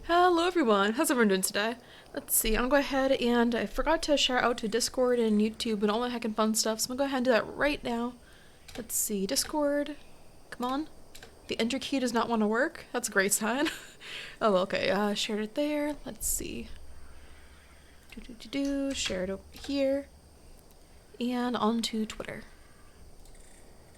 Hello everyone, how's everyone doing today? Let's see, I'm gonna go ahead and I forgot to share out to Discord and YouTube and all that heckin' fun stuff, so I'm gonna go ahead and do that right now. Let's see, Discord, come on. The enter key does not want to work, that's a great sign. Oh, okay, shared it there, let's see. Share it over here. And onto Twitter.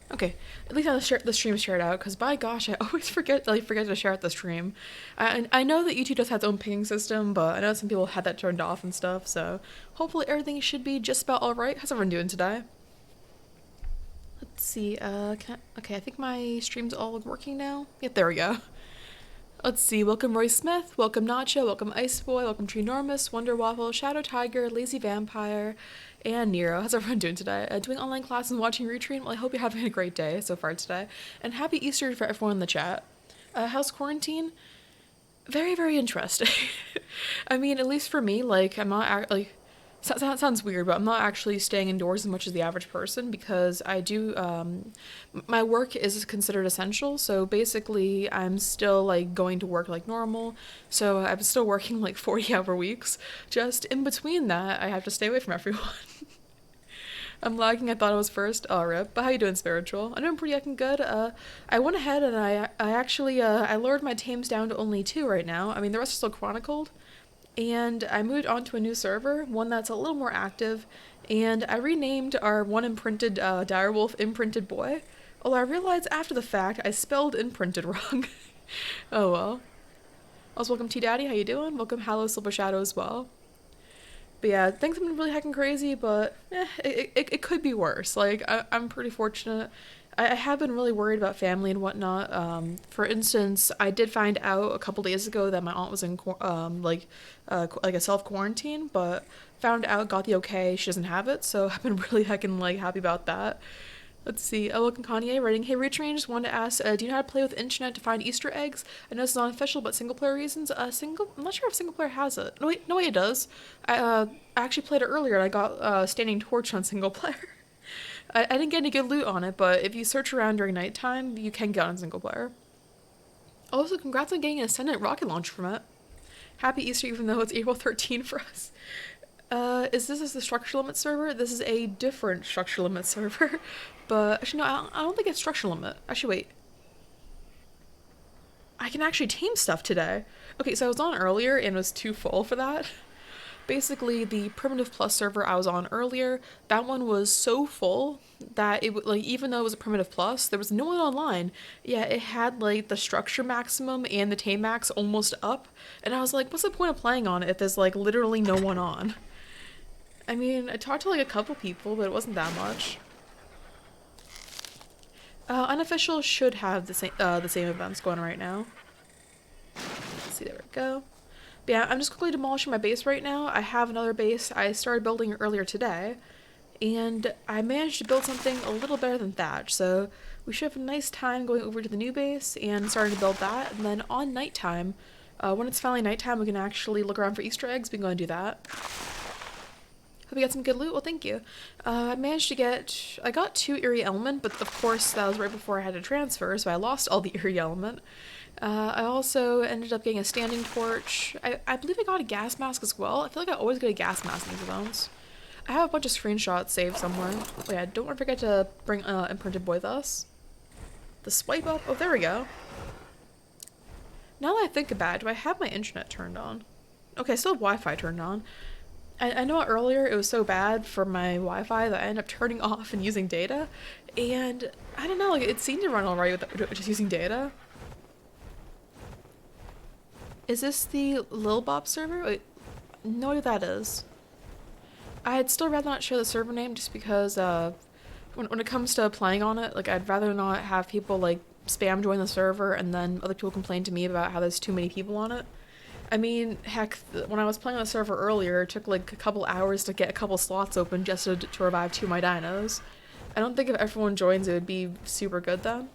Okay, at least the stream is shared out, because by gosh, I always forget to share out the stream. I know that YouTube does have its own pinging system, but I know some people had that turned off and stuff, so hopefully everything should be just about alright. How's everyone doing today? Let's see, okay, I think my stream's all working now. Yep, there we go. Let's see, welcome Roy Smith, welcome Nacho, welcome Ice Boy, welcome Treenormous, Wonder Waffle, Shadow Tiger, Lazy Vampire, and Nero. How's everyone doing today? Doing online classes and watching Rutrine? Well, I hope you're having a great day so far today. And happy Easter for everyone in the chat. How's quarantine? Very, very interesting. I mean, at least for me, like, I'm not, sounds weird, but I'm not actually staying indoors as much as the average person because I do, my work is considered essential, so basically I'm still, like, going to work like normal, so I'm still working, like, 40-hour weeks. Just in between that, I have to stay away from everyone. I'm lagging, I thought I was first. Oh, rip. But how you doing, Spiritual? I'm doing pretty heckin' good. I went ahead and I actually, I lowered my tames down to only 2 right now. I mean, the rest are still chronicled. And I moved on to a new server, one that's a little more active, and I renamed our one imprinted direwolf Imprinted Boy, although I realized after the fact I spelled imprinted wrong. Oh well. Also, welcome T-Daddy, how you doing? Welcome Hallow Silver Shadow as well. But yeah, things have been really heckin' crazy, but it could be worse. Like, I'm pretty fortunate. I have been really worried about family and whatnot. For instance, I did find out a couple days ago that my aunt was in like a self-quarantine, but found out, got the okay, she doesn't have it, so I've been really heckin' like happy about that. Let's see, welcome Kanye writing, hey Retrain, just wanted to ask, do you know how to play with internet to find Easter eggs? I know it's not official, but single player reasons, I'm not sure if single player has it. No wait, it does. I actually played it earlier and I got Standing Torch on single player. I didn't get any good loot on it, but if you search around during nighttime, you can get on single player. Also, congrats on getting an Ascendant rocket launcher from it. Happy Easter, even though it's April 13 for us. Is this the structure limit server? This is a different structure limit server. But, actually, no, I don't think it's structure limit. Actually, wait. I can actually tame stuff today. Okay, so I was on earlier and it was too full for that. Basically, the Primitive Plus server I was on earlier, that one was so full that it like even though it was a Primitive Plus, there was no one online. Yeah, it had like the structure maximum and the tame max almost up, and I was like, what's the point of playing on it if there's like literally no one on? I mean, I talked to like a couple people, but it wasn't that much. Unofficial should have the same events going right now. Let's see, there we go. But yeah, I'm just quickly demolishing my base right now. I have another base I started building earlier today, and I managed to build something a little better than thatch, so we should have a nice time going over to the new base and starting to build that, and then on nighttime, when it's finally nighttime, we can actually look around for Easter eggs. We can go and do that. Hope you got some good loot. Well, thank you. I got 2 Eerie Element, but of course that was right before I had to transfer, so I lost all the Eerie Element. I also ended up getting a Standing Torch. I believe I got a gas mask as well. I feel like I always get a gas mask in these events. I have a bunch of screenshots saved somewhere. Oh yeah, don't forget to bring Imprinted Boy with us. The swipe up. Oh, there we go. Now that I think about it, do I have my internet turned on? Okay, I still have Wi-Fi turned on. I know earlier it was so bad for my Wi-Fi that I ended up turning off and using data. And I don't know, like it seemed to run alright with just using data. Is this the Lil Bob server? Wait, no idea what that is. I'd still rather not share the server name just because when it comes to playing on it, like I'd rather not have people like spam join the server and then other people complain to me about how there's too many people on it. I mean, heck, when I was playing on the server earlier, it took like a couple hours to get a couple slots open just to revive 2 of my dinos. I don't think if everyone joins it would be super good then.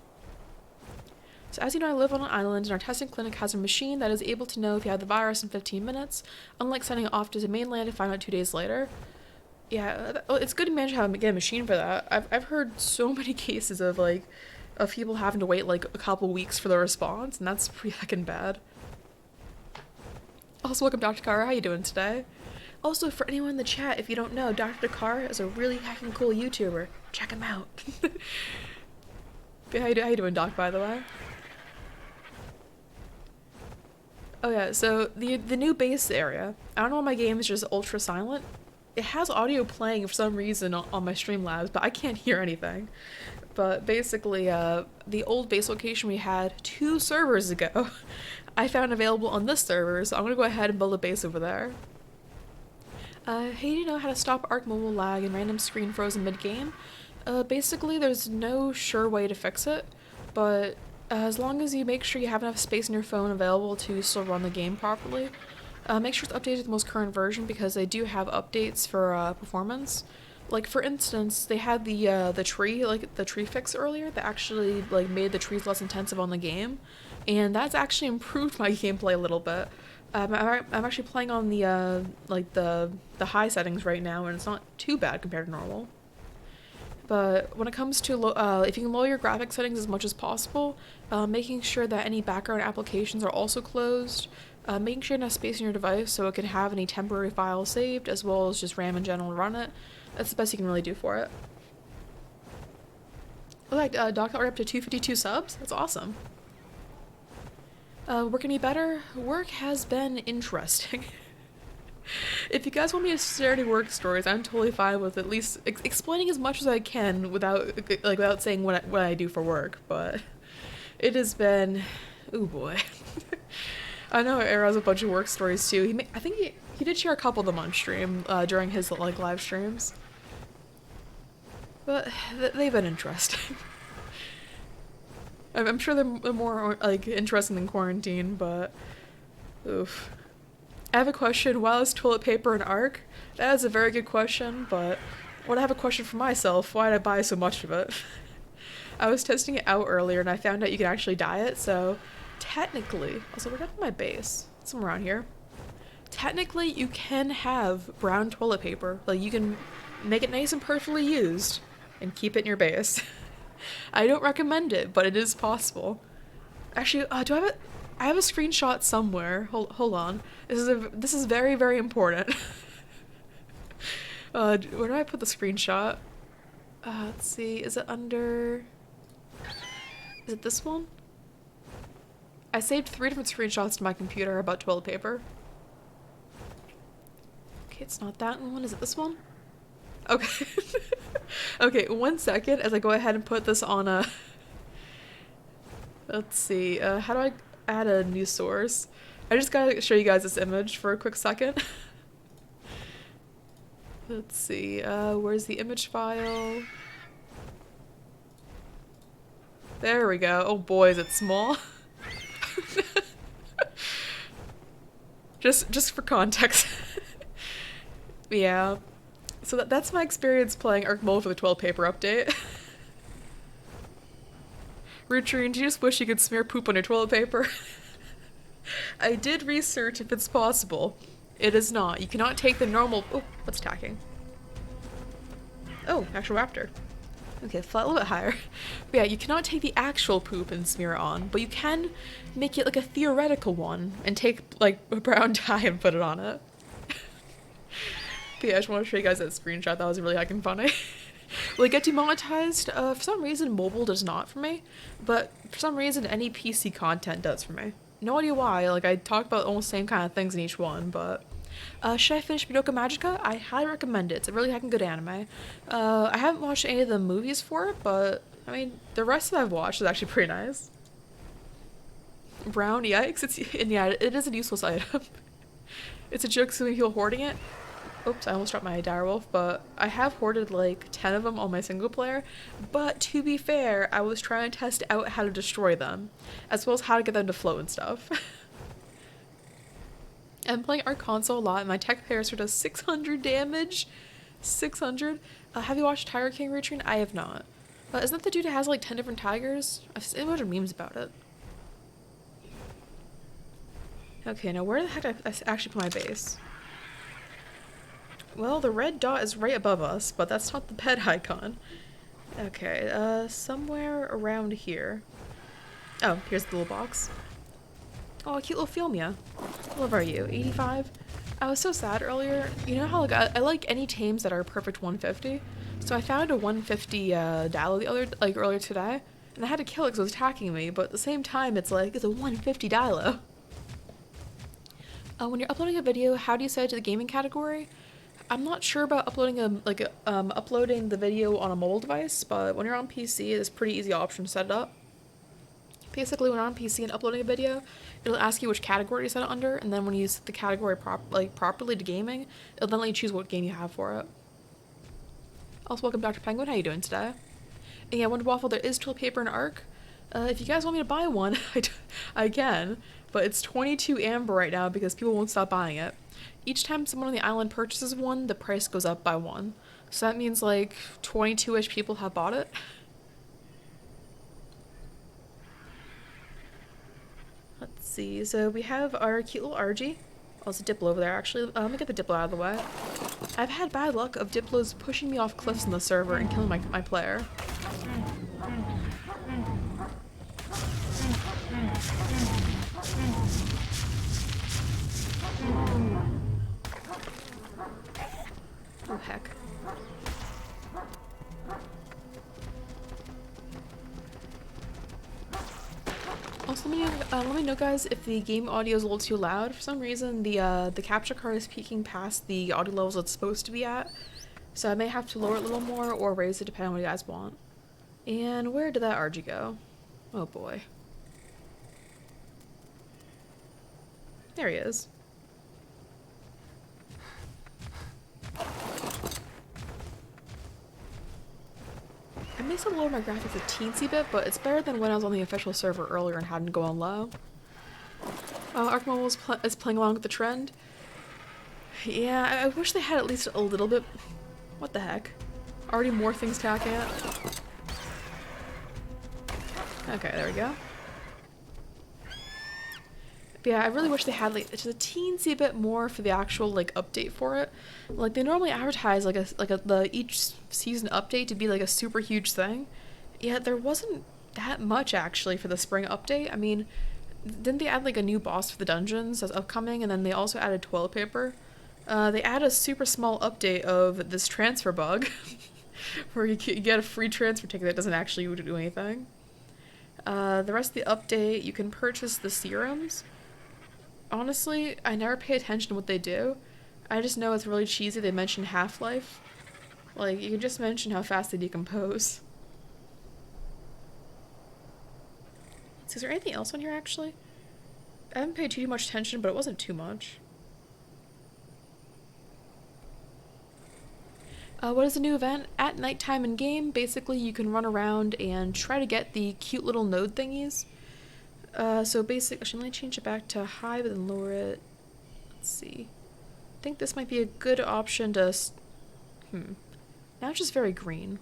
So as you know, I live on an island and our testing clinic has a machine that is able to know if you have the virus in 15 minutes, unlike sending it off to the mainland to find out 2 days later. Yeah, it's good to manage how to get a machine for that. I've heard so many cases of people having to wait like a couple weeks for the response, and that's pretty heckin' bad. Also, welcome Dr. Kara, how you doing today? Also, for anyone in the chat, if you don't know, Dr. Kara is a really heckin' cool YouTuber. Check him out. How you doing, Doc, by the way? Oh yeah, so the new base area, I don't know why my game is just ultra silent. It has audio playing for some reason on my Streamlabs, but I can't hear anything. But basically, the old base location we had 2 servers ago, I found available on this server, so I'm gonna go ahead and build a base over there. Hey, do you know how to stop ARK Mobile lag and random screen frozen mid-game? Basically, there's no sure way to fix it, but as long as you make sure you have enough space in your phone available to still run the game properly, make sure it's updated to the most current version because they do have updates for performance. Like for instance, they had the tree fix earlier that actually like made the trees less intensive on the game, and that's actually improved my gameplay a little bit. I'm actually playing on the the high settings right now, and it's not too bad compared to normal. But when it comes to if you can lower your graphic settings as much as possible, making sure that any background applications are also closed, making sure you have enough space on your device so it can have any temporary files saved, as well as just RAM in general to run it, that's the best you can really do for it. Oh, like Doc, we're up to 252 subs? That's awesome. Work any better? Work has been interesting. If you guys want me to share any work stories, I'm totally fine with at least explaining as much as I can without saying what I do for work, but it has been, oh boy. I know Era has a bunch of work stories too. I think he did share a couple of them on stream during his like live streams, but they've been interesting. I'm sure they're more like interesting than quarantine, but oof. I have a question. Why is toilet paper an ARK? That is a very good question, but when I have a question for myself, why did I buy so much of it? I was testing it out earlier and I found out you can actually dye it, so technically, also we're at my base, somewhere around here. Technically, you can have brown toilet paper. Like you can make it nice and perfectly used and keep it in your base. I don't recommend it, but it is possible. Actually, do I have it? I have a screenshot somewhere. Hold on. This is very, very important. Where do I put the screenshot? Let's see. Is it under? Is it this one? I saved 3 different screenshots to my computer about toilet paper. Okay, it's not that one. Is it this one? Okay. Okay, 1 second as I go ahead and put this on a... Let's see, how do I add a new source? I just gotta show you guys this image for a quick second. Let's see, where's the image file? There we go. Oh boy, is it small. Just for context. Yeah. So that's my experience playing ARK Mobile for the toilet paper update. Rutrine, do you just wish you could smear poop on your toilet paper? I did research if it's possible. It is not. You cannot take the normal... Oh, what's attacking? Oh, actual raptor. Okay, fly a little bit higher. But yeah, you cannot take the actual poop and smear it on, but you can make it like a theoretical one and take like a brown dye and put it on it. But yeah, I just want to show you guys that screenshot. That was really heckin' funny. Will it get demonetized? For some reason, mobile does not for me, but for some reason, any PC content does for me. No idea why. Like, I talk about almost the same kind of things in each one, but... should I finish Madoka Magica? I highly recommend it. It's a really heckin' good anime. I haven't watched any of the movies for it, but, I mean, the rest that I've watched is actually pretty nice. Brown, yikes. And yeah, it is a useless item. It's a joke seeing people hoarding it. Oops, I almost dropped my direwolf, but I have hoarded like 10 of them on my single player, but to be fair, I was trying to test out how to destroy them, as well as how to get them to float and stuff. I'm playing ARK console a lot, and my tech parasite does 600 damage. 600? Have you watched Tiger King Rutrine? I have not. Isn't that the dude that has like 10 different tigers? I've seen a bunch of memes about it. Okay, now where the heck did I actually put my base? Well, the red dot is right above us, but that's not the pet icon. Okay, somewhere around here. Oh, here's the little box. Oh, a cute little Philmia. What level are you? 85? I was so sad earlier. You know how like I like any tames that are perfect 150? So I found a 150 Dilo earlier today, and I had to kill it because it was attacking me, but at the same time it's like, it's a 150 Dilo. When you're uploading a video, how do you set it to the gaming category? I'm not sure about uploading uploading the video on a mobile device, but when you're on PC, it's a pretty easy option to set it up. Basically, when you're on PC and uploading a video, it'll ask you which category to set it under, and then when you set the category properly to gaming, it'll then let you choose what game you have for it. Also, welcome Dr. Penguin, how you doing today? And yeah, Wonder Waffle, there is toilet paper in ARK. If you guys want me to buy one, I can, but it's 22 amber right now because people won't stop buying it. Each time someone on the island purchases one, the price goes up by 1. So that means like 22-ish people have bought it. Let's see, so we have our cute little argy. Oh, there's a Diplo over there actually. Let me get the Diplo out of the way. I've had bad luck of Diplos pushing me off cliffs in the server and killing my player. Oh heck. Also, let me know, guys, if the game audio is a little too loud. For some reason, the capture card is peaking past the audio levels it's supposed to be at, so I may have to lower it a little more or raise it depending on what you guys want. And where did that argy go? Oh boy. There he is. I may still lower my graphics a teensy bit, but it's better than when I was on the official server earlier and hadn't gone low. ARK Mobile is playing along with the trend. Yeah, I wish they had at least a little bit. What the heck? Already more things to hack at. Okay, there we go. But yeah, I really wish they had like just a teensy bit more for the actual like update for it. Like they normally advertise the each season update to be like a super huge thing. Yeah, there wasn't that much actually for the spring update. I mean, didn't they add like a new boss for the dungeons that's upcoming, and then they also added toilet paper? They add a super small update of this transfer bug, where you get a free transfer ticket that doesn't actually do anything. The rest of the update, you can purchase the serums. Honestly, I never pay attention to what they do. I just know it's really cheesy. They mention half-life. Like, you can just mention how fast they decompose. So is there anything else on here, actually? I haven't paid too much attention, but it wasn't too much. What is the new event? At nighttime in game, basically you can run around and try to get the cute little node thingies. So basically, actually, let me change it back to high, but then lower it. Let's see. I think this might be a good option to. Now it's just very green.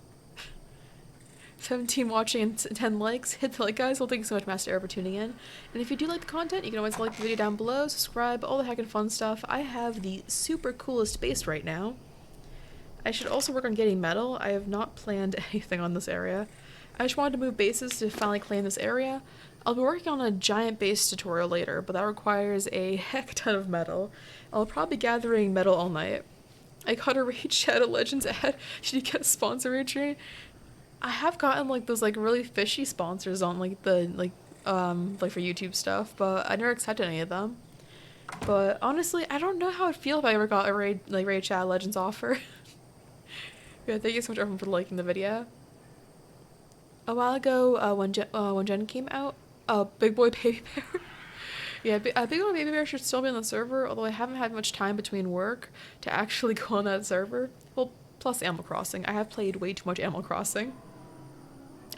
17 watching and 10 likes. Hit the like, guys. Well, thank you so much, Master Air, for tuning in. And if you do like the content, you can always like the video down below, subscribe, all the heckin' fun stuff. I have the super coolest base right now. I should also work on getting metal. I have not planned anything on this area. I just wanted to move bases to finally claim this area. I'll be working on a giant base tutorial later, but that requires a heck ton of metal. I'll probably be gathering metal all night. I got a Raid Shadow Legends ad. Should you get a sponsor, Rutrine? I have gotten like those like really fishy sponsors on like the like for YouTube stuff, but I never accepted any of them. But honestly, I don't know how I'd feel if I ever got a Raid Shadow Legends offer. Yeah, thank you so much everyone for liking the video. A while ago, when Jen came out, Big Boy Baby Bear. Yeah, Big Boy Baby Bear should still be on the server, although I haven't had much time between work to actually go on that server. Well, plus Animal Crossing. I have played way too much Animal Crossing.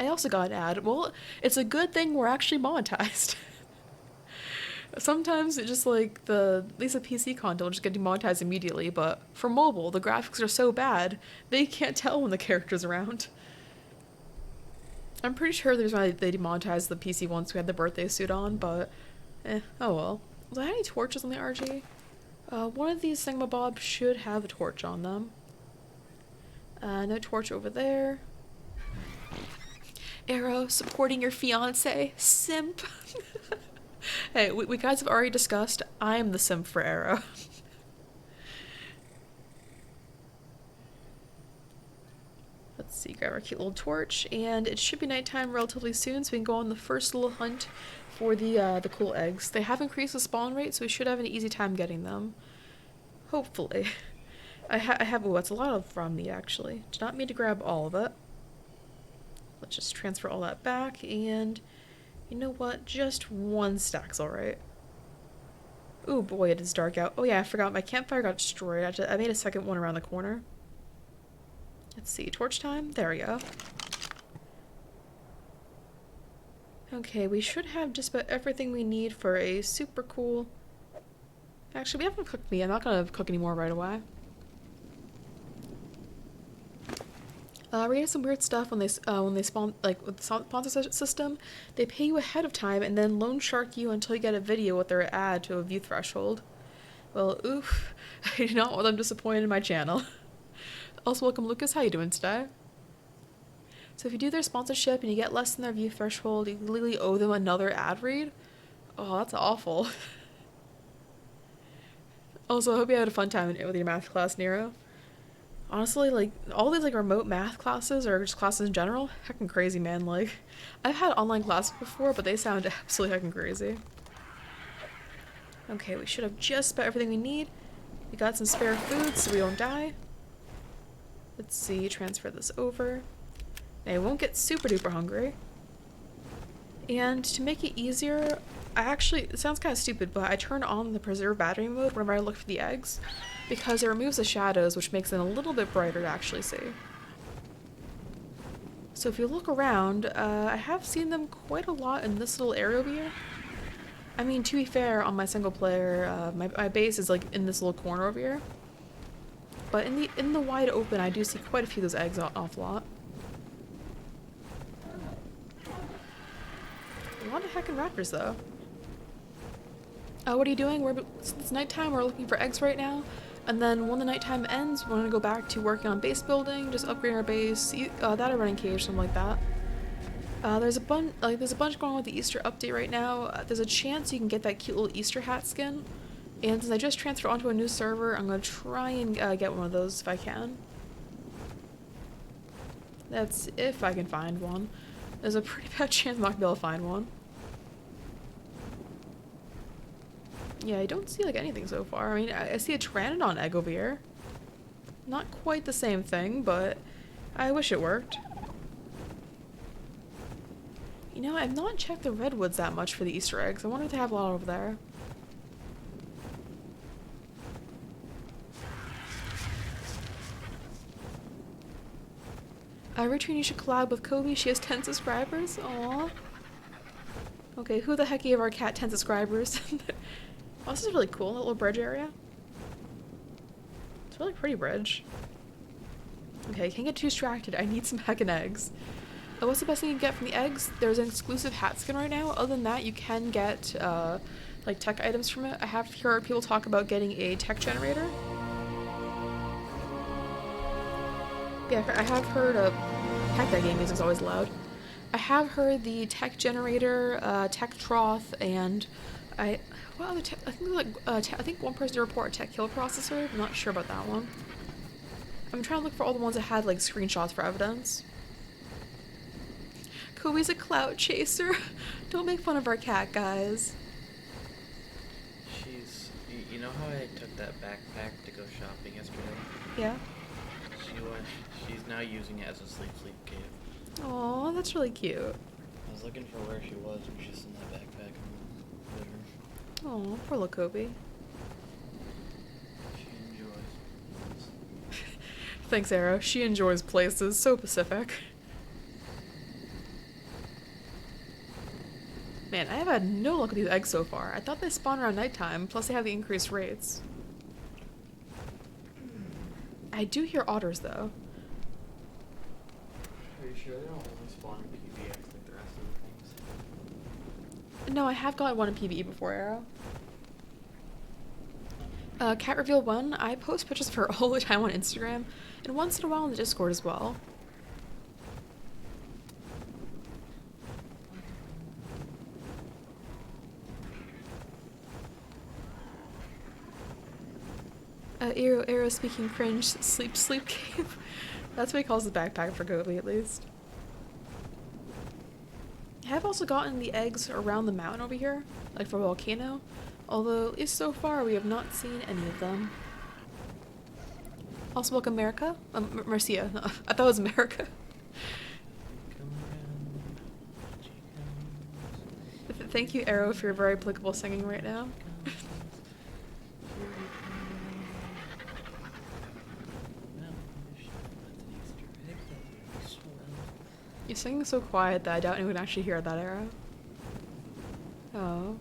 I also got an ad. Well, it's a good thing we're actually monetized. Sometimes it just like at least the PC content will just get demonetized immediately, but for mobile, the graphics are so bad, they can't tell when the character's around. I'm pretty sure there's why they demonetized the PC once we had the birthday suit on, but oh well. Was I any torches on the RG? One of these thingamabobs should have a torch on them. No torch over there. Arrow, supporting your fiance. Simp. Hey, we guys have already discussed, I'm the simp for Arrow. Let's see, grab our cute little torch, and it should be nighttime relatively soon, so we can go on the first little hunt for the cool eggs. They have increased the spawn rate, so we should have an easy time getting them. Hopefully. I have, oh, that's a lot of raw meat, actually. Did not mean to grab all of it. Let's just transfer all that back, and you know what? Just one stack's alright. Ooh, boy, it is dark out. Oh yeah, I forgot, my campfire got destroyed. I made a second one around the corner. Let's see, torch time? There we go. Okay, we should have just about everything we need for a super cool... Actually, we haven't cooked meat. I'm not gonna cook any more right away. We have some weird stuff when they spawn, like with the sponsor system. They pay you ahead of time and then loan shark you until you get a video with their ad to a view threshold. Well, oof. I do not want them disappointed in my channel. Also, welcome Lucas. How you doing today? So if you do their sponsorship and you get less than their view threshold, you legally owe them another ad read. Oh, that's awful. Also, I hope you had a fun time with your math class, Nero. Honestly, like, all these, like, remote math classes, or just classes in general, heckin' crazy, man. Like, I've had online classes before, but they sound absolutely heckin' crazy. Okay, we should have just about everything we need. We got some spare food, so we don't die. Let's see, transfer this over. Now, I won't get super duper hungry. And to make it easier, I actually, it sounds kind of stupid, but I turn on the preserve battery mode whenever I look for the eggs, because it removes the shadows, which makes it a little bit brighter to actually see. So if you look around, I have seen them quite a lot in this little area over here. I mean, to be fair, on my single player, my base is like in this little corner over here. But in the wide open, I do see quite a few of those eggs an awful lot. A lot of heckin' raptors, though. What are you doing? It's nighttime, we're looking for eggs right now. And then when the nighttime ends, we're gonna go back to working on base building, just upgrading our base, that or running cage, something like that. There's a bunch going on with the Easter update right now. There's a chance you can get that cute little Easter hat skin. And since I just transferred onto a new server, I'm gonna try and get one of those if I can. That's if I can find one. There's a pretty bad chance I'm not gonna be able to find one. Yeah, I don't see like anything so far. I mean, I see a pteranodon egg over here. Not quite the same thing, but I wish it worked. You know, I've not checked the redwoods that much for the Easter eggs. I wonder if they have a lot over there. Rutrine, you should collab with Kobe. She has 10 subscribers. Aww. Okay, who the heck gave our cat 10 subscribers? Oh, this is really cool, that little bridge area. It's a really pretty bridge. Okay, can't get too distracted. I need some heckin' eggs. What's the best thing you can get from the eggs? There's an exclusive hat skin right now. Other than that, you can get like tech items from it. I have heard people talk about getting a tech generator. Yeah, I have heard of... Heck, that game music's always loud. I have heard the tech generator, tech trough, and what other tech? I think like I think one person to report a tech kill processor. I'm not sure about that one. I'm trying to look for all the ones that had like screenshots for evidence. Kobe's a clout chaser. Don't make fun of our cat, guys. She's... You know how I took that backpack to go shopping yesterday? Yeah. She's now using it as a sleep cave. Aw, that's really cute. I was looking for where she was when she's in that backpack. Aw, poor little Kobe. She enjoys. Thanks, Arrow. She enjoys places. So Pacific. Man, I have had no luck with these eggs so far. I thought they spawn around nighttime, plus they have the increased rates. I do hear otters, though. Are you sure they don't only spawn in PvX like the rest of the things? No, I have got one in PvE before, Arrow. Cat Reveal 1, I post pictures of her all the time on Instagram, and once in a while on the Discord as well. Arrow speaking cringe, sleep cave. That's what he calls the backpack for Gobi, at least. I have also gotten the eggs around the mountain over here, like for Volcano, although at least so far we have not seen any of them. Also, welcome America? Marcia. No, I thought it was America. Thank you, Arrow, for your very applicable singing right now. You're singing so quiet that I doubt anyone would actually hear that, Arrow. Oh.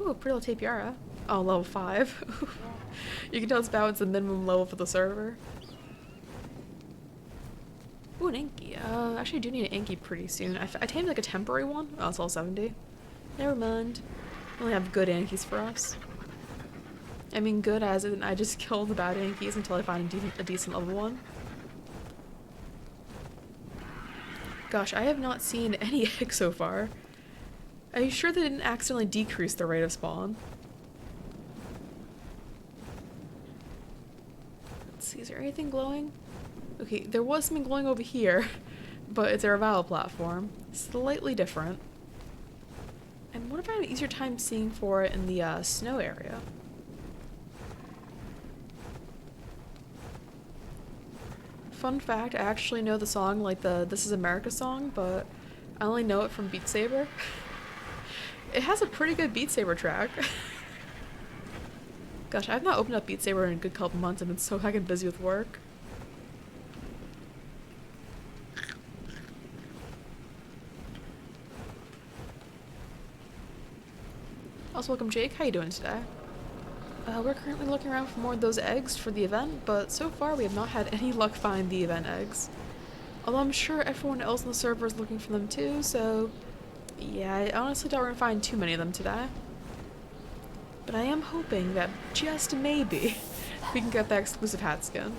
Ooh, pretty little tapiara. Oh, level 5. You can tell it's about the minimum level for the server. Ooh, an Anki. Actually I do need an Anki pretty soon. I tamed like a temporary one. Oh, it's all 70. Never mind. We only have good Ankis for us. I mean good as in I just kill the bad Ankis until I find a decent level one. Gosh, I have not seen any eggs so far. Are you sure they didn't accidentally decrease the rate of spawn? Let's see, is there anything glowing? Okay, there was something glowing over here, but it's a revival platform. Slightly different. And what if I have an easier time seeing for it in the snow area? Fun fact, I actually know the song, like the This Is America song, but I only know it from Beat Saber. It has a pretty good Beat Saber track. Gosh, I've not opened up Beat Saber in a good couple months. I've been so heckin' busy with work. Also, welcome Jake, how you doing today? We're currently looking around for more of those eggs for the event, but so far we have not had any luck finding the event eggs. Although I'm sure everyone else on the server is looking for them too, so yeah, I honestly doubt we're gonna find too many of them today. But I am hoping that just maybe we can get that exclusive hat skin.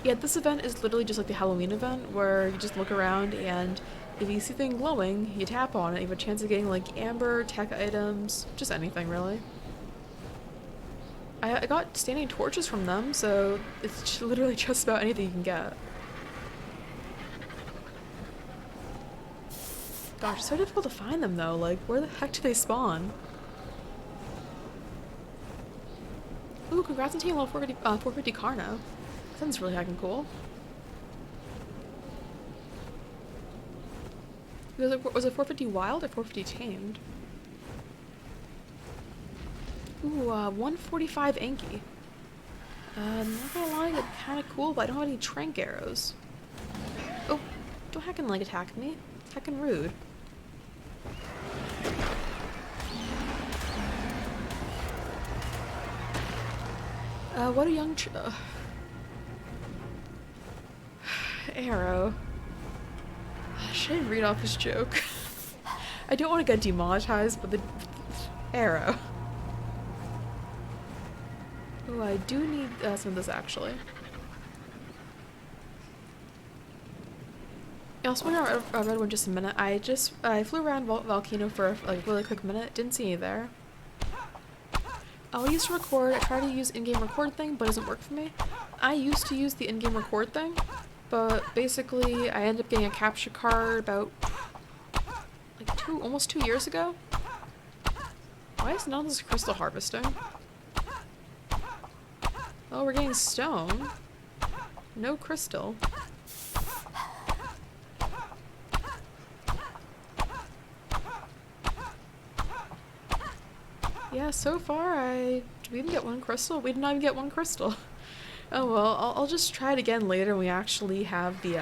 Yeah, this event is literally just like the Halloween event where you just look around and if you see something glowing, you tap on it, you have a chance of getting like amber, tech items, just anything really. I got standing torches from them, so it's literally just about anything you can get. Gosh, it's so difficult to find them though, like where the heck do they spawn? Ooh, congrats on taking level 450 Carno. Sounds really heckin' cool. Was it 450 wild or 450 tamed? Ooh, 145 Anki. Not gonna lie, it's kinda cool, but I don't have any trank arrows. Oh, don't heckin' like attack me. It's heckin' rude. What a young Arrow. Should I read off his joke? I don't want to get demonetized, but the Arrow. Oh, I do need some of this actually. I'll swing around Redwood just a minute. I flew around Volcano for like a really quick minute. Didn't see any there. I'll use to record. I try to use in-game record thing, but it doesn't work for me. I used to use the in-game record thing, but basically I ended up getting a capture card about like almost 2 years ago. Why is none of this crystal harvesting? Oh, we're getting stone. No crystal. Yeah, so far did we even get one crystal? We did not even get one crystal. Oh well, I'll just try it again later when we actually have the,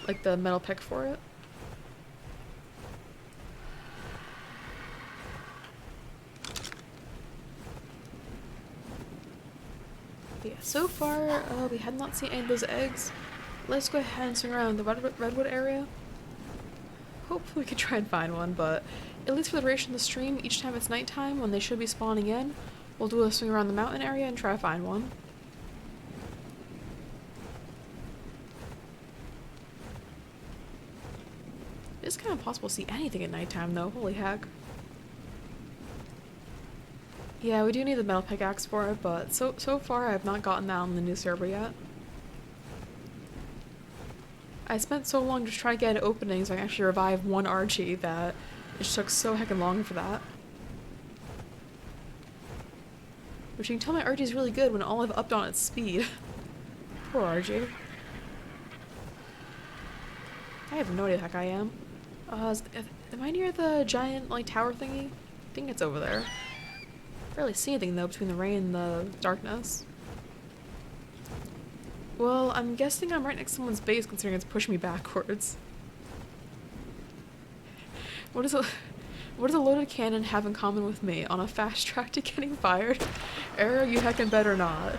like the metal pick for it. But yeah, so far, we had not seen any of those eggs. Let's go ahead and swing around the redwood area. Hopefully we can try and find one, but at least for the duration of the stream, each time it's nighttime when they should be spawning in, we'll do a swing around the mountain area and try to find one. It is kind of impossible to see anything at nighttime though, holy heck. Yeah, we do need the metal pickaxe for it, but so far I have not gotten that on the new server yet. I spent so long just trying to get an opening so I can actually revive one argy that it just took so heckin' long for that. Which you can tell my argy is really good when all I've upped on its speed. Poor argy. I have no idea the heck I am. Am I near the giant, like, tower thingy? I think it's over there. Barely see anything though between the rain and the darkness. Well, I'm guessing I'm right next to someone's base considering it's pushing me backwards. What does a loaded cannon have in common with me? On a fast track to getting fired? Arrow, you heckin' better not.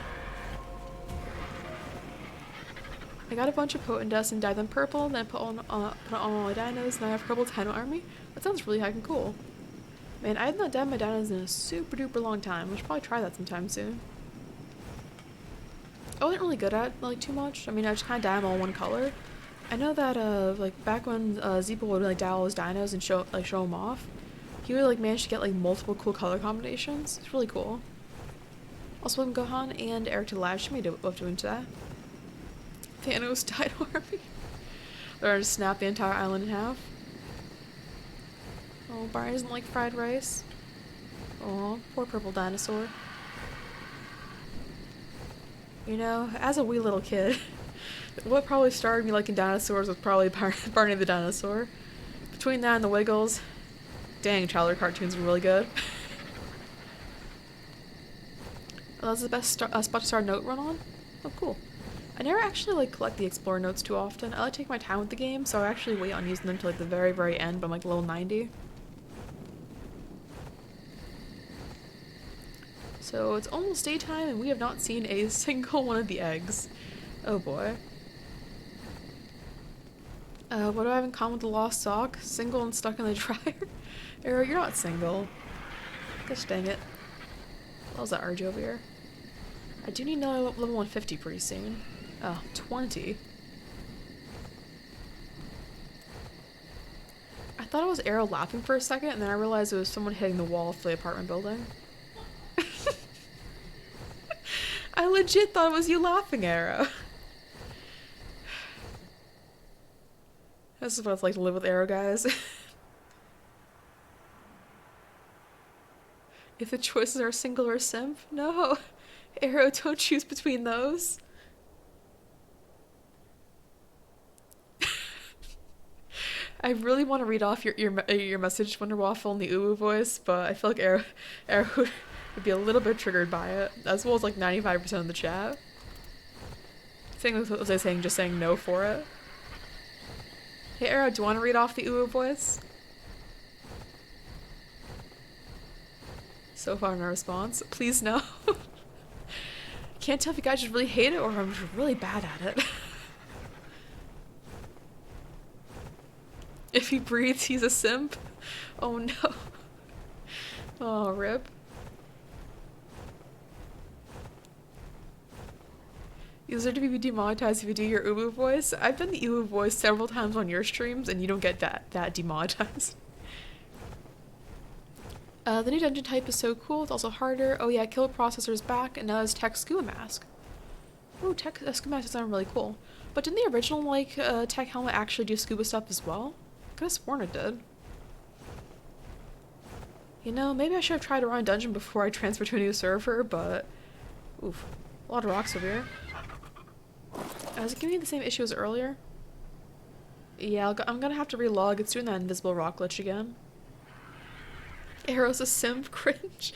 I got a bunch of potent dust and dyed them purple, then put on all my dinos, and I have a purple dino army. That sounds really heckin' cool. Man, I have not dyed my dinos in a super duper long time. I should probably try that sometime soon. I wasn't really good at like too much. I mean, I just kind of dye them all one color. I know that like back when Zeeple would like dye all his dinos and show them off, he would like manage to get like multiple cool color combinations. It's really cool. Also, welcome Gohan and Eric to the live stream. I love doing that. Thanos dino army. They're gonna snap the entire island in half. Oh, Brian doesn't like fried rice. Oh, poor purple dinosaur. You know, as a wee little kid, what probably started me liking dinosaurs was probably Barney the Dinosaur. Between that and the Wiggles, dang, childhood cartoons were really good. Oh, that's the best spot to start a note run on? Oh, cool. I never actually like collect the Explorer notes too often. I like to take my time with the game, so I actually wait on using them to like the very, very end, but I'm like level 90. So it's almost daytime and we have not seen a single one of the eggs. Oh boy. What do I have in common with the lost sock? Single and stuck in the dryer? Arrow, you're not single. Gosh dang it. What was that argy over here? I do need another level 150 pretty soon. Oh, 20. I thought it was Arrow laughing for a second and then I realized it was someone hitting the wall of the apartment building. I legit thought it was you laughing, Arrow. This is what it's like to live with Arrow, guys. If the choices are single or simp, no. Arrow, don't choose between those. I really want to read off your message, Wonder Waffle, in the uwu voice, but I feel like Arrow would be a little bit triggered by it, as well as like 95% of the chat. Same with what was I saying, just saying no for it. Hey Arrow, do you want to read off the uwu voice? So far no response. Please no. Can't tell if you guys just really hate it or if I'm just really bad at it. If he breathes, he's a simp. Oh no. Oh, rip. User to be demonetized if you do your uwu voice. I've done the uwu voice several times on your streams and you don't get that demonetized. The new dungeon type is so cool, it's also harder. Oh yeah, kill processor's back, and now there's tech scuba mask. Ooh, tech scuba mask sound really cool. But didn't the original, like, tech helmet actually do scuba stuff as well? I could've sworn it did. You know, maybe I should have tried to run a dungeon before I transferred to a new server, but... Oof. A lot of rocks over here. Is it giving me the same issue as earlier? Yeah, I'm gonna have to relog. It's doing that invisible rock glitch again. Arrow's a simp, cringe.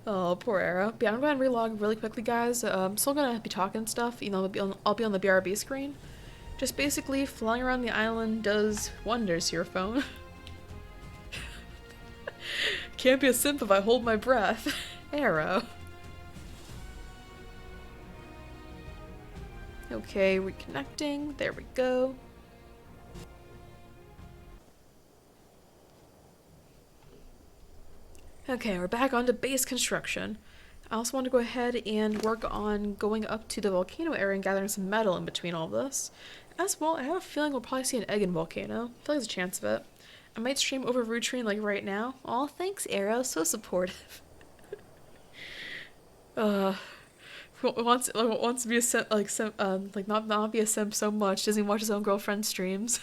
Oh, poor Arrow. But yeah, I'm going to relog really quickly, guys. I'm still going to be talking stuff. You know, I'll be on the BRB screen. Just basically, flying around the island does wonders to your phone. Can't be a simp if I hold my breath. Arrow. Okay, reconnecting. There we go. Okay, we're back onto base construction. I also want to go ahead and work on going up to the volcano area and gathering some metal in between all of this. As well, I have a feeling we'll probably see an egg in volcano. I feel like there's a chance of it. I might stream over rutrine like right now. Aw, thanks, Arrow. So supportive. Wants to be a simp, like not be a simp so much. Doesn't even watch his own girlfriend's streams.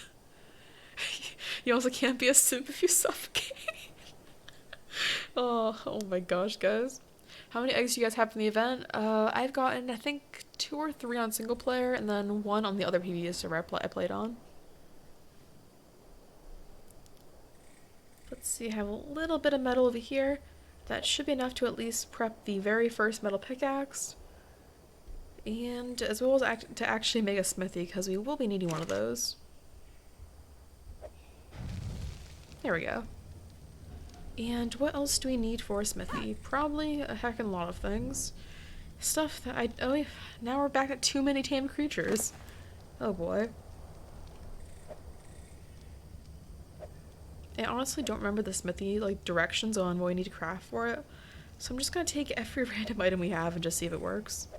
You also can't be a simp if you suffocate. Oh my gosh, guys. How many eggs do you guys have in the event? I've gotten, I think, 2 or 3 on single player, and then 1 on the other PvE server I played on. Let's see, I have a little bit of metal over here. That should be enough to at least prep the very first metal pickaxe. And as well as to actually make a smithy, because we will be needing one of those. There we go. And what else do we need for a smithy? Probably a heckin' lot of things. Stuff that now we're back at too many tame creatures. Oh boy. I honestly don't remember the smithy, like, directions on what we need to craft for it. So I'm just gonna take every random item we have and just see if it works.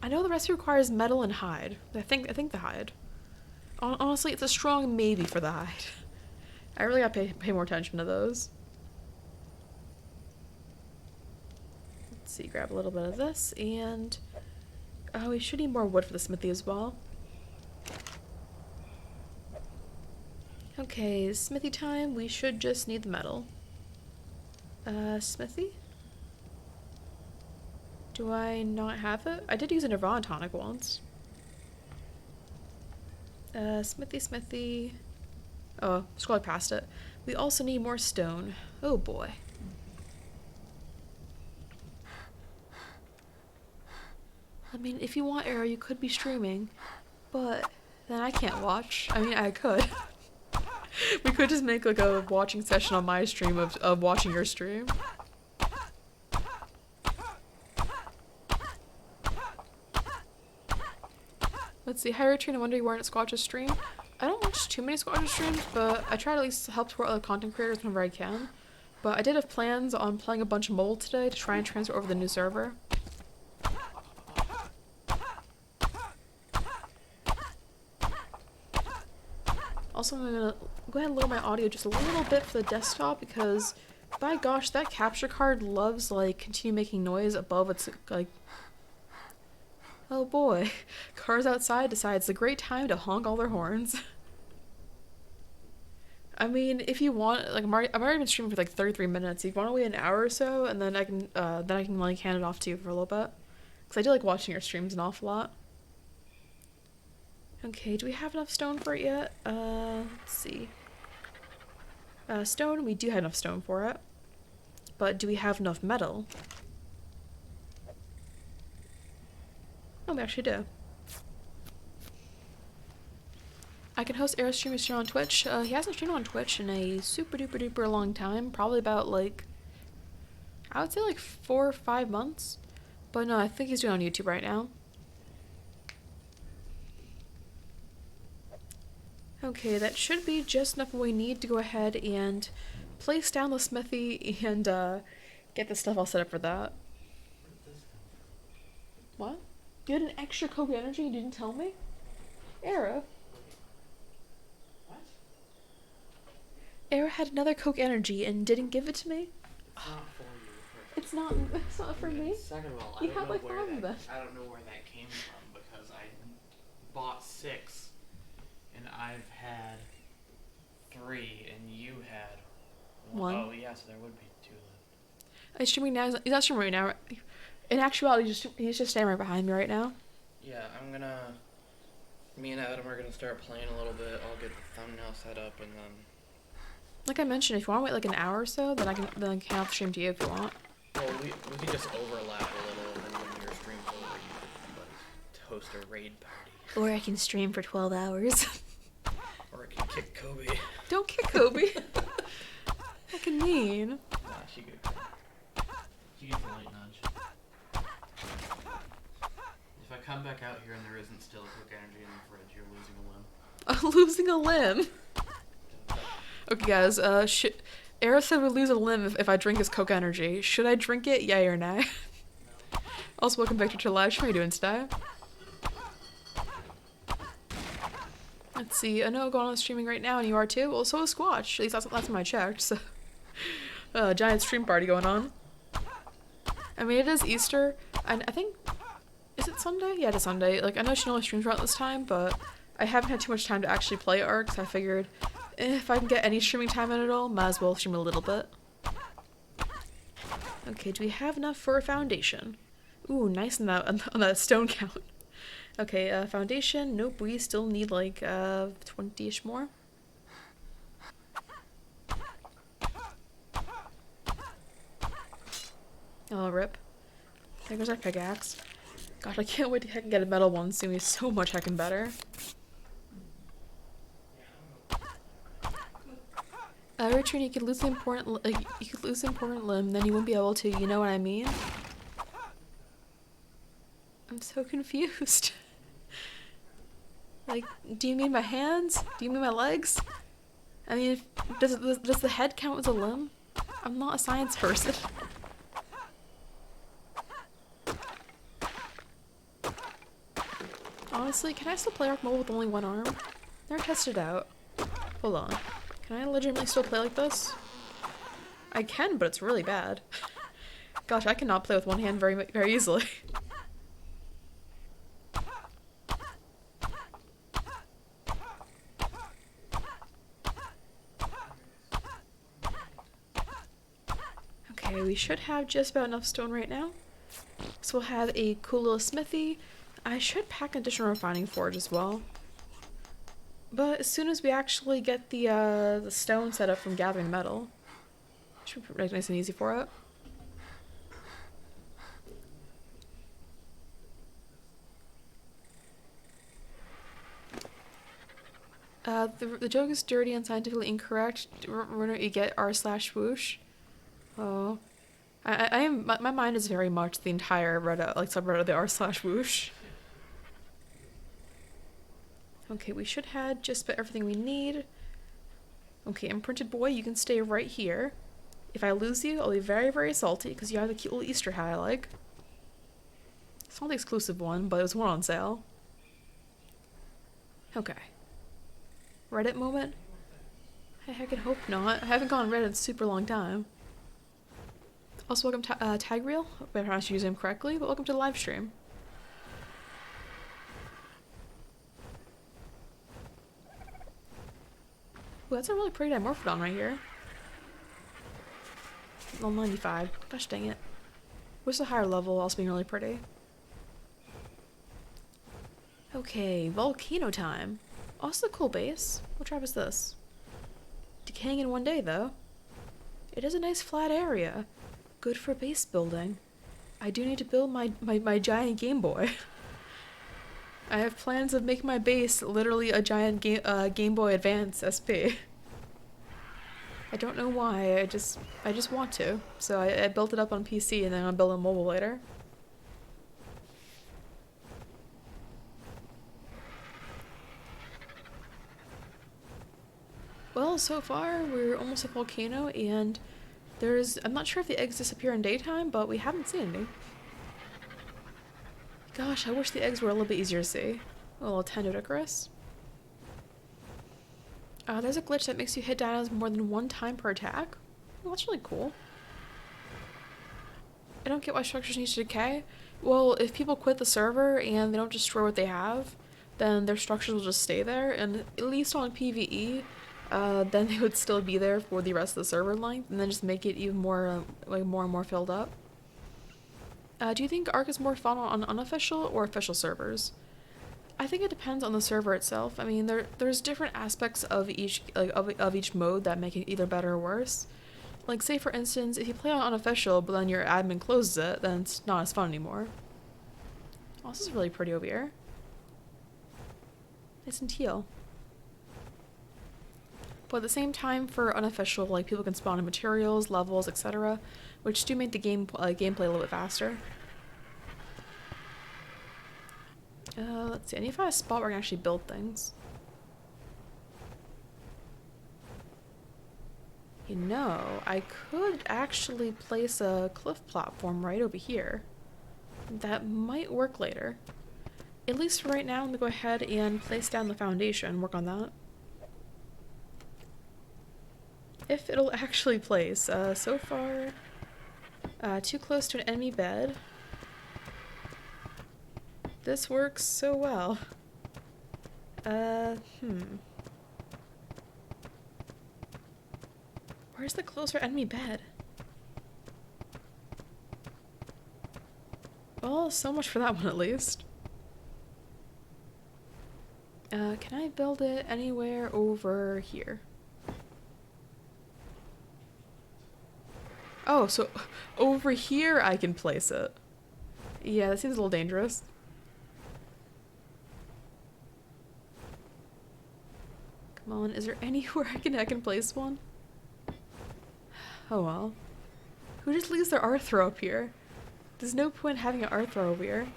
I know the recipe requires metal and hide. I think the hide. Honestly, it's a strong maybe for the hide. I really gotta pay more attention to those. Let's see, grab a little bit of this, and we should need more wood for the smithy as well. Okay, smithy time. We should just need the metal. Smithy? Do I not have it? I did use a Nirvana tonic once. Smithy. Oh, scrolling past it. We also need more stone. Oh boy. I mean, if you want, Arrow, you could be streaming, but then I can't watch. I mean, I could. We could just make like a watching session on my stream of watching your stream. Let's see, hi Rutrine, I wonder you weren't at Squatch's stream. I don't watch too many Squatch's streams, but I try to at least help support other content creators whenever I can. But I did have plans on playing a bunch of mold today to try and transfer over the new server. Also, I'm gonna go ahead and lower my audio just a little bit for the desktop because, by gosh, that capture card loves, like, continue making noise above its, like... Oh boy. Cars outside decide it's a great time to honk all their horns. I mean, if you want, like, I've already been streaming for like 33 minutes. If you want to wait an hour or so, and then I can like hand it off to you for a little bit. Because I do like watching your streams an awful lot. Okay, do we have enough stone for it yet? Let's see. Stone, we do have enough stone for it. But do we have enough metal? Oh, we actually do. I can host Arrow stream on Twitch. He hasn't streamed on Twitch in a super duper duper long time. Probably about like, I would say like 4 or 5 months. But no, I think he's doing it on YouTube right now. Okay, that should be just enough what we need to go ahead and place down the smithy and get the stuff all set up for that. What? You had an extra Kobe energy? You didn't tell me? Arrow. What? Arrow had another Coke energy and didn't give it to me? It's not for you. It's not for me. Second of all, You had like 5 of them. I don't know where that came from because I bought 6 and I've had 3 and you had 1. Oh yeah, so there would be 2 left. He's streaming now. He's not streaming right now. In actuality, he's just standing right behind me right now. Yeah, me and Adam are gonna start playing a little bit. I'll get the thumbnail set up and then... Like I mentioned, if you want to wait like an hour or so, then I can hand off the stream to you if you want. Well, we can just overlap a little and then when your stream's over, you can host a raid party. Or I can stream for 12 hours. Or I can kick Kobe. Don't kick Kobe. Fucking mean. Nah, she good. She gets a light nudge. If I come back out here and there isn't still quick energy in the fridge, you're losing a limb. I'm losing a limb. Okay, guys. Era said we lose a limb if I drink his Coke Energy. Should I drink it? Yay or nay? Also, welcome Victor to live. How are you doing today? Let's see. I know going on streaming right now, and you are too. Well, so is Squatch. At least that's when I checked. So, giant stream party going on. I mean, it is Easter, and I think, is it Sunday? Yeah, it is Sunday. Like, I know she normally streams around this time, but I haven't had too much time to actually play ARK, so I figured if I can get any streaming time in at all, might as well stream a little bit. Okay, do we have enough for a foundation? Ooh, nice on that stone count. Okay, foundation. Nope, we still need like 20-ish more. Oh, rip. There goes our pickaxe. God, I can't wait to heck get a metal one. It's gonna be so much heckin' better. Return, you could lose the important limb, then you won't be able to. You know what I mean? I'm so confused. Like, do you mean my hands? Do you mean my legs? I mean, does the head count as a limb? I'm not a science person. Honestly, can I still play ARK Mobile with only one arm? Never tested it out. Hold on. Can I legitimately still play like this? I can, but it's really bad. Gosh, I cannot play with one hand very easily. Okay, we should have just about enough stone right now. So we'll have a cool little smithy. I should pack an additional refining forge as well. But as soon as we actually get the stone set up from gathering metal, should be nice and easy for it. The joke is dirty and scientifically incorrect. Remember you get r/whoosh. Oh, I am. My mind is very much the entire Reddit, like subreddit of the r/whoosh. Okay, we should have just about everything we need. Okay, imprinted boy, you can stay right here. If I lose you, I'll be very, very salty because you have the cute little Easter hat I like. It's not the exclusive one, but it was one on sale. Okay. Reddit moment? I can hope not. I haven't gone on Reddit in a super long time. Also, welcome to Tagreal. Hope I pronounced your username correctly, but welcome to the live stream. Ooh, that's a really pretty dimorphodon right here. Level 95. Gosh dang it. What's the higher level also being really pretty? Okay, volcano time. Also a cool base. What tribe is this? Decaying in one day, though. It is a nice flat area. Good for base building. I do need to build my giant Game Boy. I have plans of making my base literally a giant Game Boy Advance SP. I don't know why, I just want to. So I built it up on PC and then I'll build it on mobile later. Well, so far we're almost at volcano and I'm not sure if the eggs disappear in daytime, but we haven't seen any. Gosh, I wish the eggs were a little bit easier to see. A little tender Icarus. There's a glitch that makes you hit dinos more than one time per attack. Well, that's really cool. I don't get why structures need to decay. Well, if people quit the server and they don't destroy what they have, then their structures will just stay there, and at least on PvE, then they would still be there for the rest of the server length, and then just make it even more, like more and more filled up. Do you think ARK is more fun on unofficial or official servers? I think it depends on the server itself. I mean, there's different aspects of each of each mode that make it either better or worse. Like, say for instance, if you play on unofficial, but then your admin closes it, then it's not as fun anymore. Oh, this is really pretty over here. Nice and teal. But at the same time, for unofficial, like, people can spawn in materials, levels, etc., which do make the gameplay a little bit faster. Let's see. I need to find a spot where I can actually build things. You know, I could actually place a cliff platform right over here. That might work later. At least for right now, let me go ahead and place down the foundation, work on that. If it'll actually place. So far, too close to an enemy bed. This works so well. Where's the closer enemy bed? Well, so much for that one at least. Can I build it anywhere over here? Oh, so over here I can place it. Yeah, that seems a little dangerous. Come on, is there anywhere I can place one? Oh well. Who just leaves their Arthro up here? There's no point having an Arthro over here.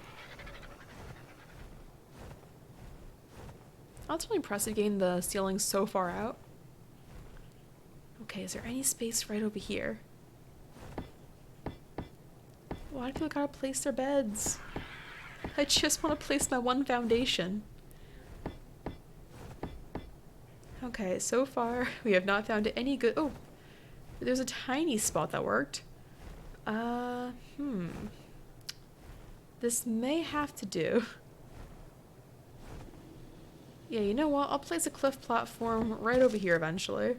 That's really impressive getting the ceiling so far out. Okay, is there any space right over here? Why do people gotta place their beds? I just want to place my one foundation. Okay, so far we have not found any good— oh! There's a tiny spot that worked. This may have to do. Yeah, you know what? I'll place a cliff platform right over here eventually.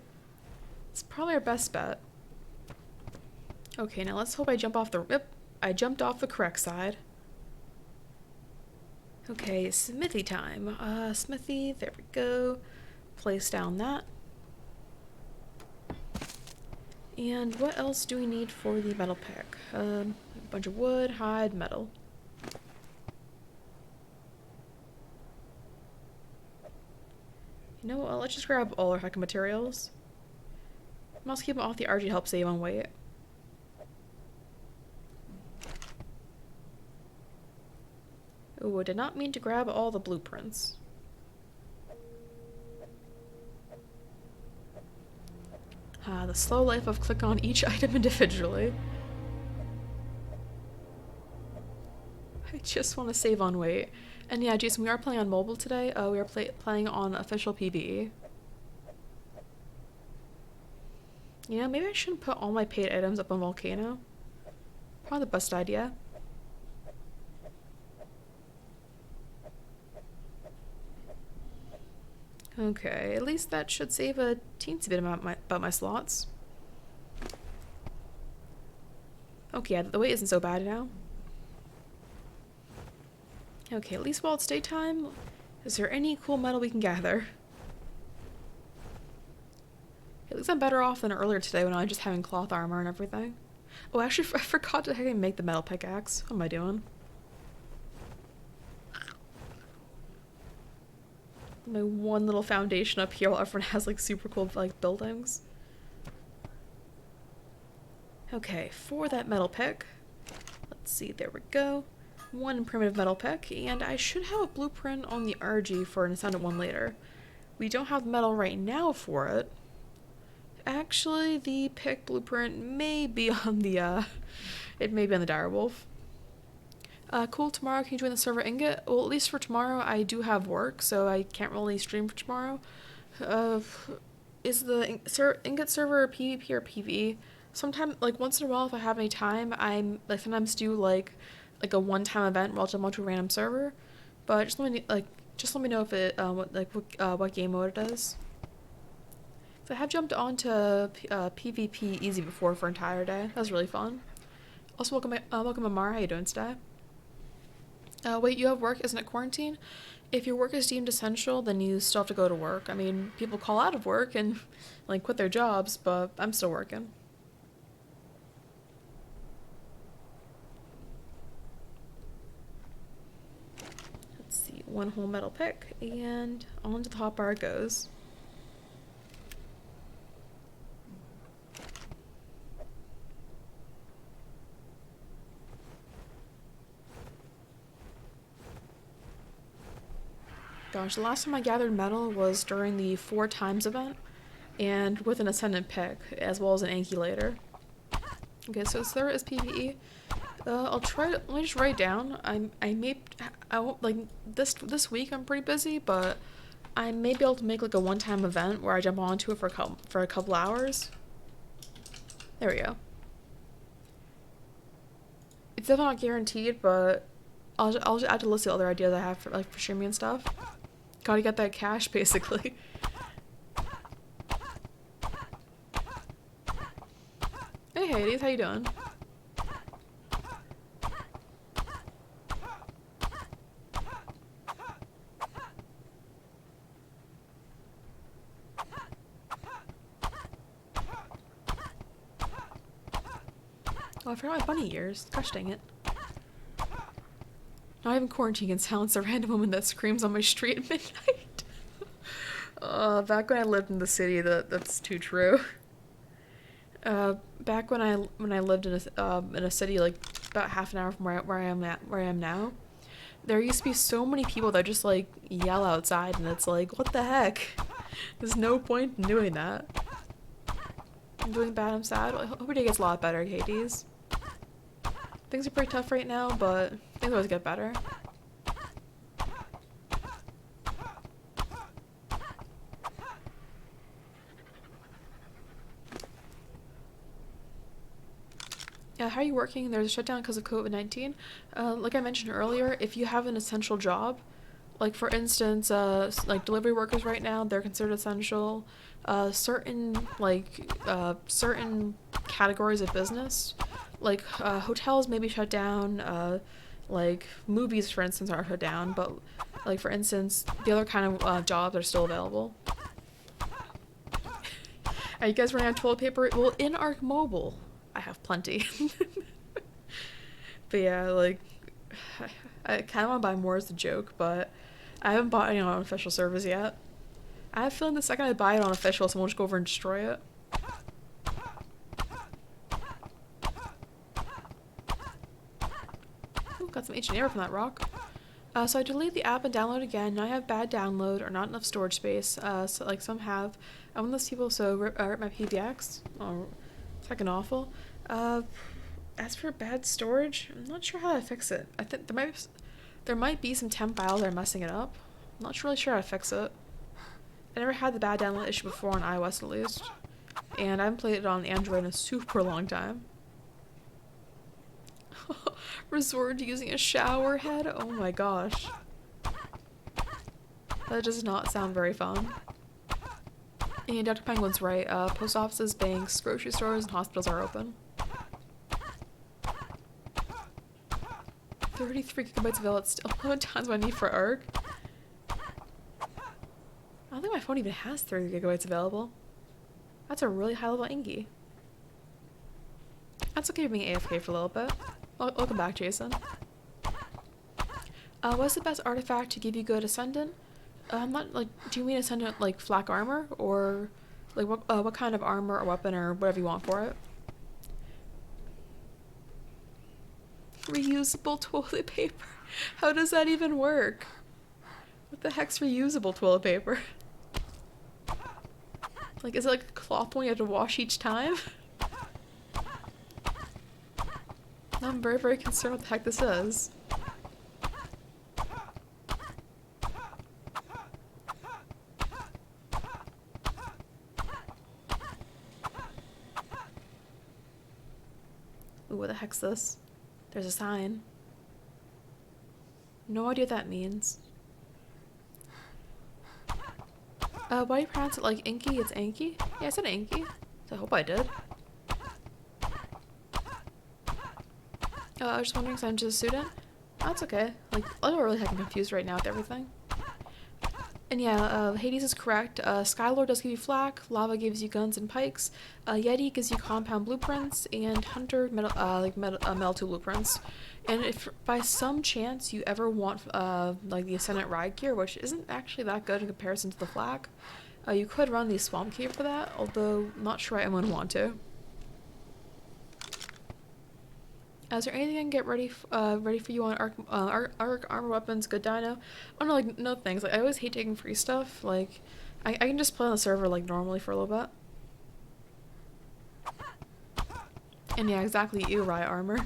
It's probably our best bet. Okay, now let's hope I jump off the— yep, I jumped off the correct side. Okay, smithy time. Smithy, there we go. Place down that. And what else do we need for the metal pick? A bunch of wood, hide, metal. You know what, let's just grab all our heckin' materials. I'm also keeping off the argy to help save on weight. Oh, I did not mean to grab all the blueprints. The slow life of click on each item individually. I just want to save on weight. And yeah, Jason, we are playing on mobile today. We are playing on Official PVE. You know, maybe I shouldn't put all my paid items up on Volcano. Probably the best idea. Okay, at least that should save a teensy bit about my slots. Okay, yeah, the weight isn't so bad now. Okay, at least while it's daytime, is there any cool metal we can gather? At least I'm better off than earlier today when I was just having cloth armor and everything. Oh, actually, I forgot to make the metal pickaxe. What am I doing? My one little foundation up here while everyone has like super cool like buildings. Okay, for that metal pick, let's see, there we go. One primitive metal pick, and I should have a blueprint on the argy for an ascendant one later. We don't have metal right now for it. Actually, the pick blueprint may be on the it may be on the direwolf. Cool, tomorrow can you join the server ingot? Well, at least for tomorrow I do have work, so I can't really stream for tomorrow. Is the ingot server PvP or PvE? Sometime, like once in a while if I have any time, I'm like sometimes do like a one-time event where I'll jump onto a random server. But just let me know if it what game mode it is. So I have jumped onto PvP easy before for an entire day. That was really fun. Also welcome Amara, how you doing today? Wait, you have work? Isn't it quarantine? If your work is deemed essential, then you still have to go to work. I mean, people call out of work and like quit their jobs, but I'm still working. Let's see, one whole metal pick, and onto the hotbar it goes. Gosh, the last time I gathered metal was during the 4 times event. and with an ascendant pick, as well as an Anki later. Okay, so there is PVE. I'll try to, let me just write down. I won't, like, this week I'm pretty busy, but I may be able to make like a one-time event where I jump onto it for a couple hours. There we go. It's definitely not guaranteed, but I'll just add to list the other ideas I have for streaming and stuff. Gotta get that cash, basically. Hey Hades, how you doing? Oh, I forgot my bunny ears. Gosh dang it. Not even quarantine can silence a random woman that screams on my street at midnight. Back when I lived in the city, that's too true. Back when I lived in a city like about half an hour from where I am now, there used to be so many people that just like yell outside, and it's like, what the heck? There's no point in doing that. I'm doing bad. I'm sad. I hope your day gets a lot better, Hades. Things are pretty tough right now, but things always get better. Yeah, how are you working? There's a shutdown because of COVID-19. Like I mentioned earlier, if you have an essential job, like for instance, like delivery workers right now, they're considered essential. Certain categories of business, like hotels may be shut down. Like movies, for instance, are shut down. But like for instance, the other kind of jobs are still available. Are you guys running out of toilet paper? Well, in ARK Mobile, I have plenty. But yeah, like, I kind of want to buy more as a joke, but I haven't bought any on Unofficial servers yet. I have a feeling the second I buy it on Official, someone will just go over and destroy it. Ooh, got some ancient arrow from that rock. So I deleted the app and download again. Now I have bad download or not enough storage space. So like some have. I'm one of those people, so rip my PBX. Oh, it's fucking awful. As for bad storage, I'm not sure how to fix it. I think there might be some temp files that are messing it up. I'm not really sure how to fix it. I never had the bad download issue before on iOS at least, and I haven't played it on Android in a super long time. Resort to using a shower head? Oh my gosh. That does not sound very fun. And Dr. Penguin's right. Post offices, banks, grocery stores, and hospitals are open. 33 gigabytes of it's still 11 times what I need for ARK. I don't think my phone even has 30 gigabytes available. That's a really high level Ingy. That's okay with being AFK for a little bit. Welcome back, Jason. What's the best artifact to give you good ascendant? I'm not like. Do you mean ascendant like flak armor, or like what kind of armor or weapon or whatever you want for it? Reusable toilet paper. How does that even work? What the heck's reusable toilet paper? Like, is it like a cloth one you have to wash each time? I'm very, very concerned what the heck this is. Ooh, what the heck's this? There's a sign. No idea what that means. Why do you pronounce it like Inky? It's Anky? Yeah, I said Anky. So I hope I did. I was just wondering, because I'm just a student. That's okay. Like, I'm really heckin' confused right now with everything. And yeah, Hades is correct. Skylord does give you flak, Lava gives you guns and pikes, Yeti gives you compound blueprints, and Hunter metal 2 blueprints. And if by some chance you ever want like the Ascendant ride gear, which isn't actually that good in comparison to the flak, you could run the Swamp Cave for that, although I'm not sure I would want to. Is there anything I can get ready for you on ARK armor weapons, good dino? Oh no, like no thanks. Like I always hate taking free stuff. Like I can just play on the server like normally for a little bit. And yeah, exactly, ew, riot armor.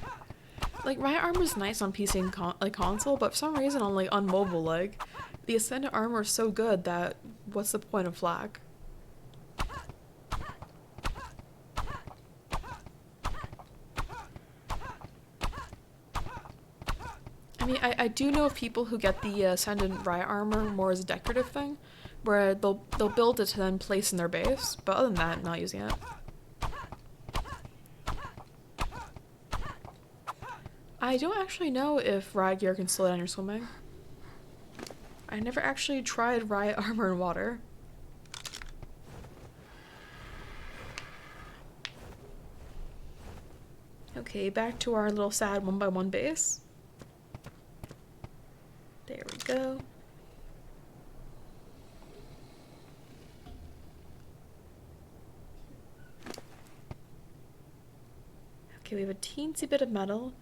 Like, riot armor is nice on PC and console, but for some reason on mobile, like, the ascendant armor is so good that what's the point of flak? I mean, I do know of people who get the ascendant riot armor more as a decorative thing, where they'll build it to then place in their base, but other than that, not using it. I don't actually know if riot gear can slow down your swimming. I never actually tried riot armor in water. Okay, back to our little sad 1x1 base. There we go. Okay, we have a teensy bit of metal.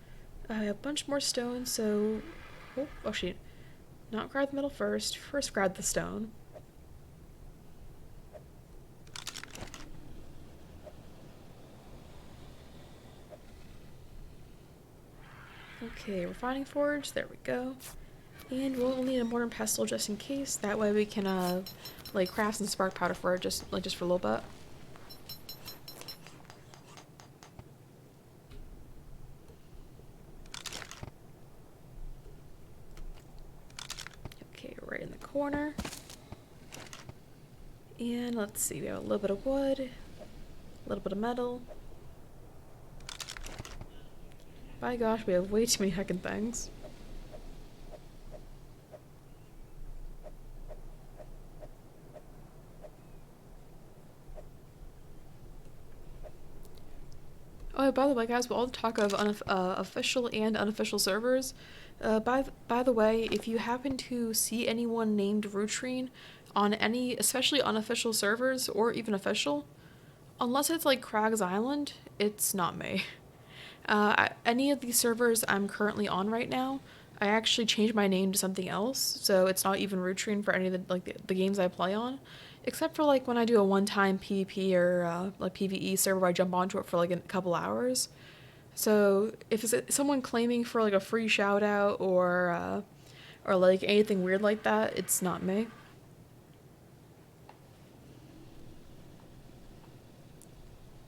A bunch more stone, so... Oh shoot. Not grab the metal first. First grab the stone. Okay, refining forge. There we go. And we'll need a mortar and pestle just in case. That way we can, like, craft some spark powder for it, just for a little bit. Right in the corner. And let's see, we have a little bit of wood, a little bit of metal. By gosh, we have way too many heckin' things. Oh, by the way, guys, with all the talk of official and unofficial servers, by the way, if you happen to see anyone named rutrine on any, especially unofficial servers or even official, unless it's like Crags Island, it's not me. Any of these servers I'm currently on right now, I actually changed my name to something else, so it's not even rutrine for any of the games I play on. Except for like when I do a one-time PvP or like PvE server where I jump onto it for like a couple hours. So if it's someone claiming for like a free shout out or like anything weird like that, it's not me.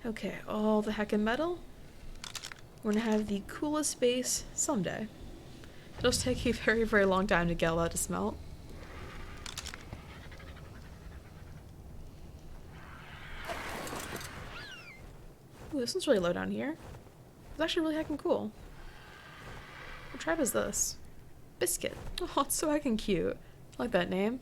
Okay, all the heckin' metal. We're gonna have the coolest base someday. It'll just take a very, very long time to get all that to smelt. Ooh, this one's really low down here. It's actually really heckin' cool. What tribe is this? Biscuit. Oh, it's so heckin' cute. I like that name.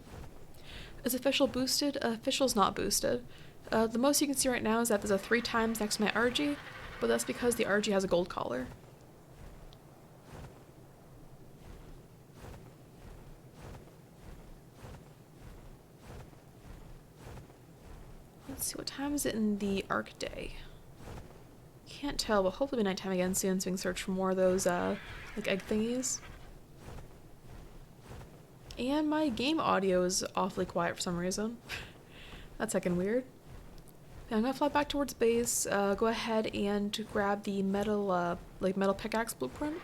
Is official boosted? Official's not boosted. The most you can see right now is that there's a 3 times next to my argy, but that's because the argy has a gold collar. Let's see, what time is it in the ARK day? Can't tell, but hopefully it'll be nighttime again soon so we can search for more of those, like egg thingies. And my game audio is awfully quiet for some reason. That's heckin' weird. Yeah, I'm gonna fly back towards base, go ahead and grab the metal, metal pickaxe blueprint.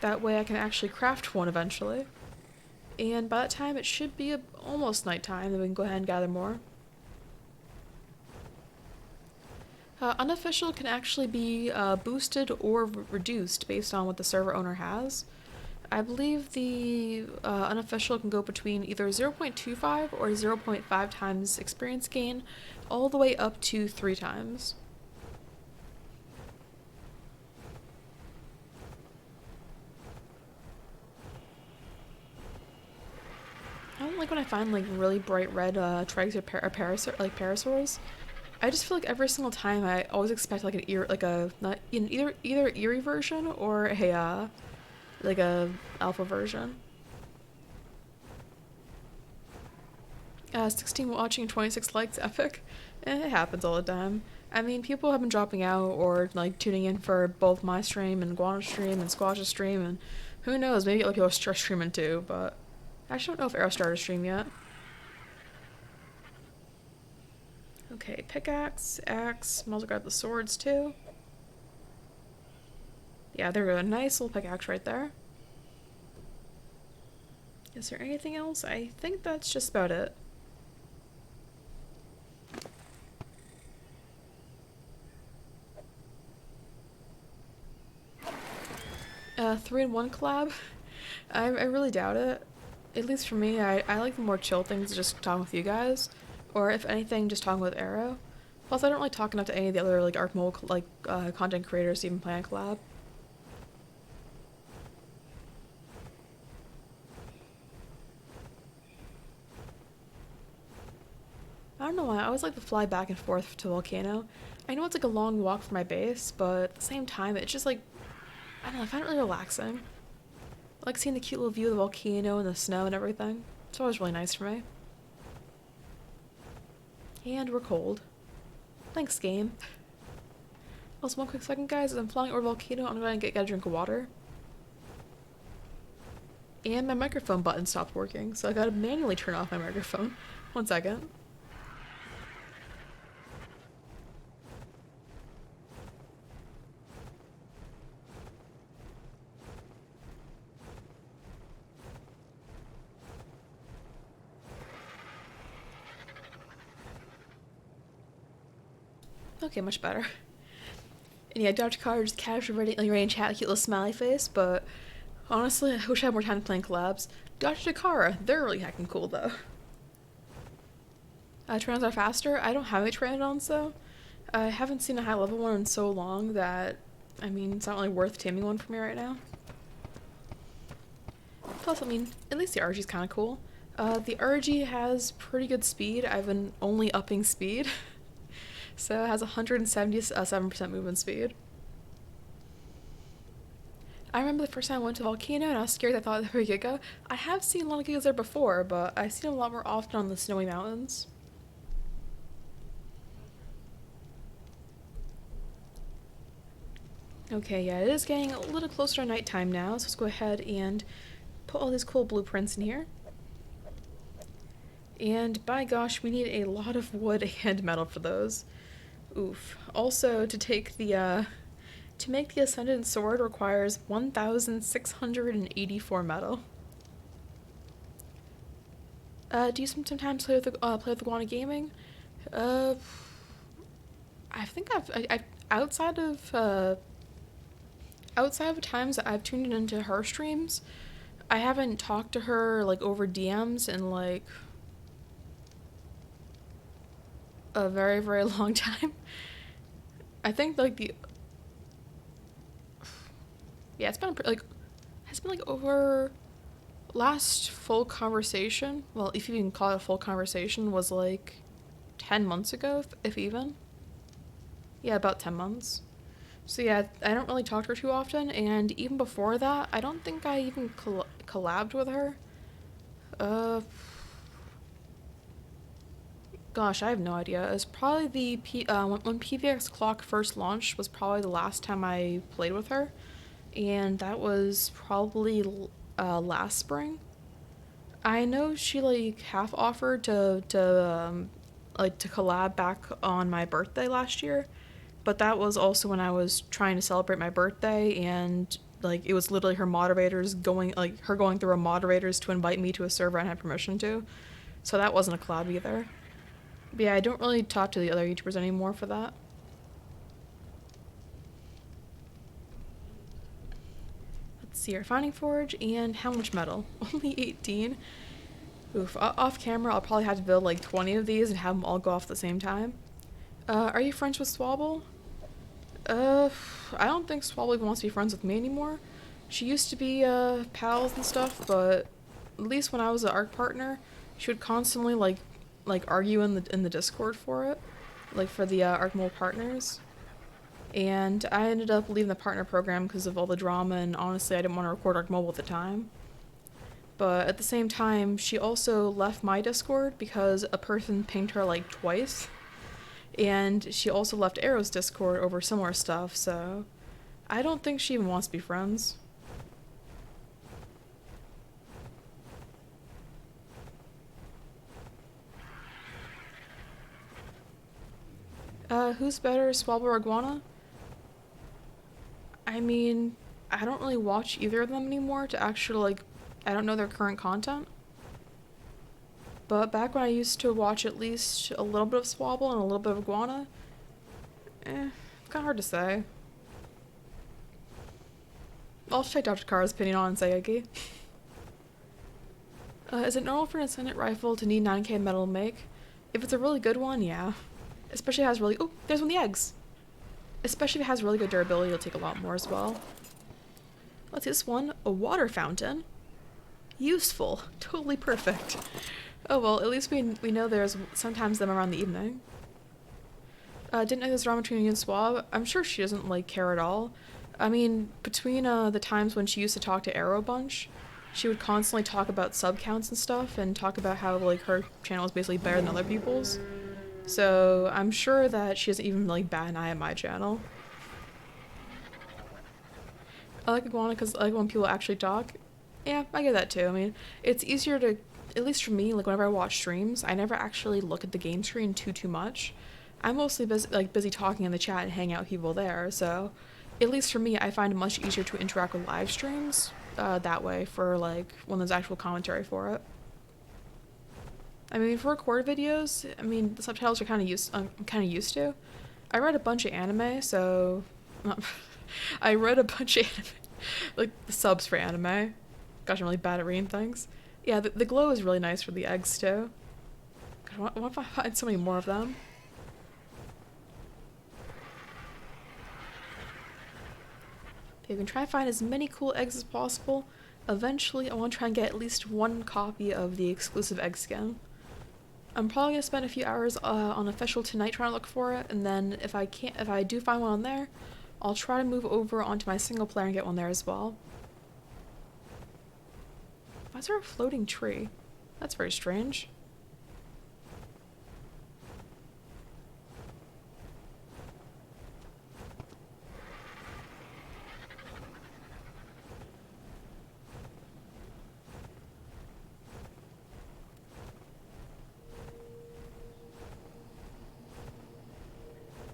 That way I can actually craft one eventually. And by that time it should be almost nighttime, then we can go ahead and gather more. Unofficial can actually be boosted or reduced based on what the server owner has. I believe the unofficial can go between either 0.25 or 0.5 times experience gain, all the way up to 3 times. I don't like when I find like really bright red trigs or parasaurs. I just feel like every single time I always expect like not in either eerie version or a like a alpha version. 16 watching and 26 likes, epic. It happens all the time. I mean, people have been dropping out or like tuning in for both my stream and Guana's stream and Squash's stream, and who knows, maybe other people are streaming too. But I actually don't know if Arrow started a stream yet. Okay, pickaxe, axe. Might as well grab the swords too. Yeah, there we go. A nice little pickaxe right there. Is there anything else? I think that's just about it. Three in one collab? I really doubt it. At least for me, I like the more chill things, just talking with you guys. Or if anything, just talking with Arrow. Plus, I don't really talk enough to any of the other like ARK Mobile content creators to even plan a collab. I don't know why, I always like to fly back and forth to Volcano. I know it's like a long walk from my base, but at the same time, it's just like, I don't know, I find it really relaxing. I like seeing the cute little view of the volcano and the snow and everything. It's always really nice for me. And we're cold. Thanks, game. Also, one quick second, guys, as I'm flying over volcano, I'm gonna get a drink of water. And my microphone button stopped working, so I gotta manually turn off my microphone. One second. Okay, much better. And yeah, Dr. Carter just casually ready to chat, cute little smiley face, but honestly, I wish I had more time to play collabs. Dr. Takara, they're really heckin' cool though. Pteranodons are faster. I don't have any pteranodons though. I haven't seen a high level one in so long that, I mean, it's not really worth taming one for me right now. Plus, I mean, at least the argy's kind of cool. The argy has pretty good speed. I've been only upping speed. So it has 177% movement speed. I remember the first time I went to Volcano and I was scared. I thought there were Giga. I have seen a lot of Gigas there before, but I've seen them a lot more often on the snowy mountains. Okay, yeah, it is getting a little closer to nighttime now, so let's go ahead and put all these cool blueprints in here. And by gosh, we need a lot of wood and metal for those. Oof. Also, to make the Ascendant Sword requires 1,684 metal. Do you sometimes play with Iguana Gaming? I think I've outside of times that I've tuned into her streams, I haven't talked to her like over DMs in like a very, very long time. I think like it's been over last full conversation. Well, if you can call it a full conversation, was like 10 months ago, if even. Yeah, about 10 months. So yeah, I don't really talk to her too often, and even before that, I don't think I even collabed with her. Gosh, I have no idea. It's probably when PVX Clock first launched was probably the last time I played with her, and that was probably last spring. I know she like half offered to collab back on my birthday last year, but that was also when I was trying to celebrate my birthday, and like it was literally her moderators going through her moderators to invite me to a server I had permission to, so that wasn't a collab either. But yeah, I don't really talk to the other YouTubers anymore for that. Let's see, our Finding Forge, and how much metal? Only 18. Oof, off camera I'll probably have to build like 20 of these and have them all go off at the same time. Are you friends with Swabble? I don't think Swabble even wants to be friends with me anymore. She used to be, pals and stuff, but at least when I was an ARK partner, she would constantly, like argue in the Discord for it. Like, for the, ARK Mobile partners. And I ended up leaving the partner program because of all the drama, and honestly, I didn't want to record ARK Mobile at the time. But at the same time, she also left my Discord because a person pinged her, like, twice. And she also left Arrow's Discord over similar stuff, so I don't think she even wants to be friends. Who's better, Swabble or Iguana? I mean, I don't really watch either of them anymore to actually, like, I don't know their current content. But back when I used to watch at least a little bit of Swabble and a little bit of Iguana, kind of hard to say. I'll just take Dr. Carr's opinion on and say Eggy. Is it normal for an ascendant rifle to need 9k metal to make? If it's a really good one, yeah. Especially if it has really- oh, there's one of the eggs! Especially if it has really good durability, it'll take a lot more as well. Let's see this one. A water fountain. Useful. Totally perfect. Oh well, at least we know there's sometimes them around the evening. Didn't know there's drama between you and Swab. I'm sure she doesn't, like, care at all. I mean, between the times when she used to talk to Arrow a bunch, she would constantly talk about sub counts and stuff, and talk about how, like, her channel is basically better than other people's. So I'm sure that she doesn't even, like, bat an eye at my channel. I like Iguana because I like when people actually talk. Yeah, I get that too. I mean, it's easier to, at least for me, like whenever I watch streams, I never actually look at the game screen too much. I'm mostly busy talking in the chat and hanging out with people there, so at least for me, I find it much easier to interact with live streams that way for like when there's actual commentary for it. I mean, for recorded videos, I mean the subtitles are kind of used to. I read a bunch of anime, so I read a bunch of anime, like the subs for anime. Gosh, I'm really bad at reading things. Yeah, the glow is really nice for the eggs too. God, I want to find so many more of them. You can try and find as many cool eggs as possible. Eventually, I want to try and get at least one copy of the exclusive egg skin. I'm probably gonna spend a few hours on Official tonight trying to look for it, and then if I do find one on there, I'll try to move over onto my single player and get one there as well. Why is there a floating tree? That's very strange.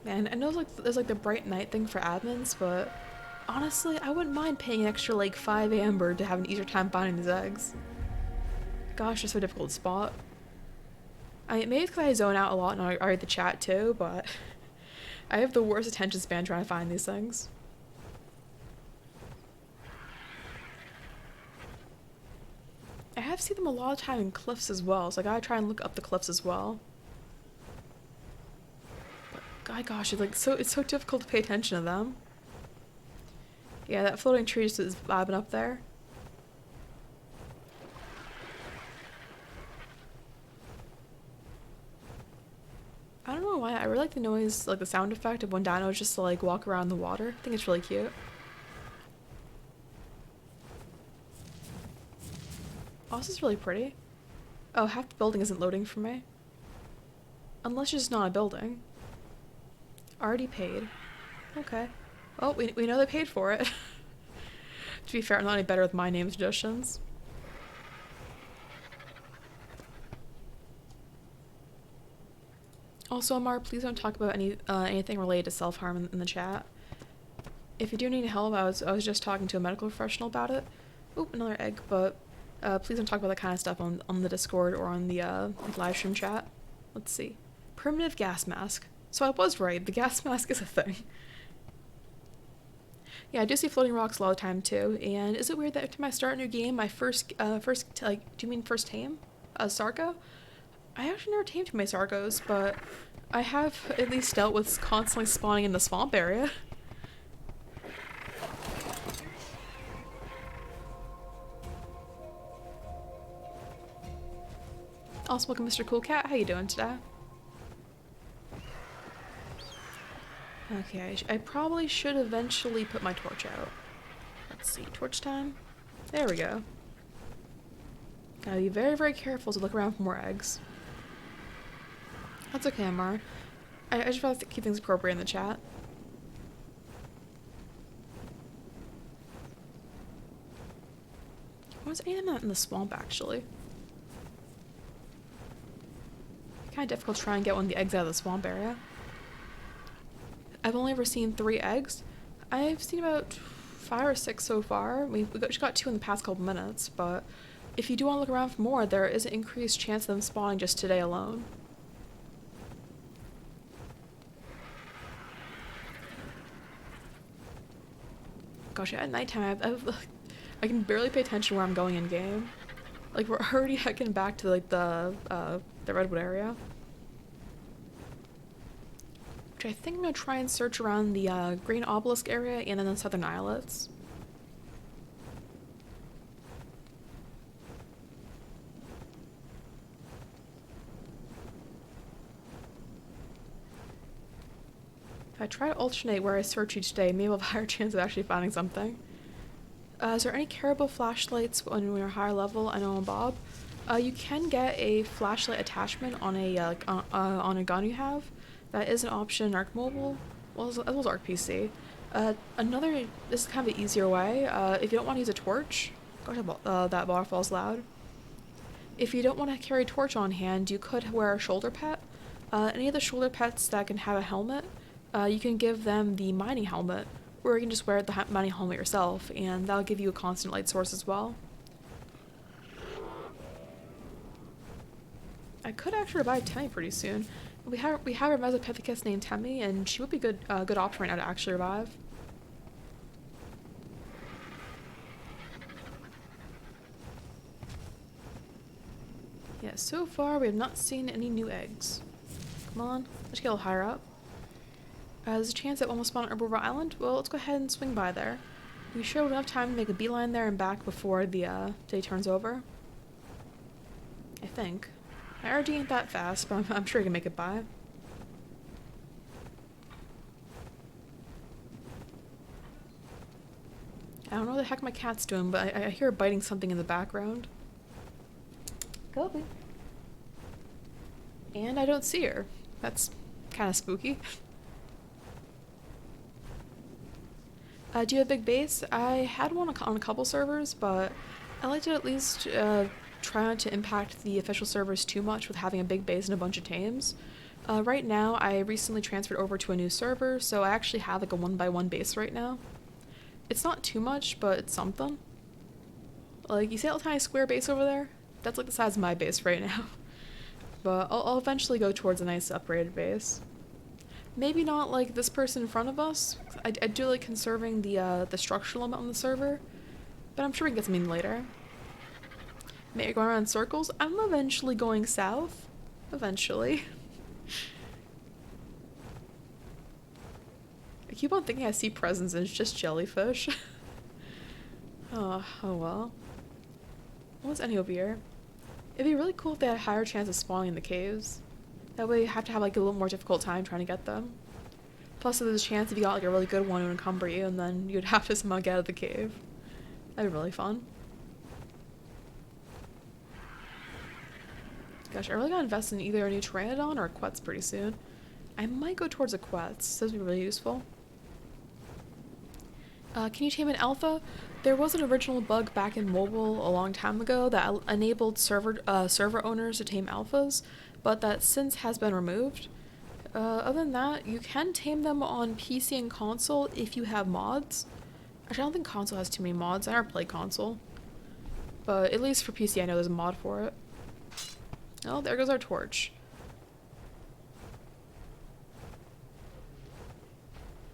Man, I know there's like the bright night thing for admins, but honestly, I wouldn't mind paying an extra like 5 amber to have an easier time finding these eggs. Gosh, it's so difficult to spot. Maybe it's because I zone out a lot and I read the chat too, but I have the worst attention span trying to find these things. I have seen them a lot of time in cliffs as well, so I gotta try and look up the cliffs as well. But gosh, it's so difficult to pay attention to them. Yeah, that floating tree just is vibing up there. I don't know why, I really like the noise, like the sound effect of when dinos just like walk around the water. I think it's really cute. Oh, this is really pretty. Oh, half the building isn't loading for me. Unless it's just not a building. Already paid. Okay. Oh, we know they paid for it. To be fair, I'm not any better with my name suggestions. Also, Amar, please don't talk about anything related to self-harm in the chat. If you do need help, I was just talking to a medical professional about it. Oop, another egg, but please don't talk about that kind of stuff on the Discord or on the live stream chat. Let's see. Primitive gas mask. So I was right, the gas mask is a thing. Yeah, I do see floating rocks a lot of the time too, and is it weird that every time I start a new game, my first do you mean first tame? Sarco? I actually never tamed too many Sarcos, but I have at least dealt with constantly spawning in the swamp area. Also, welcome Mr. Cool Cat, how you doing today? Okay, I probably should eventually put my torch out. Let's see, torch time? There we go. Gotta be very careful to look around for more eggs. That's okay, Amar. I just want to keep things appropriate in the chat. Was any of them out in the swamp, actually? Kind of difficult to try and get one of the eggs out of the swamp area. I've only ever seen 3 eggs. I've seen about 5 or 6 so far. We just got 2 in the past couple minutes, but if you do want to look around for more, there is an increased chance of them spawning just today alone. Gosh, at nighttime, I can barely pay attention where I'm going in game. Like, we're already heading back to like the redwood area, which I think I'm gonna try and search around the green obelisk area and then the southern islets. If I try to alternate where I search each day, maybe I'll have a higher chance of actually finding something. Is there any carryable flashlights when we're higher level? I know I'm Bob. You can get a flashlight attachment on a gun you have. That is an option in ARK Mobile, as well as ARK PC. This is kind of an easier way. If you don't want to use a torch, gosh, that waterfall's loud. If you don't want to carry a torch on hand, you could wear a shoulder pet. Any of the shoulder pets that can have a helmet, you can give them the mining helmet, or you can just wear the mining helmet yourself, and that'll give you a constant light source as well. I could actually buy Temmie pretty soon. We have a Mesopithecus named Temmie, and she would be good option right now to actually revive. Yeah, so far we have not seen any new eggs. Come on, let's get a little higher up. There's a chance that we'll almost spawn on Herbivore Island. Well, let's go ahead and swing by there. We should have enough time to make a beeline there and back before the day turns over. I think. My RG ain't that fast, but I'm sure you can make it by. I don't know what the heck my cat's doing, but I hear her biting something in the background. Kobe. And I don't see her. That's kind of spooky. Do you have a big base? I had one on a couple servers, but I like to at least try not to impact the official servers too much with having a big base and a bunch of tames. Right now, I recently transferred over to a new server, so I actually have like a 1x1 base right now. It's not too much, but it's something. Like, you see that little tiny square base over there? That's like the size of my base right now. But I'll eventually go towards a nice upgraded base. Maybe not like this person in front of us. I do like conserving the structural element on the server, but I'm sure we can get something later. Maybe going around in circles. I'm eventually going south. Eventually. I keep on thinking I see presents and it's just jellyfish. Oh well. What's any over here? It'd be really cool if they had a higher chance of spawning in the caves. That way you have to have like a little more difficult time trying to get them. Plus there's a chance if you got like a really good one it would encumber you and then you'd have to somehow get out of the cave. That'd be really fun. Gosh, I really gotta invest in either a new pteranodon or a quetz pretty soon. I might go towards a quetz. Those would be really useful. Can you tame an alpha? There was an original bug back in mobile a long time ago that enabled server owners to tame alphas, but that since has been removed. Other than that, you can tame them on PC and console if you have mods. Actually, I don't think console has too many mods. I never played console. But at least for PC, I know there's a mod for it. Oh, there goes our torch.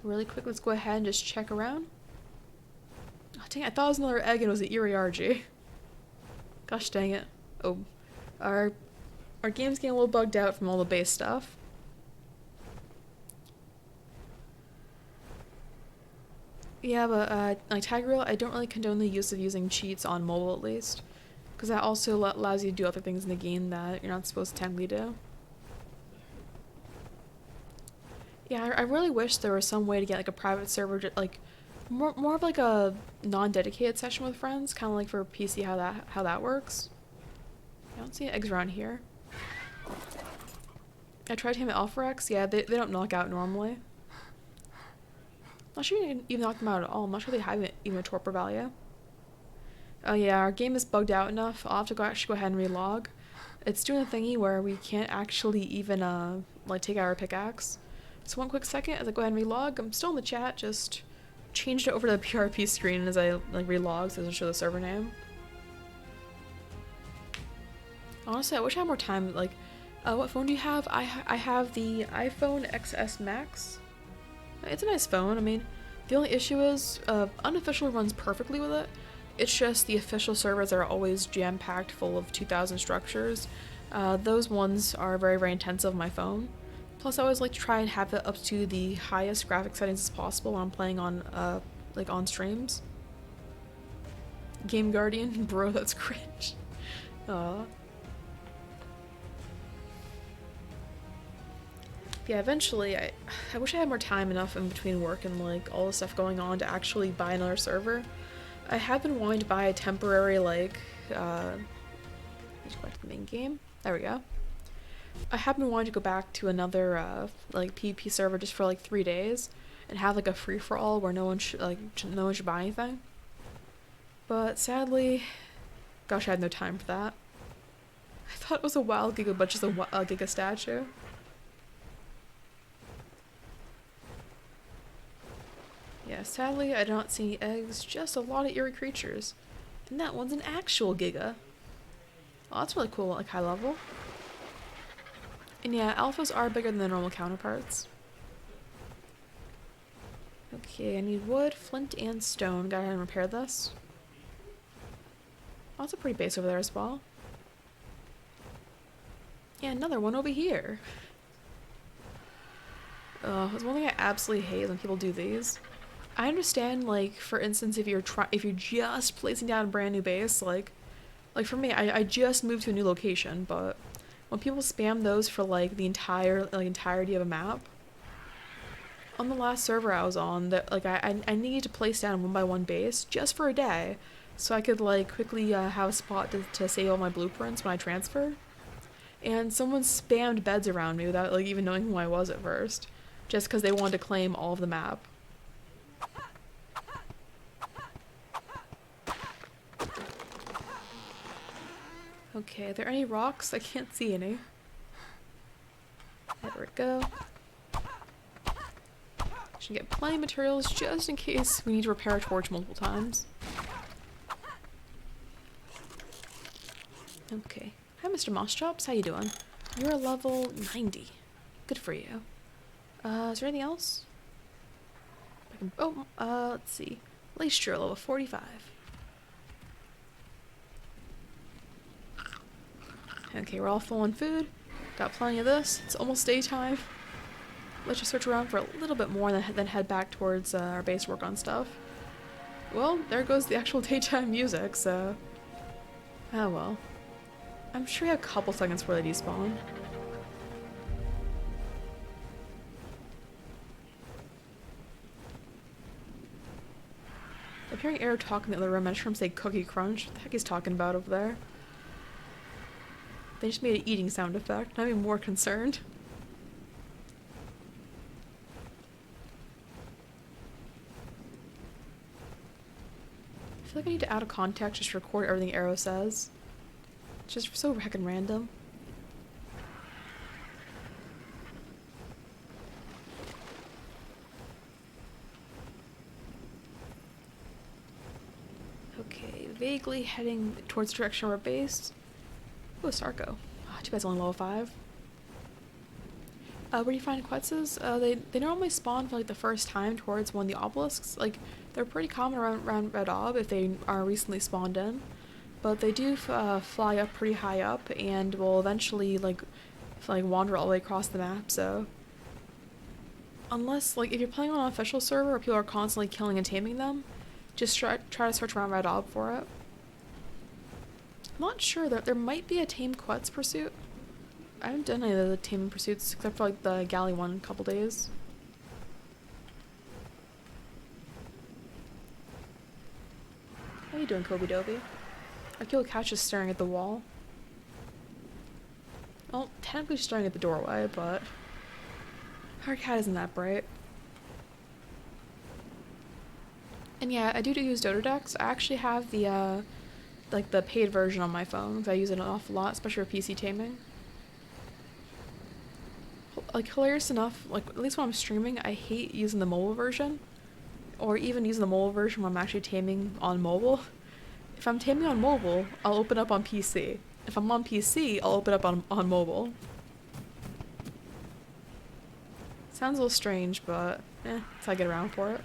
Really quick, let's go ahead and just check around. Oh, dang it, I thought it was another egg and it was an eerie argy. Gosh dang it. Oh, our game's getting a little bugged out from all the base stuff. Yeah, but like Tigreal, I don't really condone the use of using cheats on mobile at least. Because that also allows you to do other things in the game that you're not supposed to technically do. Yeah, I really wish there was some way to get like a private server, like more of like a non-dedicated session with friends, kind of like for PC how that works. I don't see eggs around here. I tried to him at Alpharex. Yeah, they don't knock out normally. I'm not sure you can even knock them out at all. I'm not sure they have even a torpor value. Oh yeah, our game is bugged out enough. I'll have to actually go ahead and relog. It's doing a thingy where we can't actually even like take out our pickaxe. So one quick second as I go ahead and relog. I'm still in the chat, just changed it over to the PRP screen as I like relog so it doesn't show the server name. Honestly, I wish I had more time. Like, what phone do you have? I have the iPhone XS Max. It's a nice phone. I mean, the only issue is Unofficial runs perfectly with it. It's just the official servers are always jam-packed full of 2,000 structures. Those ones are very, very intensive on my phone. Plus, I always like to try and have it up to the highest graphic settings as possible when I'm playing on, like on streams. Game Guardian, bro, that's cringe. Yeah, eventually, I wish I had more time enough in between work and like all the stuff going on to actually buy another server. I have been wanting to buy a temporary let's go back to the main game. There we go. I have been wanting to go back to another like PvP server just for like 3 days and have like a free for all where no one should buy anything. But sadly, gosh, I had no time for that. I thought it was a wild giga, but just a giga statue. Yeah, sadly, I don't see eggs, just a lot of eerie creatures. And that one's an actual giga. Oh, that's really cool, like high level. And yeah, alphas are bigger than their normal counterparts. Okay, I need wood, flint, and stone. Gotta repair this. Oh, that's a pretty base over there as well. Yeah, another one over here. There's one thing I absolutely hate when people do these. I understand, like, for instance, if you're just placing down a brand new base, like for me, I just moved to a new location, but when people spam those for like the entirety of a map, on the last server I was on, that like I needed to place down one by one base just for a day, so I could like quickly have a spot to save all my blueprints when I transfer. And someone spammed beds around me without like even knowing who I was at first, just because they wanted to claim all of the map. Okay, are there any rocks? I can't see any. There we go. Should get plenty of materials just in case we need to repair a torch multiple times. Okay. Hi, Mr. Mosschops. How you doing? You're level 90. Good for you. Is there anything else? Let's see. Lace level 45. Okay, we're all full on food. Got plenty of this. It's almost daytime. Let's just search around for a little bit more and then head back towards our base to work on stuff. Well, there goes the actual daytime music, so... Oh well. I'm sure we have a couple seconds before they despawn. I'm hearing Arrow talk in the other room. I just heard him say Cookie Crunch. What the heck he's talking about over there? They just made an eating sound effect. I'm even more concerned. I feel like I need to add a context just to record everything Arrow says. It's just so heckin' random. Okay, vaguely heading towards the direction of our base. Ooh, Sarko. Oh, too bad it's only level 5. Where do you find Quetzes? They normally spawn for like the first time towards one of the obelisks. Like, they're pretty common around Red Ob if they are recently spawned in. But they do fly up pretty high up and will eventually like wander all the way across the map, so... Unless, like, if you're playing on an official server where people are constantly killing and taming them, just try to search around Red Ob for it. I'm not sure that there might be a tame Quetz pursuit. I haven't done any of the taming pursuits except for like the galley one in a couple days. How you doing, Kobe Dobie? Our kill catch is staring at the wall. Well, technically she's staring at the doorway, but our cat isn't that bright. And yeah, I do use Dododex. I actually have the like the paid version on my phone because I use it an awful lot, especially for PC taming. like hilarious enough, like at least when I'm streaming, I hate using the mobile version, or even using the mobile version when I'm actually taming on mobile. If I'm taming on mobile, I'll open up on PC. If I'm on PC, I'll open up on mobile. Sounds a little strange, but that's how I get around for it.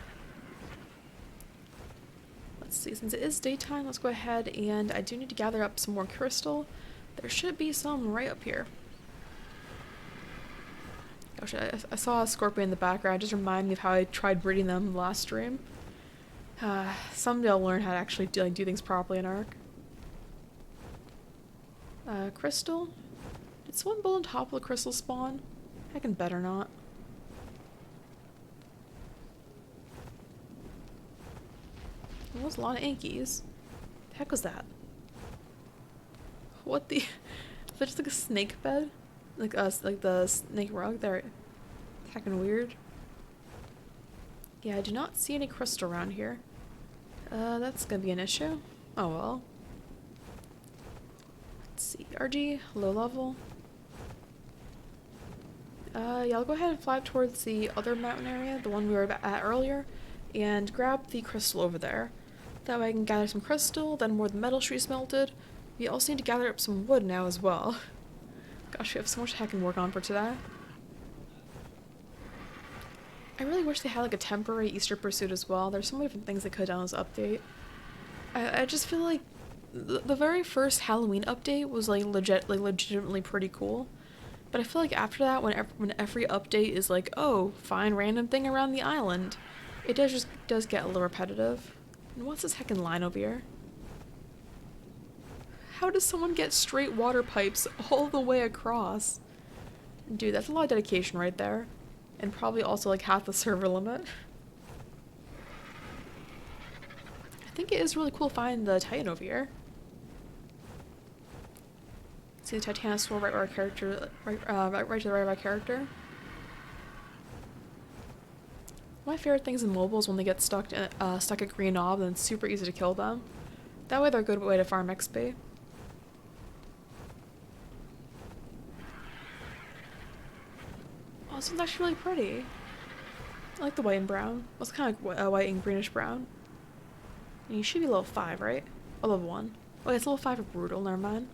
Let's see, since it is daytime, let's go ahead and I do need to gather up some more crystal. There should be some right up here. Gosh, I saw a scorpion in the background. It just reminded me of how I tried breeding them last stream. Someday I'll learn how to actually do things properly in ARK. Crystal? Did someone build on top of the crystal spawn? Heckin' better not. There was a lot of Ankies. The heck was that? What the? Is that just like a snake bed? Like the snake rug there? Heckin' weird. Yeah, I do not see any crystal around here. That's gonna be an issue. Oh well. Let's see. RG, low level. Yeah, I'll go ahead and fly up towards the other mountain area, the one we were at earlier, and grab the crystal over there. That way I can gather some crystal, then more of the metal should be smelted. We also need to gather up some wood now as well. Gosh, we have so much heckin' work on for today. I really wish they had like a temporary Easter pursuit as well. There's so many different things they could have done in this update. I just feel like the very first Halloween update was like legitimately pretty cool. But I feel like after that, when every update is like, oh, find random thing around the island, it does get a little repetitive. And what's this heckin' line over here? How does someone get straight water pipes all the way across? Dude, that's a lot of dedication right there. And probably also like half the server limit. I think it is really cool finding the Titan over here. See the Titanosaur right where our character, right to the right of our character. My favorite things in mobile is when they get stuck at green knob, and it's super easy to kill them. That way they're a good way to farm XP. Oh, this one's actually really pretty. I like the white and brown. Well, it's kind of like white and greenish brown. And you should be level 5, right? Or level 1. Oh, yeah, it's level 5 for brutal, never mind.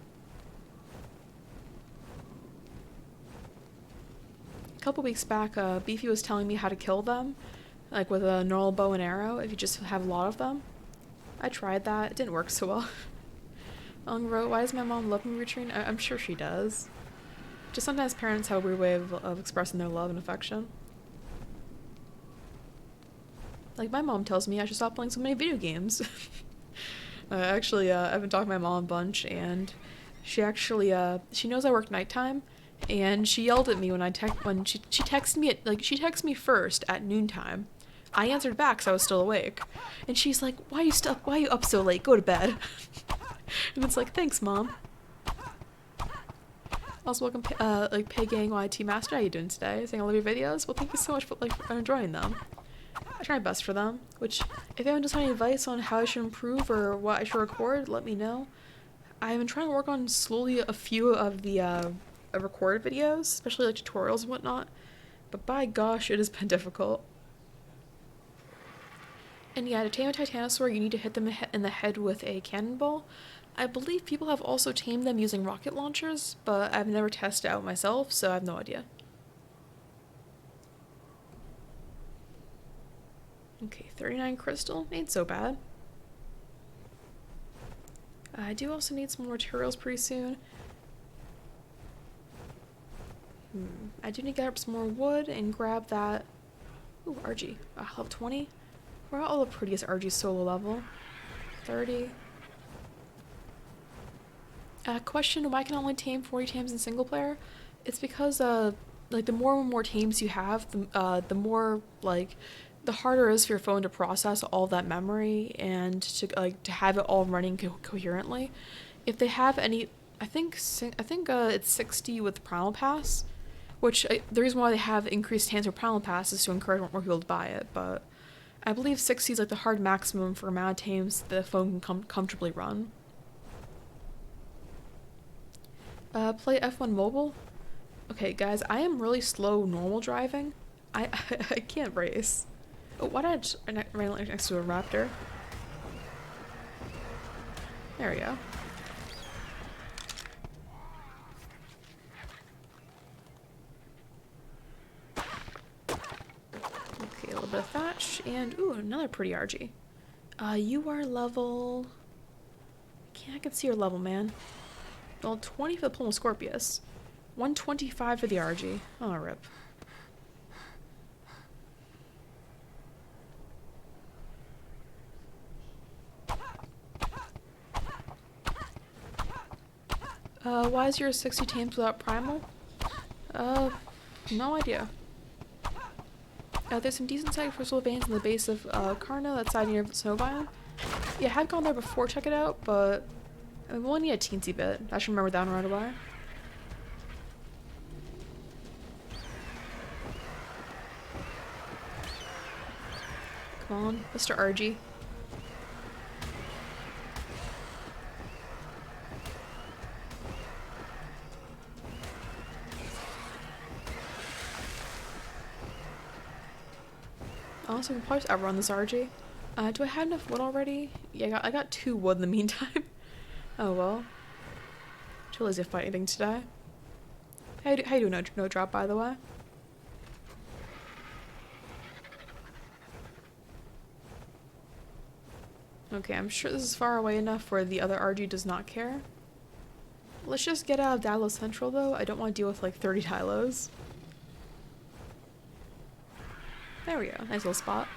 A couple weeks back, Beefy was telling me how to kill them, like with a normal bow and arrow, if you just have a lot of them. I tried that, it didn't work so well. Ung wrote, why does my mom love me rutrine? I'm sure she does. Just sometimes parents have a weird way of expressing their love and affection. Like my mom tells me I should stop playing so many video games. Actually, I've been talking to my mom a bunch, and she actually, she knows I work nighttime, and she yelled at me when she texted me she texted me first at noontime. I answered back because I was still awake, and she's like, why are you up so late? Go to bed. And it's like, thanks, Mom. Also, welcome, Paygang YT Master. How you doing today? Saying I love your videos. Well, thank you so much for enjoying them. I try my best for them. Which, if anyone does have any advice on how I should improve or what I should record, let me know. I've been trying to work on slowly a few of the recorded videos, especially like tutorials and whatnot. But by gosh, it has been difficult. And yeah, to tame a Titanosaur, you need to hit them in the head with a cannonball. I believe people have also tamed them using rocket launchers, but I've never tested it out myself, so I have no idea. Okay, 39 crystal. Ain't so bad. I do also need some more materials pretty soon. I do need to get up some more wood and grab that. Ooh, argy. Level 20. We're at all the prettiest argy solo level. 30. Question, why can I only tame 40 tames in single player? It's because, like, the more and more tames you have, the more, like, the harder it is for your phone to process all that memory and to have it all running coherently. If they have any, I think it's 60 with Primal Pass, which the reason why they have increased tames for Primal Pass is to encourage more people to buy it, but I believe 60 is like the hard maximum for amount of tames the phone can comfortably run. Play F1 Mobile? Okay, guys, I am really slow normal driving. I I can't race. Oh, why did I just ran next to a raptor? There we go. Okay, a little bit of thatch, and ooh, another pretty argy. You are level... I can see your level, man. Well, 20 for the Pulmoscorpius. 125 for the argy. Oh, rip. Why is yours 60 tames without primal? No idea. There's some decent sacrificial veins in the base of Karna, that side near the snow biome. Yeah, I had gone there before, check it out, but I mean, we'll only need a teensy bit. I should remember that one right away. Come on, Mr. Argy. Honestly, we can probably just outrun this Argy. Do I have enough wood already? Yeah, I got 2 wood in the meantime. Oh well. Too lazy to fight anything today. How you doing, no drop, by the way? Okay, I'm sure this is far away enough where the other Argy does not care. Let's just get out of Dilo Central, though. I don't want to deal with, like, 30 Dilos. There we go. Nice little spot.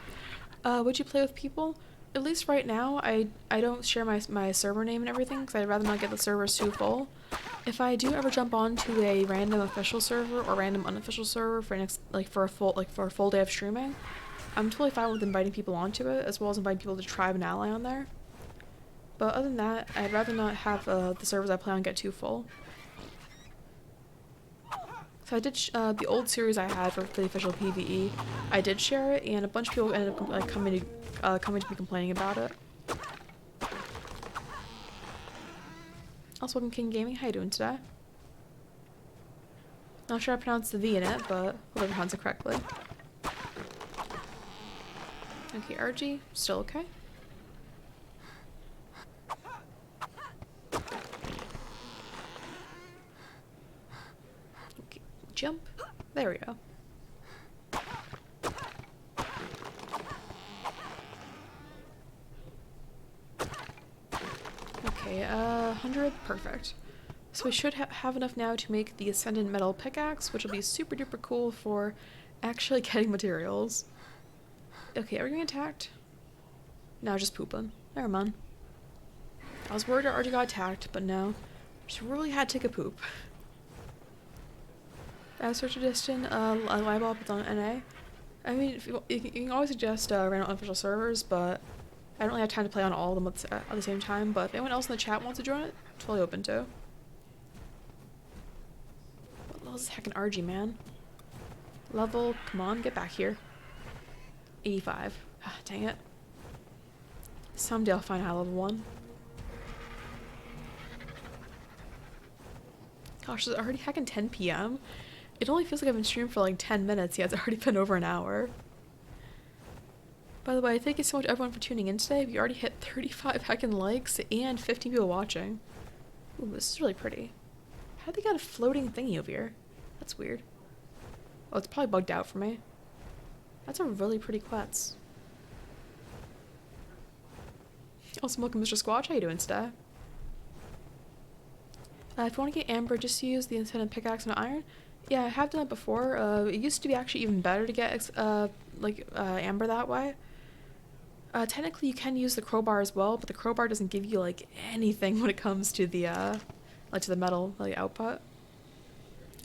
Would you play with people? At least right now, I don't share my server name and everything, because I'd rather not get the servers too full. If I do ever jump onto a random official server or random unofficial server for a full day of streaming, I'm totally fine with inviting people onto it, as well as inviting people to tribe and ally on there. But other than that, I'd rather not have the servers I play on get too full. So I did the old series I had for the official PVE. I did share it, and a bunch of people ended up coming to be complaining about it. Also, welcome King Gaming. How you doing today? Not sure I pronounced the V in it, but hope I pronounced it correctly. Okay, RG, still okay. Okay, jump. There we go. Okay, 100, perfect. So we should have enough now to make the Ascendant Metal Pickaxe, which will be super duper cool for actually getting materials. Okay, are we getting attacked? No, just pooping. Never mind. I was worried I already got attacked, but no. Just really had to take a poop. Search a distant, libel up on NA. I mean, if you can always suggest random unofficial servers, but I don't really have time to play on all of them at the same time, but if anyone else in the chat wants to join it, totally open to. What level is this heckin' RG, man? Level, come on, get back here. 85. Ah, dang it. Someday I'll find high level 1. Gosh, it's already heckin' 10 p.m. It only feels like I've been streaming for like 10 minutes, yet it's already been over an hour. By the way, thank you so much everyone for tuning in today. We already hit 35 heckin' likes and 15 people watching. Ooh, this is really pretty. How'd they got a floating thingy over here? That's weird. Oh, it's probably bugged out for me. That's a really pretty quetz. Also, welcome Mr. Squatch. How you doing today? If you want to get amber, just use the Ascendant Pickaxe and iron. Yeah, I have done it before. It used to be actually even better to get amber that way. Technically, you can use the crowbar as well, but the crowbar doesn't give you like anything when it comes to the metal output.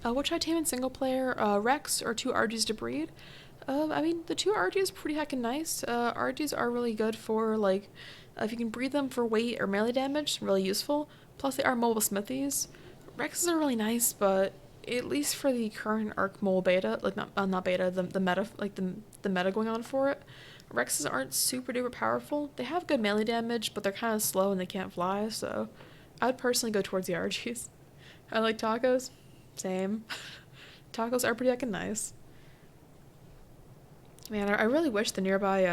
What should I tame in single player? Rex or 2 Argies to breed? I mean, the 2 Argies pretty heckin' nice. Argies are really good for if you can breed them for weight or melee damage, really useful. Plus, they are mobile smithies. Rexes are really nice, but at least for the current ARK Mobile beta, not beta, the meta, the meta going on for it, Rexes aren't super duper powerful. They have good melee damage, but they're kind of slow and they can't fly, so I would personally go towards the Argies. I like tacos. Same. Tacos are pretty heckin' nice. Man, I really wish the nearby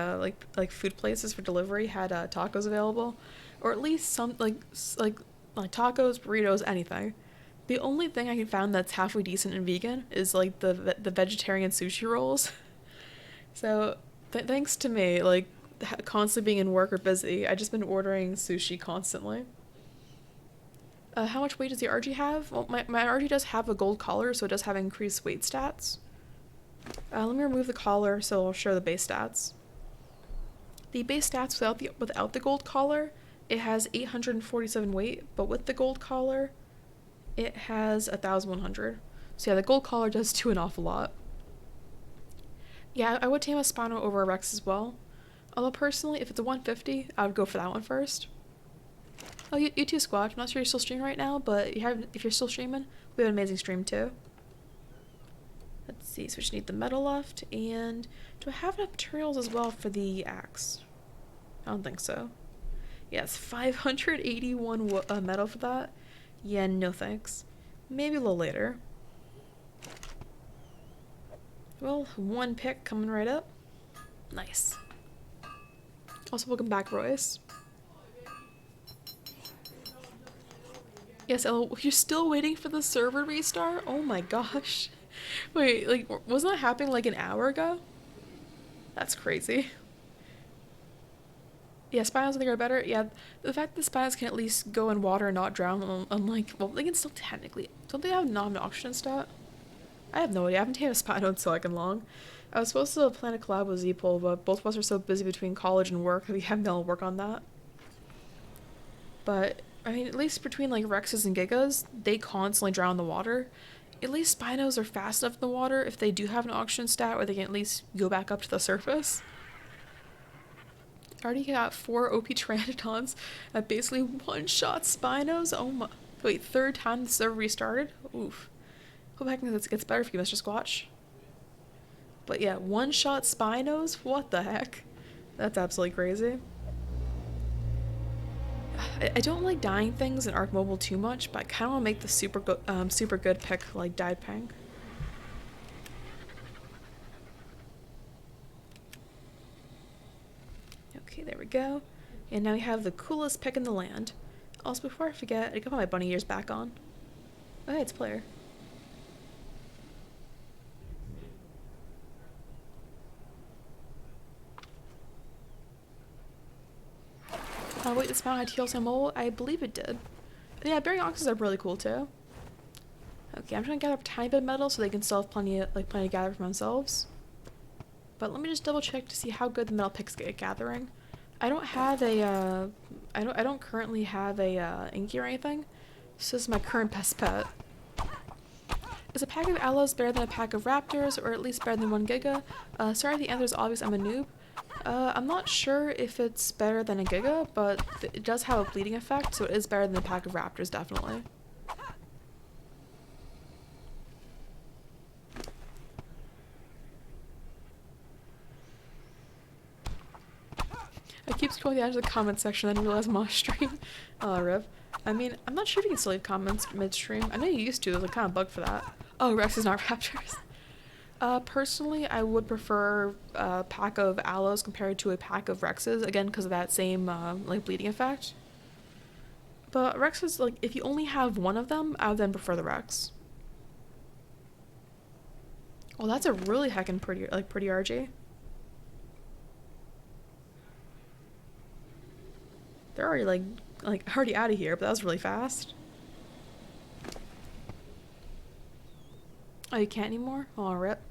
like food places for delivery had tacos available, or at least some like tacos, burritos, anything. The only thing I can find that's halfway decent and vegan is like the vegetarian sushi rolls. So thanks to me, like constantly being in work or busy, I just been ordering sushi constantly. How much weight does the argy have? Well, my argy does have a gold collar, so it does have increased weight stats. Let me remove the collar so I'll show the base stats. The base stats without the gold collar, it has 847 weight, but with the gold collar, it has 1,100. So yeah, the gold collar does do an awful lot. Yeah, I would tame a Spino over a Rex as well. Although personally, if it's a 150, I would go for that one first. Oh, you too, Squatch. I'm not sure you're still streaming right now, but if you're still streaming, we have an amazing stream too. Let's see, so we just need the metal left, and do I have enough materials as well for the axe? I don't think so. Yes, 581 metal for that. Yeah, no thanks. Maybe a little later. Well, one pick coming right up. Nice. Also, welcome back, Royce. Yes, Ella, you're still waiting for the server restart? Oh my gosh. Wait, like, wasn't that happening like an hour ago? That's crazy. Yeah, Spinos I think are better. Yeah, the fact that Spinos can at least go in water and not drown, unlike, well, they can still technically, don't they have non-oxygen stat? I have no idea. I haven't tamed a Spino in so fucking long. I was supposed to plan a collab with Zpol, but both of us are so busy between college and work that we haven't been able to work on that. But, I mean, at least between, like, Rexes and Gigas, they constantly drown in the water. At least Spinos are fast enough in the water if they do have an oxygen stat where they can at least go back up to the surface. I already got 4 OP Pteranodons that basically one-shot Spinos. Oh my... Wait, third time the server restarted? Oof. Hope heck this gets better for you, Mr. Squatch. But yeah, one-shot Spinos? What the heck? That's absolutely crazy. I don't like dying things in ARK Mobile too much, but I kind of want to make the super good pick like Died Pang. Okay, there we go. And now we have the coolest pick in the land. Also, before I forget, I got my bunny ears back on. Oh, hey, it's player. Wait, this mountain had heals on mobile? I believe it did. And yeah, bearing oxes are really cool too. Okay, I'm trying to gather up a tiny bit of metal so they can still have plenty to gather for themselves. But let me just double check to see how good the metal picks get at gathering. I don't have a I don't currently have a Inky or anything. So this is my current best pet. Is a pack of aloes better than a pack of raptors, or at least better than 1 giga? Sorry, the answer is obvious. I'm a noob. I'm not sure if it's better than a giga, but it does have a bleeding effect, so it is better than a pack of raptors, definitely. I keep scrolling down to the comment section and then realize I'm on stream. Oh, rip. I mean, I'm not sure if you can still leave comments midstream. I know you used to, there's a kind of bug for that. Oh, Rex is not raptors. Personally, I would prefer a pack of aloes compared to a pack of Rexes, again, because of that same, like, bleeding effect. But Rexes, like, if you only have one of them, I would then prefer the Rex. Oh, that's a really heckin' pretty RG. They're already, already out of here, but that was really fast. Oh, you can't anymore? Oh, rip.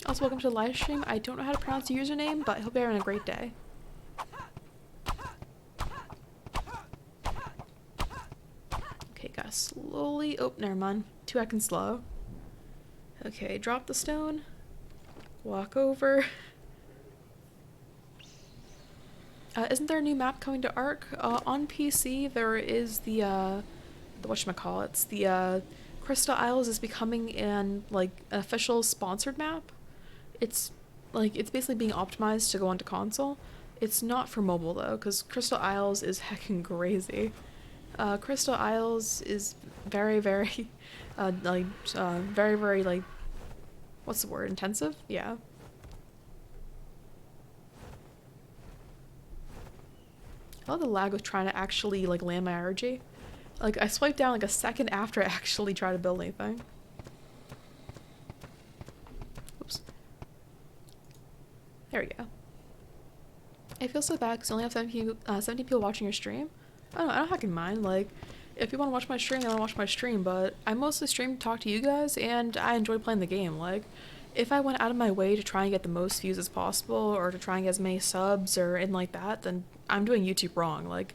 Also, welcome to the live stream. I don't know how to pronounce the username, but I hope you're having a great day. Okay, gotta slowly... Oh, never mind. 2 seconds slow. Okay, drop the stone. Walk over. Isn't there a new map coming to ARK? On PC, there is the whatchamacallits, the Crystal Isles is becoming an official sponsored map. It's basically being optimized to go onto console. It's not for mobile though, because Crystal Isles is heckin' crazy. Crystal Isles is very, very, very, very, like, what's the word? Intensive? Yeah. I love the lag of trying to actually, like, land my argy. Like, I swiped down, like, a second after I actually tried to build anything. Oops. There we go. I feel so bad because I only have 17 people watching your stream. I don't fucking mind. Like, if you want to watch my stream, then I'll watch my stream. But I mostly stream to talk to you guys, and I enjoy playing the game. Like, if I went out of my way to try and get the most views as possible, or to try and get as many subs or anything like that, then I'm doing YouTube wrong. Like,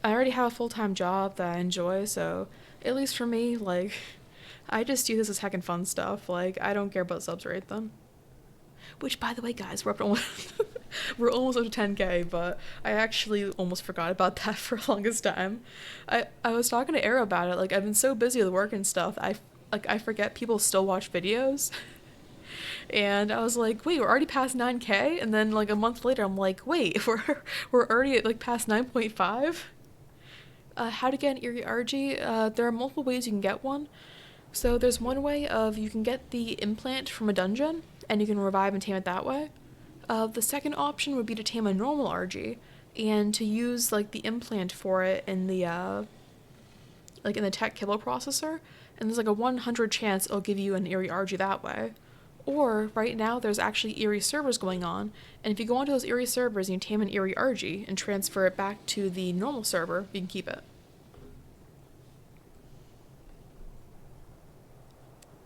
I already have a full-time job that I enjoy, so at least for me, like, I just do this as heckin' fun stuff. Like, I don't care about subs or anything. Which, by the way, guys, we're up to almost we're almost up to 10k, but I actually almost forgot about that for the longest time. I was talking to Arrow about it. Like, I've been so busy with work and stuff. I forget people still watch videos. And I was like, wait, we're already past 9k, and then like a month later, I'm like, wait, we're already at like past 9.5. How to get an Eerie argy? There are multiple ways you can get one. So there's one way of you can get the implant from a dungeon, and you can revive and tame it that way. The second option would be to tame a normal argy, and to use like the implant for it in the like in the tech kibble processor, and there's like a 100 chance it'll give you an Eerie argy that way. Or right now there's actually Eerie servers going on, and if you go onto those Eerie servers and you tame an Eerie argy and transfer it back to the normal server, you can keep it.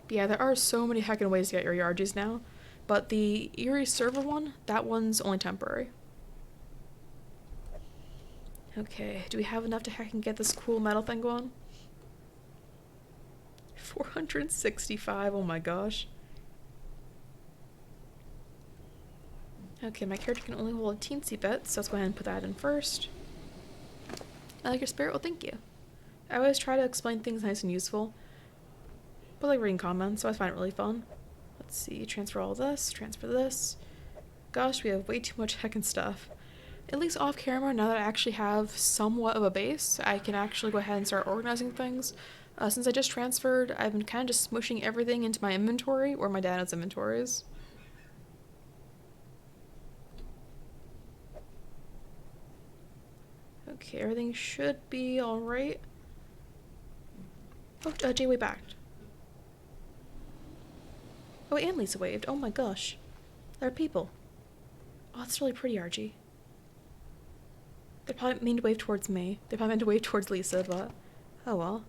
But yeah, there are so many heckin' ways to get Eerie argies now, but the Eerie server one, that one's only temporary. Okay, do we have enough to heckin' get this cool metal thing going? 465, oh my gosh. Okay, my character can only hold a teensy bit, so let's go ahead and put that in first. I like your spirit? Well, thank you. I always try to explain things nice and useful. But I like reading comments, so I find it really fun. Let's see, transfer all this, transfer this. Gosh, we have way too much heckin' stuff. At least off camera, now that I actually have somewhat of a base, I can actually go ahead and start organizing things. Since I just transferred, I've been kind of just smushing everything into my inventory, or my dad's inventories. Okay, everything should be alright. Oh, Jay waved back. Oh, and Lisa waved. Oh my gosh. There are people. Oh, that's really pretty, Argy. They probably mean to wave towards me. They probably meant to wave towards Lisa, but oh well.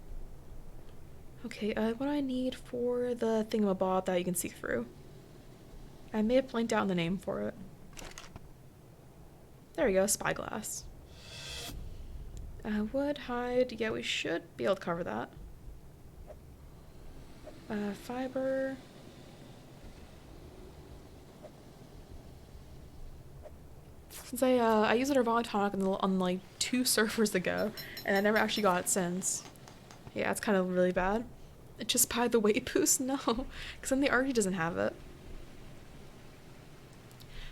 Okay, what do I need for the thingamabob that you can see through? I may have blanked out the name for it. There we go, spyglass. Wood, hide, yeah, we should be able to cover that. Fiber. Since I used it Nirvana tonic on like 2 servers ago, and I never actually got it since. Yeah, it's kind of really bad. Just by the weight boost? No, because then the argy doesn't have it.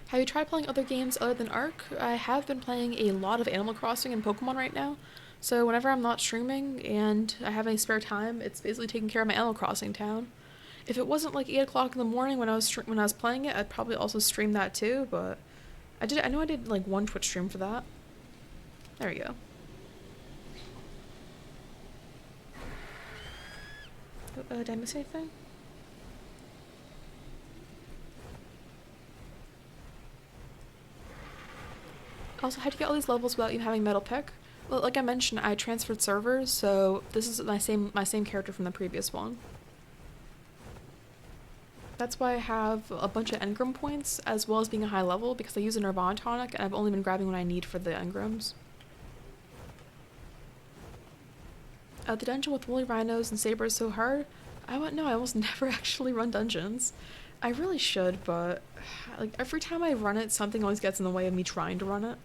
Have you tried playing other games other than ARK? I have been playing a lot of Animal Crossing and Pokemon right now. So whenever I'm not streaming and I have any spare time, it's basically taking care of my Animal Crossing town. If it wasn't like 8 o'clock in the morning when I was playing it, I'd probably also stream that too. But I know I did like 1 Twitch stream for that. There we go. Oh, did I miss anything? Also, how'd you get all these levels without you having metal pick? Well, like I mentioned, I transferred servers, so this is my same character from the previous one. That's why I have a bunch of engram points, as well as being a high level, because I use a Nirvana tonic, and I've only been grabbing what I need for the engrams. The dungeon with woolly rhinos and sabers is so hard. I almost never actually run dungeons. I really should, but like every time I run it, something always gets in the way of me trying to run it.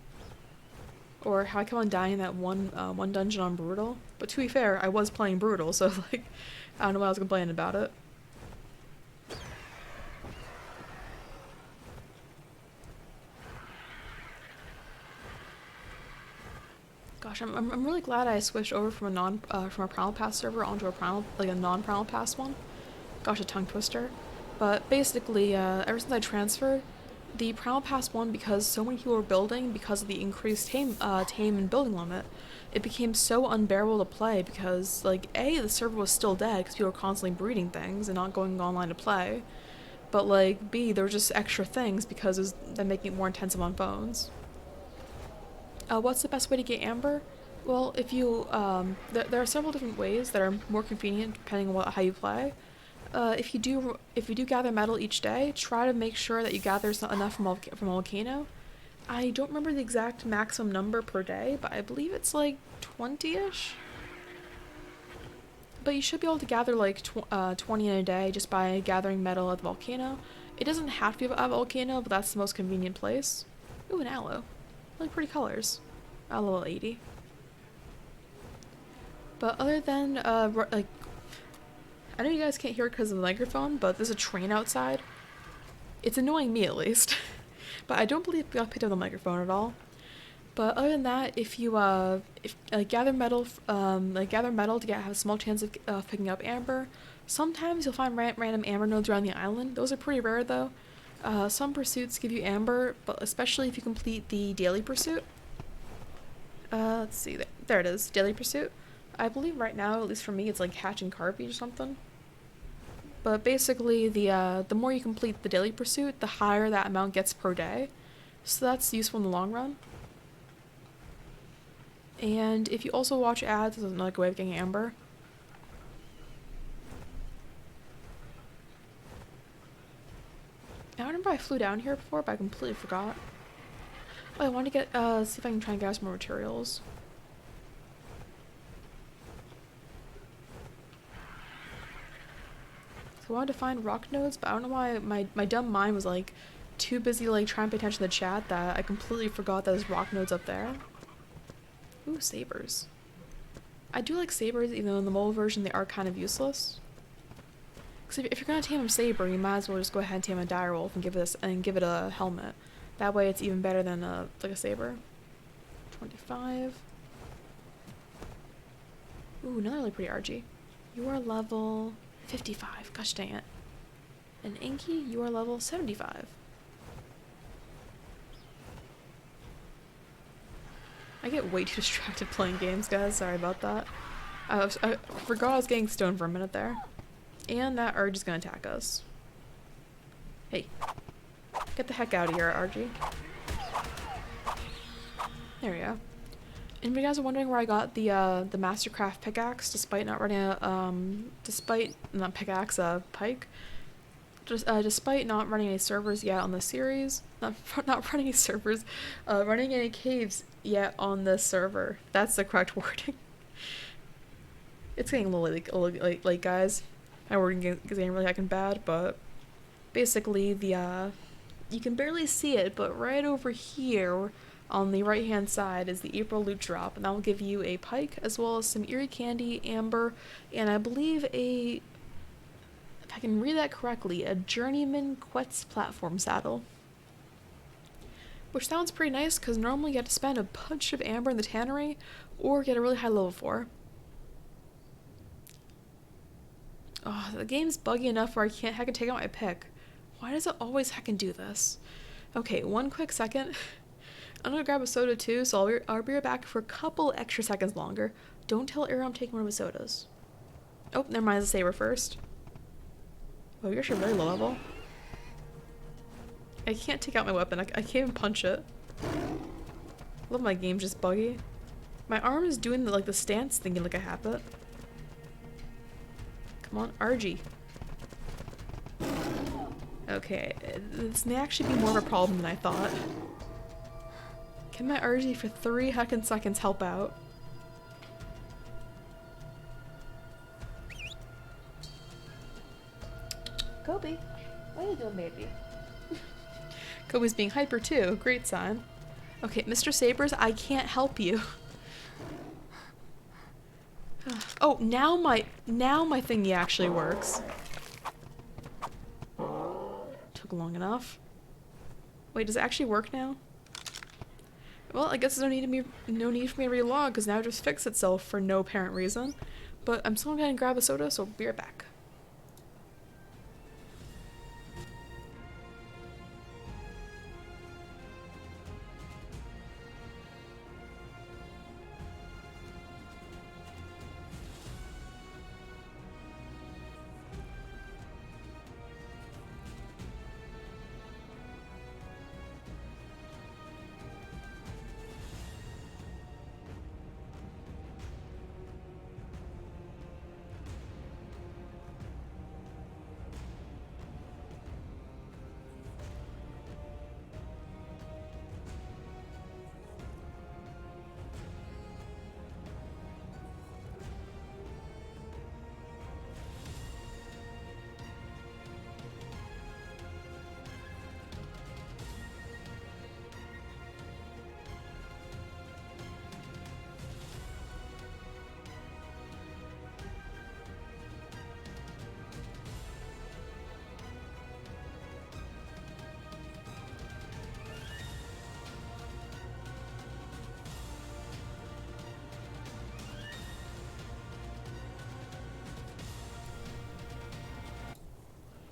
Or how I come on dying in that one dungeon on Brutal. But to be fair, I was playing Brutal, so like, I don't know why I was complaining about it. Gosh, I'm really glad I switched over from from a Primal Pass server onto a non-Primal Pass one. Gosh, a tongue twister. But basically, ever since I transferred, the Primal Pass one, because so many people were building because of the increased tame and building limit, it became so unbearable to play because, like, A, the server was still dead because people were constantly breeding things and not going online to play. But, like, B, there were just extra things because it was them making it more intensive on phones. What's the best way to get amber? Well, if you, there are several different ways that are more convenient depending on how you play. If you do gather metal each day, try to make sure that you gather enough from a volcano. I don't remember the exact maximum number per day, but I believe it's like 20-ish. But you should be able to gather like 20 in a day just by gathering metal at the volcano. It doesn't have to be at a volcano, but that's the most convenient place. Ooh, an aloe. Really pretty colors. A level 80. But other than, like, I know you guys can't hear it because of the microphone, but there's a train outside. It's annoying me, at least. But I don't believe I picked up the microphone at all. But other than that, if you gather metal, to have a small chance of picking up amber. Sometimes you'll find random amber nodes around the island. Those are pretty rare though. Some pursuits give you amber, but especially if you complete the daily pursuit. Let's see, there it is, daily pursuit. I believe right now, at least for me, it's like hatching carpy or something. But basically, the more you complete the daily pursuit, the higher that amount gets per day. So that's useful in the long run. And if you also watch ads, there's another way of getting amber. I remember I flew down here before, but I completely forgot. Oh, I want to get, see if I can try and gather some more materials. So I wanted to find rock nodes, but I don't know why my dumb mind was like too busy like trying to pay attention to the chat that I completely forgot that there's rock nodes up there. Ooh, sabers. I do like sabers, even though in the mobile version they are kind of useless. Because if you're gonna tame a saber, you might as well just go ahead and tame a direwolf and give it a helmet. That way, it's even better than like a saber. 25. Ooh, another really pretty argy. You are level 55. Gosh dang it. And Inky, you are level 75. I get way too distracted playing games, guys. Sorry about that. I forgot I was getting stoned for a minute there. And that Urge is gonna attack us. Hey. Get the heck out of here, argy. There we go. And if you guys are wondering where I got the Mastercraft pickaxe, despite not running a pike. Despite not running any servers yet on the series, not running any servers, running any caves yet on this server. That's the correct wording. It's getting a little late, guys. My wording is getting really heckin' bad, but basically you can barely see it, but right over here on the right hand side is the April loot drop, and that will give you a pike as well as some eerie candy, amber, and I believe if I can read that correctly, a journeyman quetz platform saddle. Which sounds pretty nice because normally you have to spend a bunch of amber in the tannery or get a really high level 4. Oh, the game's buggy enough where I can't heckin' take out my pick. Why does it always heckin' do this? Okay, one quick second. I'm gonna grab a soda too, so I'll be right back for a couple extra seconds longer. Don't tell Arrow I'm taking one of his sodas. Oh, never mind, the saber first. Oh, you're actually really low level. I can't take out my weapon. I can't even punch it. I love my game's just buggy. My arm is doing the stance thinking like I have it. Come on, argy. Okay, this may actually be more of a problem than I thought. Can my argy for 3 heckin' seconds help out? Kobe, what are you doing, baby? Kobe's being hyper too. Great sign. Okay, Mr. Sabers, I can't help you. Oh, now my thingy actually works. Took long enough. Wait, does it actually work now? Well, I guess there's no need for me to relog because now it just fixed itself for no apparent reason. But I'm still gonna grab a soda, so be right back.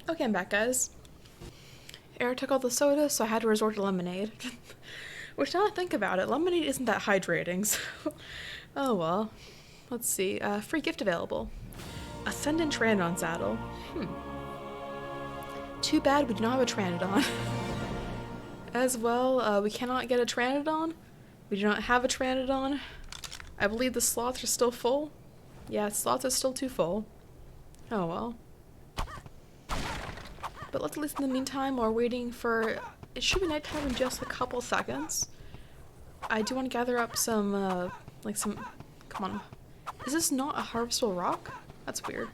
Okay, I'm back, guys. Eric took all the soda, so I had to resort to lemonade. Which, now I think about it, lemonade isn't that hydrating, so... Oh well. Let's see, free gift available. Ascendant Pteranodon saddle. Too bad we do not have a Pteranodon. As well, we cannot get a Pteranodon. We do not have a Pteranodon. I believe the slots are still full. Yeah, slots are still too full. Oh well. But let's at least in the meantime, while we're waiting for... It should be nighttime in just a couple seconds. I do want to gather up some, Come on. Is this not a harvestable rock? That's weird.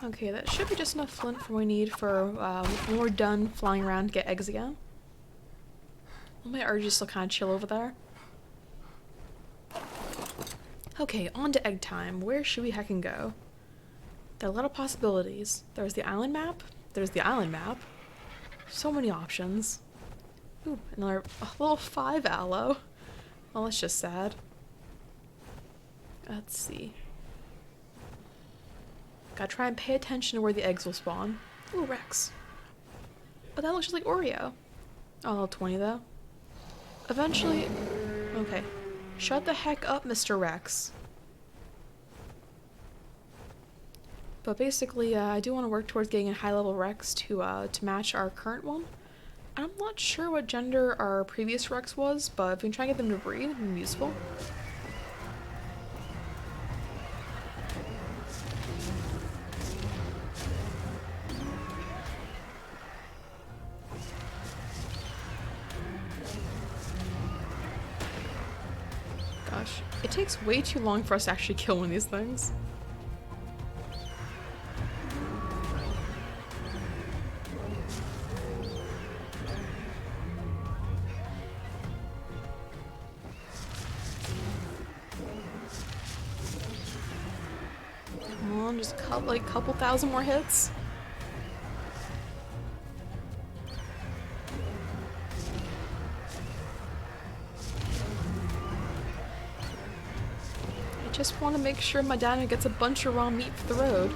Okay, that should be just enough flint for what we need for when we're done flying around to get eggs again. Well, my argy still kind of chill over there. Okay, on to egg time. Where should we heckin' go? There are a lot of possibilities. There's the island map. There's the island map. So many options. Ooh, another level 5 aloe. Well, that's just sad. Let's see. Gotta try and pay attention to where the eggs will spawn. Ooh, Rex. But that looks just like Oreo. Oh, level 20 though. Eventually... Okay. Shut the heck up, Mr. Rex. But basically, I do want to work towards getting a high-level Rex to match our current one. I'm not sure what gender our previous Rex was, but if we can try and get them to breed, it'd be useful. Gosh, it takes way too long for us to actually kill one of these things. Come on, just like a couple thousand more hits. I just want to make sure my dino gets a bunch of raw meat for the road.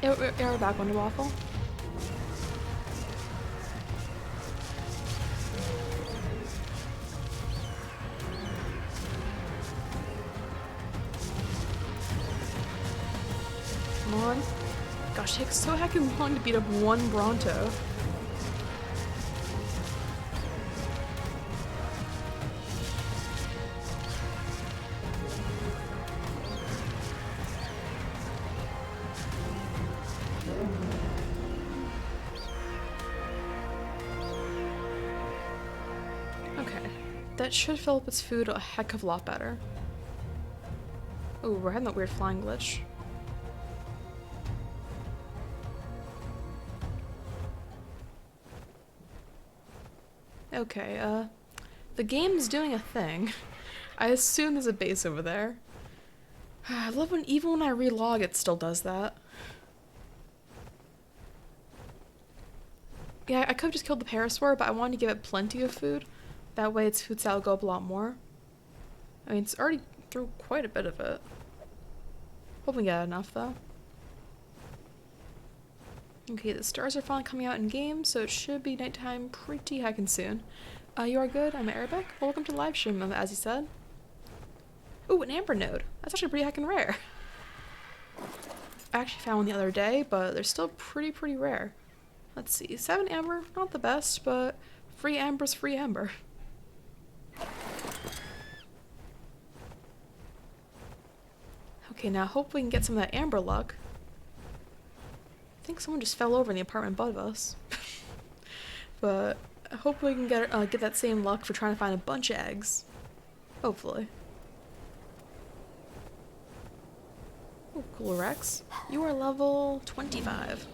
Yeah, we're back on the waffle. Come on. Gosh, it takes so heckin' long to beat up one Bronto. Okay, that should fill up its food a heck of a lot better. Ooh, we're having that weird flying glitch. Okay, the game's doing a thing. I assume there's a base over there. I love when even when I relog it still does that. Yeah, I could have just killed the parasaur, but I wanted to give it plenty of food. That way its food stat will go up a lot more. I mean, it's already through quite a bit of it. Hope we get enough, though. Okay, the stars are finally coming out in game, so it should be nighttime pretty heckin' soon. You are good, I'm Arabic. Welcome to the live stream, as you said. Ooh, an amber node. That's actually pretty heckin' rare. I actually found one the other day, but they're still pretty rare. Let's see, 7 amber, not the best, but free amber's free amber. Okay, now hope we can get some of that amber luck. I think someone just fell over in the apartment above us. But I hope we can get that same luck for trying to find a bunch of eggs. Hopefully. Oh, cool, Rex. You are level 25.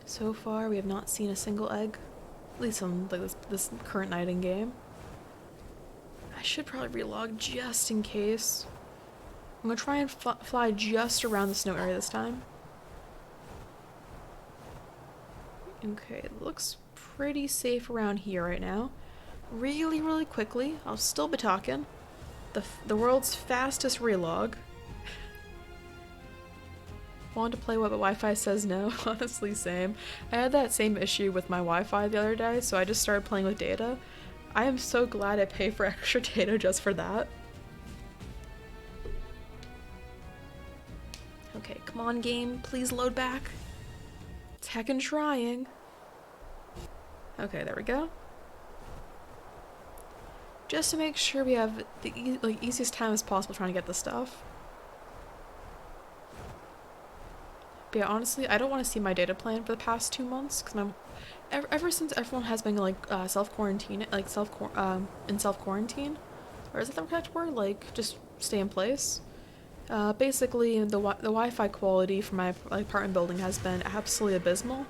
So far, we have not seen a single egg. At least on like this current night in game. I should probably relog just in case. I'm gonna try and fly just around the snow area this time. Okay, it looks pretty safe around here right now. Really quickly, I'll still be talking. The world's fastest relog. Want to play what, but Wi-Fi says no. Honestly, same. I had that same issue with my Wi-Fi the other day, so I just started playing with data. I am so glad I pay for extra data just for that. Okay, come on game, please load back. It's heckin' trying. Okay, there we go. Just to make sure we have the easiest time as possible trying to get this stuff. But yeah, honestly, I don't want to see my data plan for the past 2 months because I'm ever since everyone has been like in self quarantine, or is that the correct word? Like just stay in place. Basically, the Wi-Fi quality for my apartment building has been absolutely abysmal,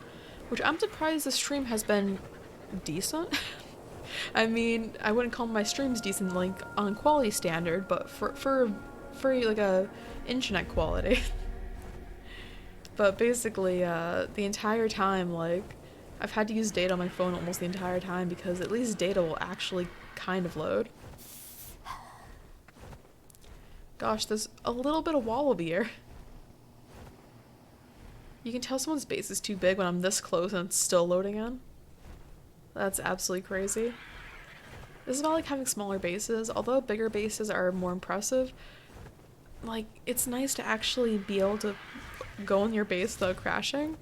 which I'm surprised the stream has been decent. I mean, I wouldn't call my streams decent like on quality standard, but for like a internet quality. But basically, the entire time, like, I've had to use data on my phone almost the entire time because at least data will actually kind of load. Gosh, there's a little bit of wallaby here. You can tell someone's base is too big when I'm this close and it's still loading in. That's absolutely crazy. This is why I like having smaller bases. Although bigger bases are more impressive, like, it's nice to actually be able to go in your base without crashing.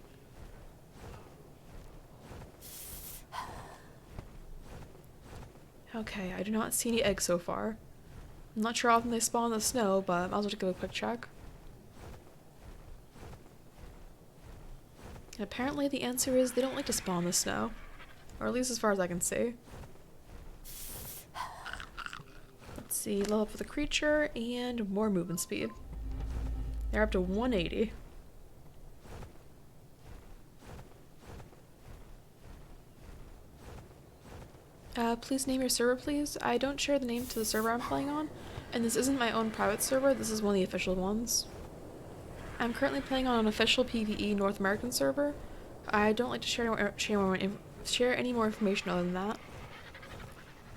Okay, I do not see any eggs so far. I'm not sure how often they spawn in the snow, but I'll just give a quick check. And apparently the answer is they don't like to spawn in the snow. Or at least as far as I can see. Let's see, level up for the creature and more movement speed. They're up to 180. Please name your server, please. I don't share the name to the server I'm playing on, and this isn't my own private server, this is one of the official ones. I'm currently playing on an official PVE North American server. I don't like to share any more information other than that.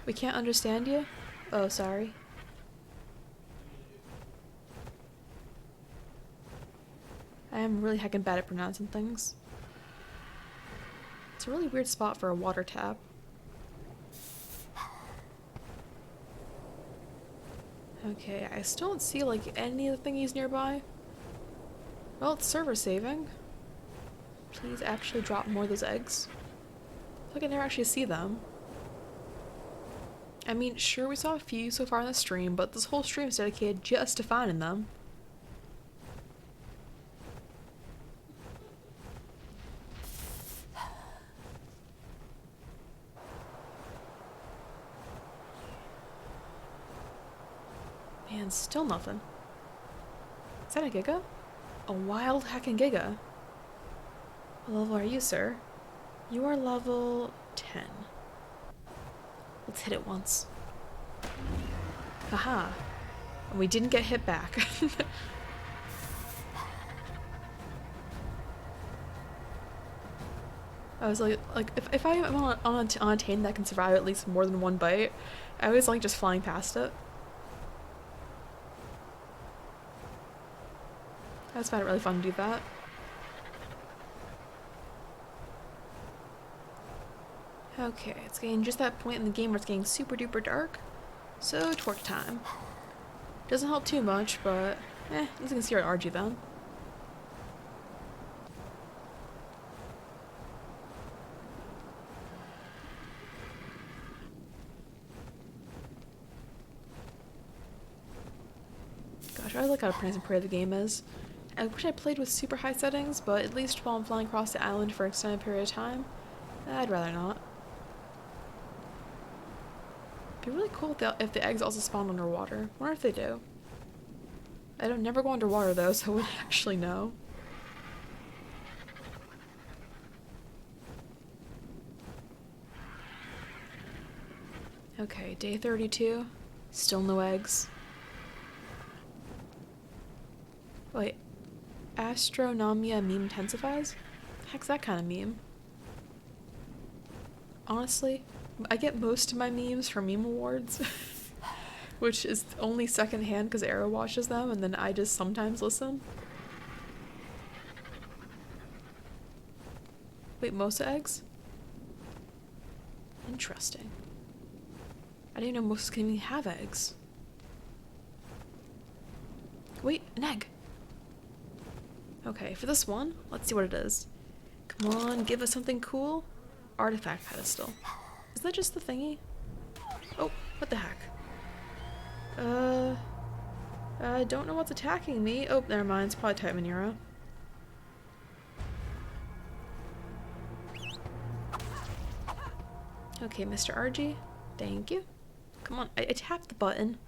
We can't understand you? Oh, sorry. I am really heckin' bad at pronouncing things. It's a really weird spot for a water tap. Okay, I still don't see like any of the thingies nearby. Well, it's server saving. Please actually drop more of those eggs. I can never actually see them. I mean, sure we saw a few so far in the stream, but this whole stream is dedicated just to finding them. Man, still nothing. Is that a giga? A wild heckin' giga. What level are you, sir? You are level 10. Let's hit it once. Haha. And we didn't get hit back. I was like if I am on a tame that can survive at least more than one bite, I always like just flying past it. I just found it really fun to do that. Okay, it's getting just that point in the game where it's getting super duper dark. So, torch time. Doesn't help too much, but at least you can see our argy then. Gosh, I like how nice and pretty the game is. I wish I played with super high settings, but at least while I'm flying across the island for an extended period of time, I'd rather not. It'd be really cool if the eggs also spawned underwater. I wonder if they do. I don't never go underwater though, so I wouldn't actually know. Okay, day 32. Still no eggs. Wait. Astronomia meme intensifies? The heck's that kind of meme? Honestly, I get most of my memes from meme awards. Which is only secondhand because Arrow watches them, and then I just sometimes listen. Wait, most eggs? Interesting. I didn't know most can even have eggs. Wait, an egg! Okay, for this one, let's see what it is. Come on, give us something cool. Artifact pedestal. Is that just the thingy? Oh, what the heck? I don't know what's attacking me. Oh, never mind. It's probably Type Manura. Okay, Mr. Argy. Thank you. Come on, I tapped the button.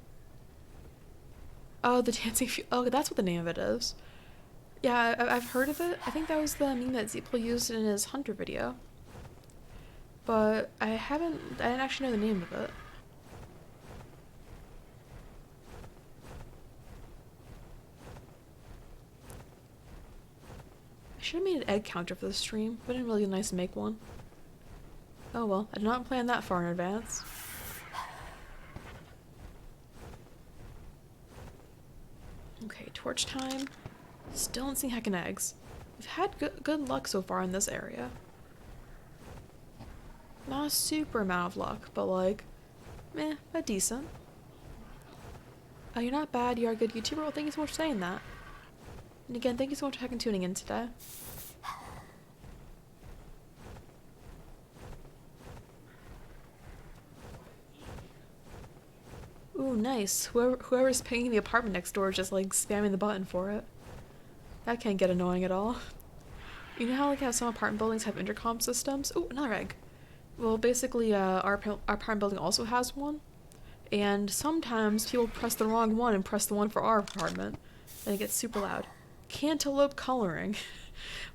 Oh, the dancing oh, that's what the name of it is. Yeah, I've heard of it. I think that was the meme that Zeeple used in his Hunter video. But I didn't actually know the name of it. I should have made an egg counter for the stream, but it didn't really be nice to make one. Oh well, I did not plan that far in advance. Okay, torch time. Still don't see heckin' eggs. We've had good luck so far in this area. Not a super amount of luck, but like, but decent. Oh, you're not bad, you're a good YouTuber. Well, thank you so much for saying that. And again, thank you so much for heckin' tuning in today. Ooh, nice. Whoever's pinging the apartment next door is just like spamming the button for it. That can't get annoying at all. You know how like how some apartment buildings have intercom systems? Ooh, another egg. Well, basically, our apartment building also has one. And sometimes people press the wrong one and press the one for our apartment. And it gets super loud. Cantaloupe coloring.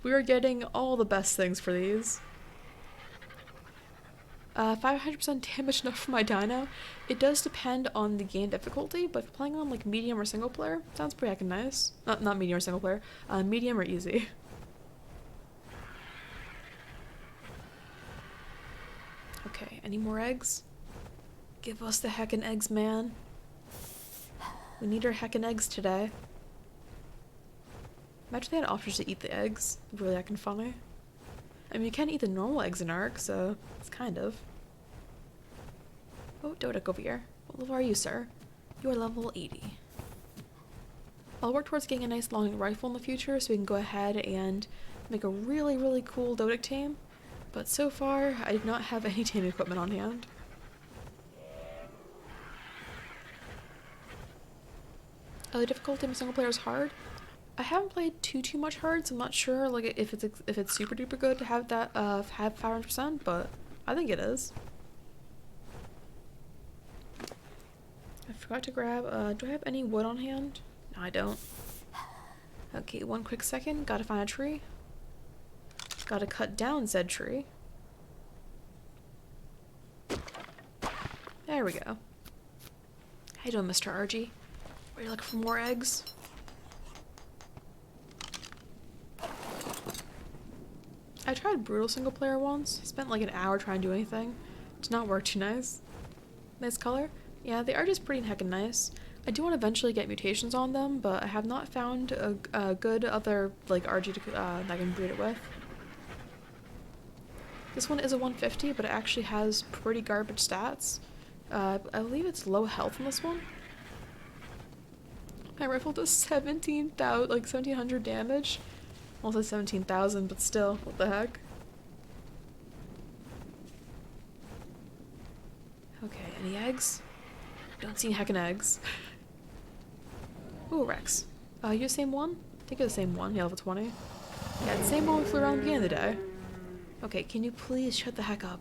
We are getting all the best things for these. 500% damage enough for my dino. It does depend on the game difficulty, but if you're playing on like medium or single player, sounds pretty heckin' nice. Not medium or single player, medium or easy. Okay, any more eggs? Give us the heckin' eggs, man. We need our heckin' eggs today. Imagine they had options to eat the eggs. Really heckin' funny. I mean, you can't eat the normal eggs in ARK, so it's kind of. Oh, Dodek over here. What level are you, sir? You are level 80. I'll work towards getting a nice long rifle in the future so we can go ahead and make a really, really cool Dodek tame. But so far, I did not have any tame equipment on hand. Oh, the difficulty in single player is hard. I haven't played too much hard, so I'm not sure like if it's super duper good to have that have 500%, but I think it is. I forgot to grab. Do I have any wood on hand? No, I don't. Okay, one quick second. Gotta find a tree. Gotta cut down said tree. There we go. How you doing, Mr. Argy? Are you looking for more eggs? I tried brutal single player once. Spent like an hour trying to do anything. Did not work too nice. Nice color. Yeah, they are just pretty heckin' nice. I do want to eventually get mutations on them, but I have not found a good other like argy that I can breed it with. This one is a 150, but it actually has pretty garbage stats. I believe it's low health in this one. My rifle does 17,000, like 1,700 damage. Also 17,000, but still, what the heck? Okay, any eggs? Don't see any heckin' eggs. Ooh, Rex. You the same one? I think you're the same one. Yeah, level 20. Yeah, the same one we flew around at the beginning of the day. Okay, can you please shut the heck up?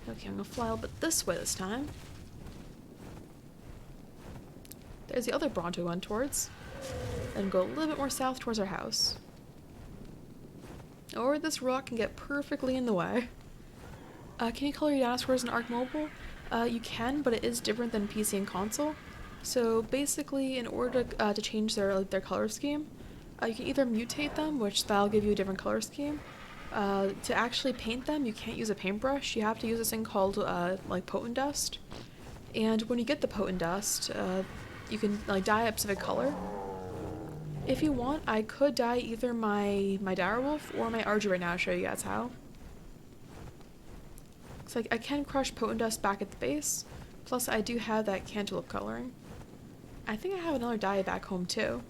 Okay, I'm gonna fly a little bit this way this time. There's the other Bronto we went towards. Then go a little bit more south towards our house. Or this rock can get perfectly in the way. Can you color your dinosaurs in ARK Mobile? You can, but it is different than PC and console. So basically, in order to change their color scheme, you can either mutate them, which that'll give you a different color scheme. To actually paint them, you can't use a paintbrush. You have to use this thing called like potent dust. And when you get the potent dust, you can like dye a specific color. If you want, I could dye either my direwolf or my argy right now to show you guys how. So I can crush potent dust back at the base, plus I do have that cantaloupe coloring. I think I have another dye back home too.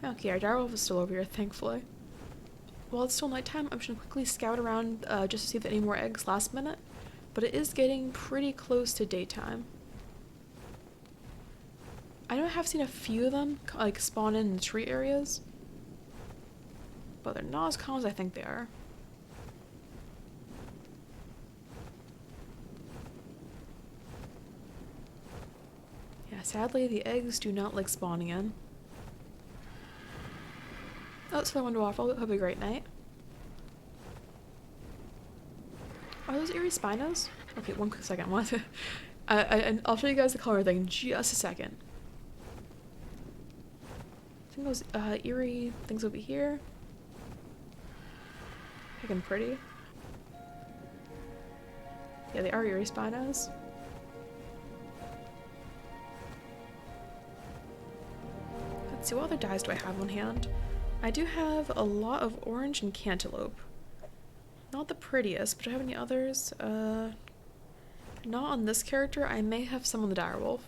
Okay, our direwolf is still over here, thankfully. While it's still nighttime, I'm just gonna quickly scout around just to see if there are any more eggs last minute, but it is getting pretty close to daytime. I know I have seen a few of them like spawn in the tree areas, but they're not as common as I think they are. Yeah, sadly the eggs do not like spawning in. Oh, so I wanted to waffle. Have a great night. Are those eerie spinos? Okay, one quick second. I'll show you guys the color thing in just a second. I think those eerie things over here. Looking pretty. Yeah, they are eerie spinos. Let's see, what other dyes do I have on hand? I do have a lot of orange and cantaloupe. Not the prettiest, but do I have any others? Not on this character. I may have some on the direwolf.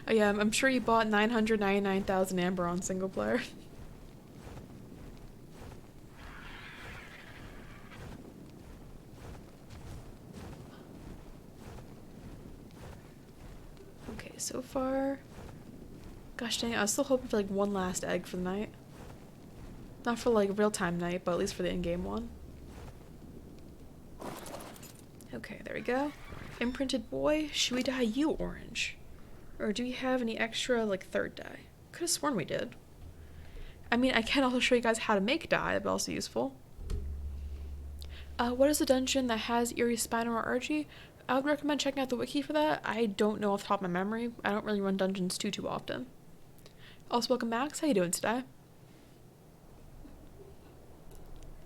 Oh yeah, I'm sure you bought 999,000 amber on single player. Okay, so far... Gosh dang it, I was still hoping for like one last egg for the night. Not for like real-time night, but at least for the in-game one. Okay, there we go. Imprinted boy, should we dye you orange? Or do we have any extra like third dye? Could have sworn we did. I mean, I can also show you guys how to make dye, that'd be also useful. What is the dungeon that has eerie spino or argy? I would recommend checking out the wiki for that. I don't know off the top of my memory. I don't really run dungeons too often. Also, welcome Max. How you doing today?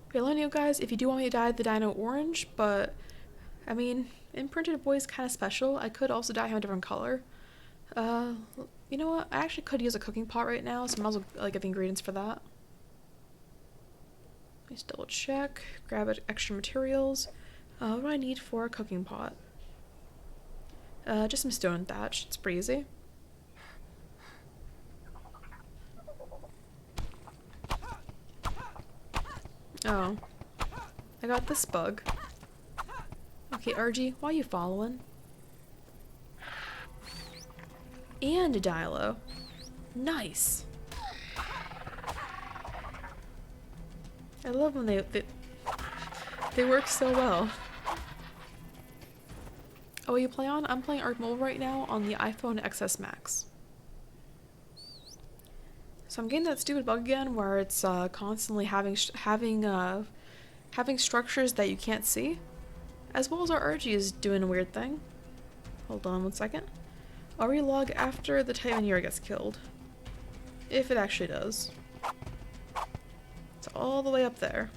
Okay, let me know guys if you do want me to dye the dino orange, but I mean, Imprinted Boy is kind of special. I could also dye him a different color. You know what? I actually could use a cooking pot right now, so I might as well get the ingredients for that. Let's double check. Grab extra materials. What do I need for a cooking pot? Just some stone and thatch. It's pretty easy. Oh. I got this bug. Okay, Argy, why are you following? And a Dilo. Nice. I love when they They work so well. Oh, what you play on? I'm playing ARK Mobile right now on the iPhone XS Max. So I'm getting that stupid bug again where it's constantly having structures that you can't see, as well as our argy is doing a weird thing. Hold on one second. I'll relog after the Titaniera gets killed. If it actually does. It's all the way up there.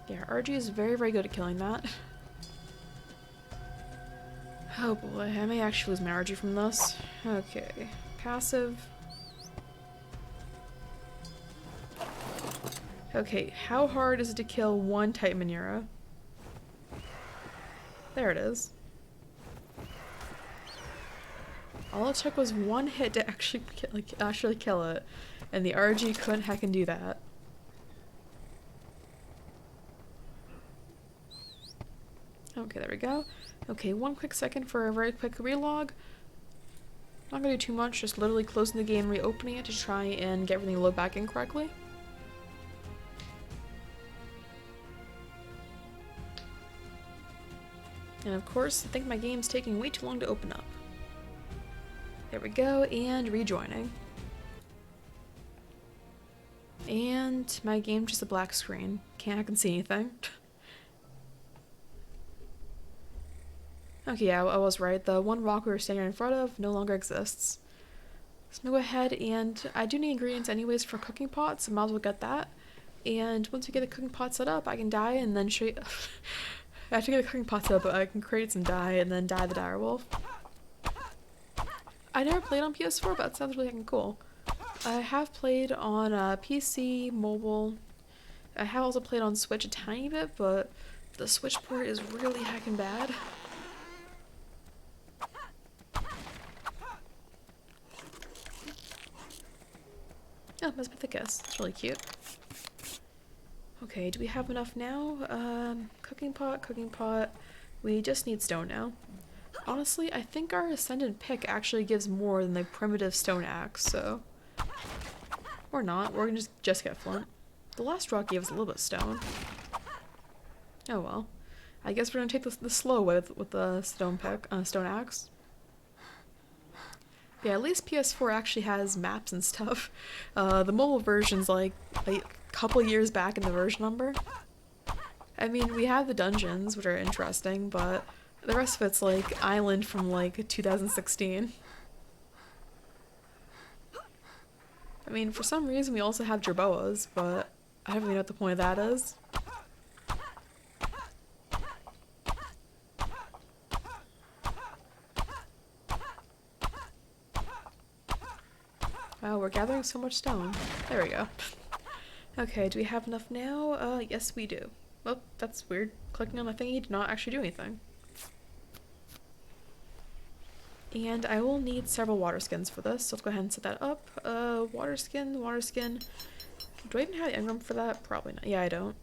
Yeah, argy is very, very good at killing that. Oh boy, I may actually lose my argy from this. Okay, passive. Okay, how hard is it to kill one Titaniera? There it is. All it took was one hit to actually kill it, and the argy couldn't heckin' do that. Okay, there we go. Okay, one quick second for a very quick relog. Not gonna do too much, just literally closing the game, reopening it to try and get everything load back in correctly. And of course, I think my game's taking way too long to open up. There we go, and rejoining. And my game's just a black screen. I can see anything. Okay, yeah, I was right. The one rock we were standing in front of no longer exists. So I'm gonna go ahead and I do need ingredients anyways for cooking pots, so I might as well get that. And once we get the cooking pot set up, I can dye and then show you. I have to get the cooking pot set up, but I can create some dye and then dye the direwolf. I never played on PS4, but that sounds really cool. I have played on PC, mobile. I have also played on Switch a tiny bit, but the Switch port is really heckin' bad. Oh, Mesopithecus. It's really cute. Okay, do we have enough now? Cooking pot. We just need stone now. Honestly, I think our Ascendant pick actually gives more than the primitive stone axe, so... Or not, we're gonna just get flint. The last rock gave us a little bit of stone. Oh well. I guess we're gonna take the slow way with the stone axe. Yeah, at least PS4 actually has maps and stuff. The mobile version's like a couple years back in the version number. I mean, we have the dungeons, which are interesting, but the rest of it's like Island from like 2016. I mean, for some reason we also have jerboas, but I don't really know what the point of that is. Wow, we're gathering so much stone. There we go. Okay, do we have enough now? Yes we do. Oh, that's weird. Clicking on the thingy did not actually do anything. And I will need several water skins for this, so let's go ahead and set that up. Water skin. Do I even have the engram for that? Probably not. Yeah, I don't.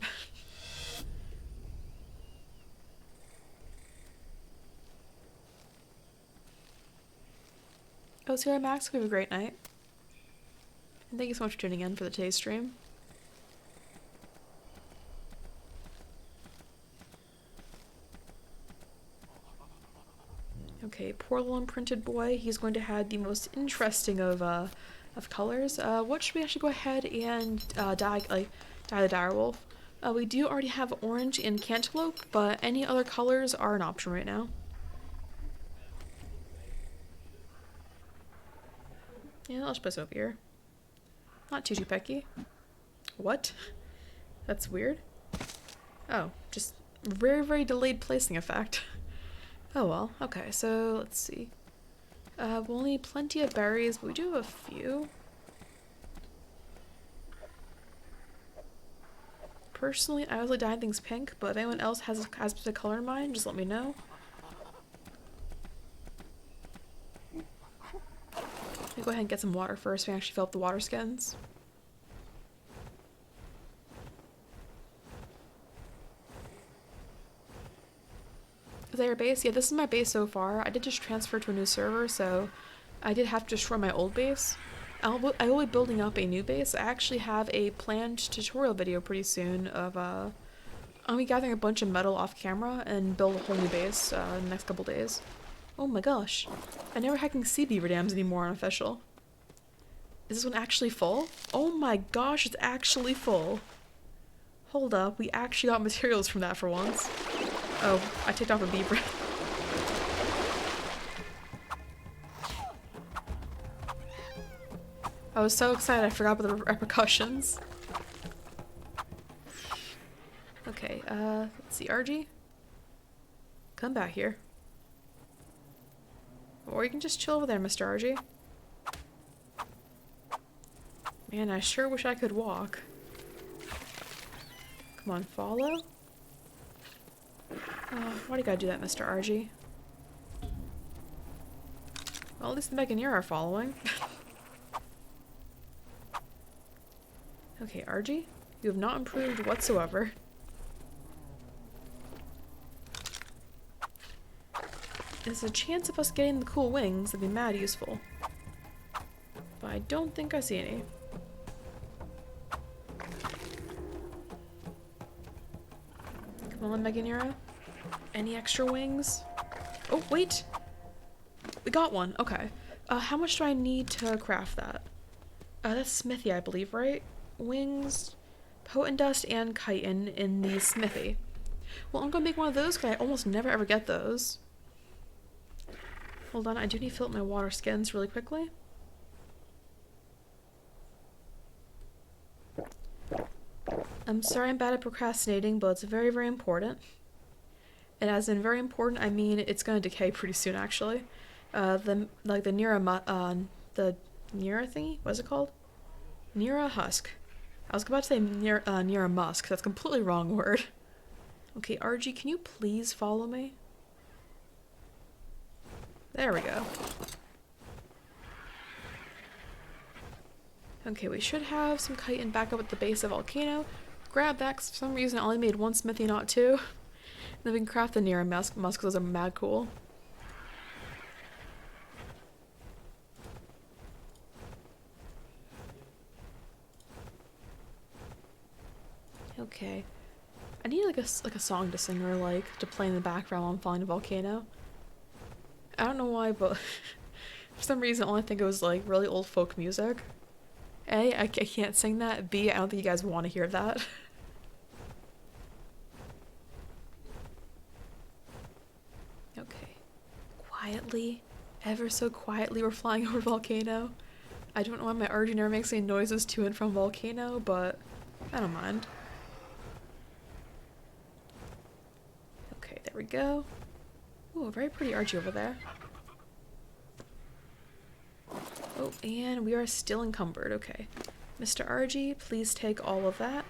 Oh, so Max, we have a great night. And thank you so much for tuning in for today's stream. Okay, poor little imprinted boy. He's going to have the most interesting of colors. What should we actually go ahead and dye the direwolf? We do already have orange and cantaloupe, but any other colors are an option right now. Yeah, let's put this over here. Not too picky. What? That's weird. Oh, just very, very delayed placing effect. Oh well, okay, so let's see. We'll need plenty of berries, but we do have a few. Personally, I always like dyeing things pink, but if anyone else has a specific color in mind, just let me know. Let me go ahead and get some water first so we can actually fill up the water skins. Is that your base? Yeah, this is my base so far. I did just transfer to a new server, so I did have to destroy my old base. I will be building up a new base. I actually have a planned tutorial video pretty soon of I'll be gathering a bunch of metal off camera and build a whole new base in the next couple days. Oh my gosh. I never hecking see Beaver Dams anymore on Unofficial. Is this one actually full? Oh my gosh, it's actually full. Hold up, we actually got materials from that for once. Oh, I ticked off a beaver. I was so excited I forgot about the repercussions. Okay, let's see, argy? Come back here. Or you can just chill over there, Mr. Argy. Man, I sure wish I could walk. Come on, follow. Why do you gotta do that, Mr. Argy? Well, at least the Meganeer are following. Okay, Argy, you have not improved whatsoever. There's a chance of us getting the cool wings that'd be mad useful. But I don't think I see any. Come on, Meganeera. Any extra wings? Oh, wait! We got one, okay. How much do I need to craft that? That's smithy, I believe, right? Wings, potent dust, and chitin in the smithy. Well, I'm gonna make one of those because I almost never ever get those. Hold on, I do need to fill up my water skins really quickly. I'm sorry I'm bad at procrastinating, but it's very, very important. And as in very important, I mean it's gonna decay pretty soon, actually. The Nera thingy? What is it called? Nera husk. I was about to say Nera musk. That's a completely wrong word. Okay, Argy, can you please follow me? There we go. Okay, we should have some chitin back up at the base of the volcano. Grab that, 'cause for some reason I only made one smithy, not two. And then we can craft the Nera musk, because those are mad cool. Okay. I need like a song to sing or like to play in the background while I'm flying a volcano. I don't know why, but for some reason I only think it was like really old folk music. A, I can't sing that. B, I don't think you guys want to hear that. Okay. Quietly, ever so quietly, we're flying over volcano. I don't know why my argy never makes any noises to and from volcano, but I don't mind. Okay, there we go. Ooh, a very pretty argy over there. Oh, and we are still encumbered. Okay. Mr. Argy, please take all of that.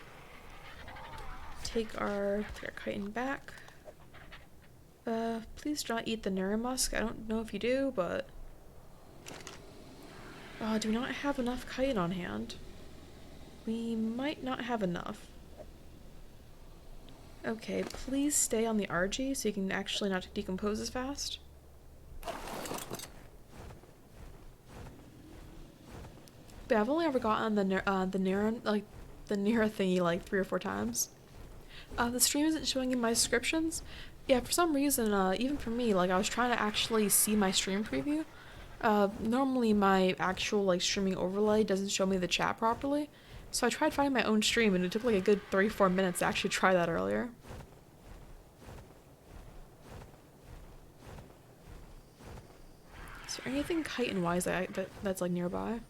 Take our chitin back. Please do not eat the Nera musk. I don't know if you do, but... do we not have enough chitin on hand? We might not have enough. Okay, please stay on the argy so you can actually not decompose as fast. But I've only ever gotten the Nera thingy like 3 or 4 times. The stream isn't showing in my descriptions. Yeah, for some reason, even for me, like I was trying to actually see my stream preview. Normally my actual like streaming overlay doesn't show me the chat properly. So I tried finding my own stream and it took like a good 3-4 minutes to actually try that earlier. Is there anything chitin-wise that's like nearby?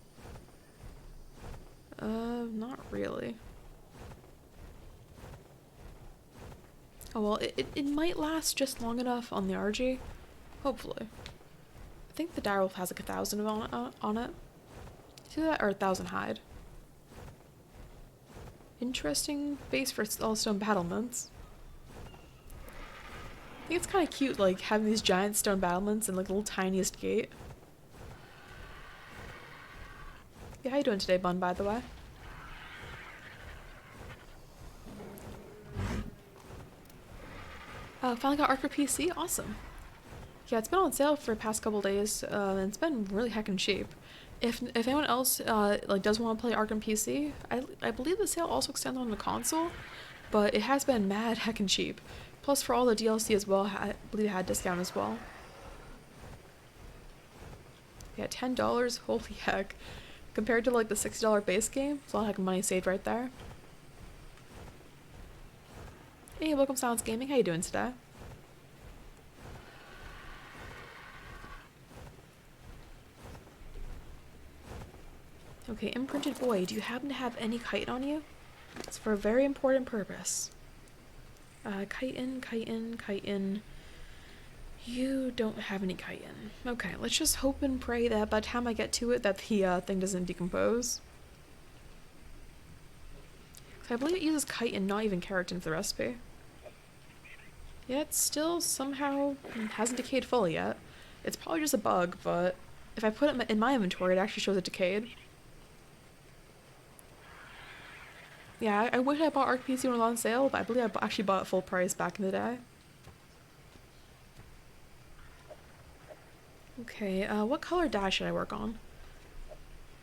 Not really. Oh well, it might last just long enough on the argy. Hopefully. I think the direwolf has like 1,000 on it. See that? Or 1,000 hide. Interesting base for all stone battlements. I think it's kind of cute, like, having these giant stone battlements and like the little tiniest gate. Yeah, how you doing today, Bun, by the way? Finally got ARK for PC? Awesome. Yeah, it's been on sale for the past couple days, and it's been really heckin' cheap. If anyone else like does want to play ARK on PC, I believe the sale also extends on the console, but it has been mad heckin' cheap. Plus, for all the DLC as well, I believe it had discount as well. Yeah, $10. Holy heck! Compared to like the $60 base game, it's a lot of money saved right there. Hey, welcome Silence Gaming. How you doing today? Okay, imprinted boy, do you happen to have any chitin on you? It's for a very important purpose. Chitin, chitin, chitin. You don't have any chitin. Okay, let's just hope and pray that by the time I get to it that the thing doesn't decompose. So I believe it uses chitin, not even keratin for the recipe. Yeah, it still somehow hasn't decayed fully yet. It's probably just a bug, but if I put it in my inventory, it actually shows it decayed. Yeah, I wish I bought ARK PC when it was on sale, but I believe I actually bought it full price back in the day. Okay, what color dye should I work on?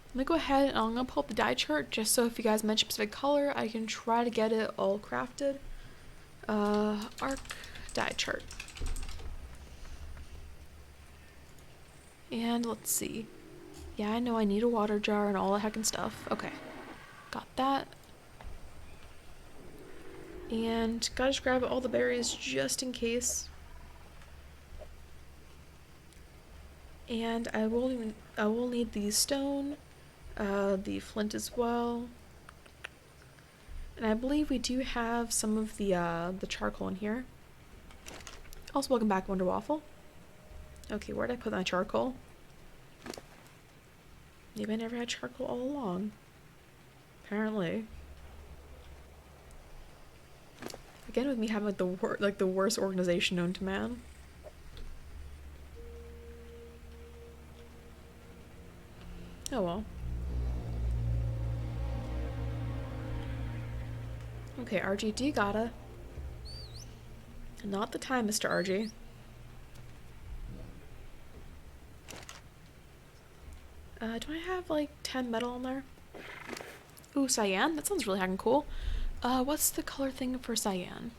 Let me go ahead and I'm gonna pull up the dye chart just so if you guys mention a specific color, I can try to get it all crafted. ARK dye chart. And let's see. Yeah, I know I need a water jar and all that heckin' stuff. Okay, got that. And gotta just grab all the berries just in case. And I will need the stone, the flint as well. And I believe we do have some of the charcoal in here. Also, welcome back, Wonder Waffle. Okay, where did I put my charcoal? Maybe I never had charcoal all along. Apparently. Again, with me having like the worst organization known to man. Oh well. Okay, RGD gotta. Not the time, Mr. RG. Do I have like 10 metal in there? Ooh, cyan? That sounds really heckin' cool. What's the color thing for cyan?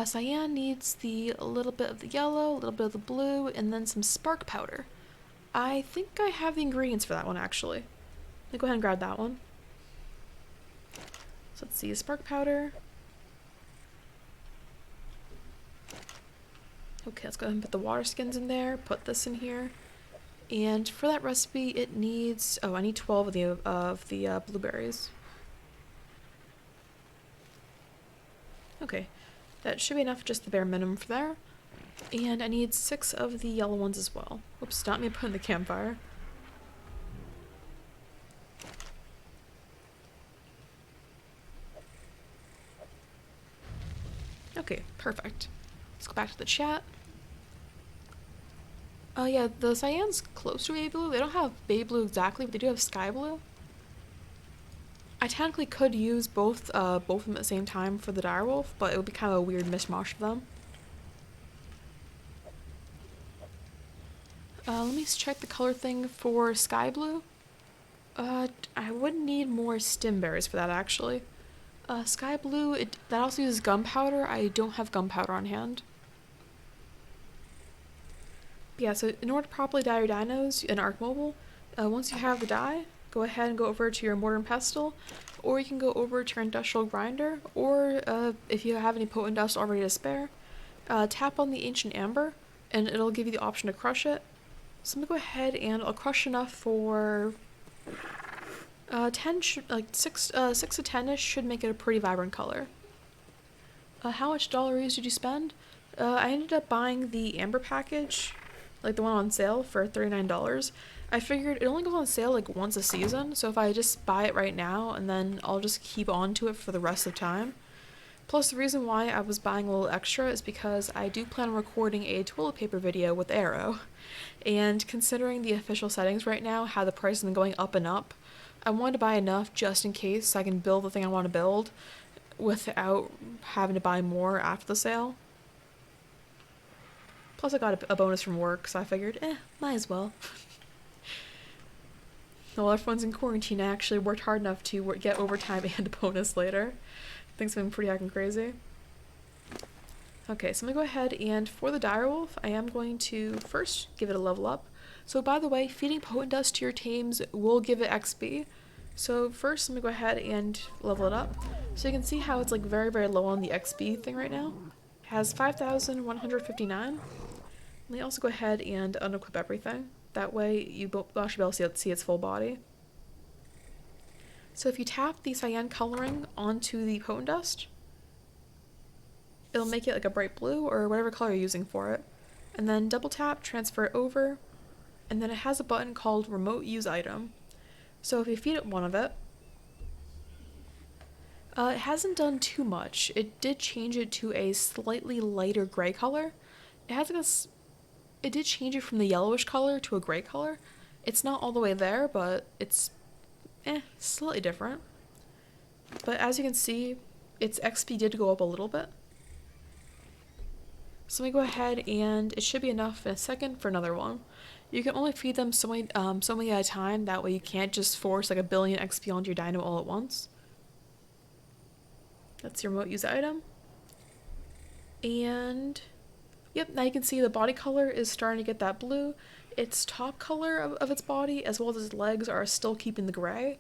Cyan needs a little bit of the yellow, a little bit of the blue, and then some spark powder. I think I have the ingredients for that one, actually. Let me go ahead and grab that one. So let's see, spark powder. Okay, let's go ahead and put the water skins in there, put this in here. And for that recipe, it needs, I need 12 of the blueberries. Okay, that should be enough, just the bare minimum for there. And I need 6 of the yellow ones as well. Oops, not me putting the campfire. Okay, perfect. Let's go back to the chat. Oh yeah, the cyan's close to baby blue. They don't have baby blue exactly, but they do have sky blue. I technically could use both of them at the same time for the direwolf, but it would be kind of a weird mishmash of them. Let me check the color thing for sky blue. I would need more stim berries for that actually. Sky blue, that also uses gunpowder. I don't have gunpowder on hand. Yeah, so in order to properly dye your dinos in ARK Mobile, once you have the dye, go ahead and go over to your mortar and pestle, or you can go over to your industrial grinder, or if you have any potent dust already to spare, tap on the ancient amber, and it'll give you the option to crush it. So I'm gonna go ahead and I'll crush enough for 6 to 10ish should make it a pretty vibrant color. How much dollaries did you spend? I ended up buying the amber package, like the one on sale, for $39. I figured it only goes on sale like once a season, so if I just buy it right now and then I'll just keep on to it for the rest of the time. Plus, the reason why I was buying a little extra is because I do plan on recording a toilet paper video with Arrow. And considering the official settings right now, how the price has been going up and up, I wanted to buy enough just in case so I can build the thing I want to build without having to buy more after the sale. Plus I got a bonus from work, so I figured, might as well. While everyone's in quarantine, I actually worked hard enough to get overtime and a bonus later. Things have been pretty heckin' crazy. Okay, so I'm gonna go ahead and for the direwolf, I am going to first give it a level up. So by the way, feeding potent dust to your tames will give it XP. So first, I'm gonna go ahead and level it up. So you can see how it's like very, very low on the XP thing right now. It has 5,159. Let me also go ahead and unequip everything. That way you will actually be able to see its full body. So if you tap the cyan coloring onto the potent dust, it'll make it like a bright blue or whatever color you're using for it. And then double tap, transfer it over, and then it has a button called Remote Use Item. So if you feed it one of it, it hasn't done too much. It did change it to a slightly lighter gray color. It did change it from the yellowish color to a gray color. It's not all the way there, but it's slightly different. But as you can see, its XP did go up a little bit. So let me go ahead and it should be enough in a second for another one. You can only feed them so many at a time, that way you can't just force like 1 billion XP onto your dino all at once. That's your remote use item. And yep, now you can see the body color is starting to get that blue. Its top color of its body as well as its legs are still keeping the gray.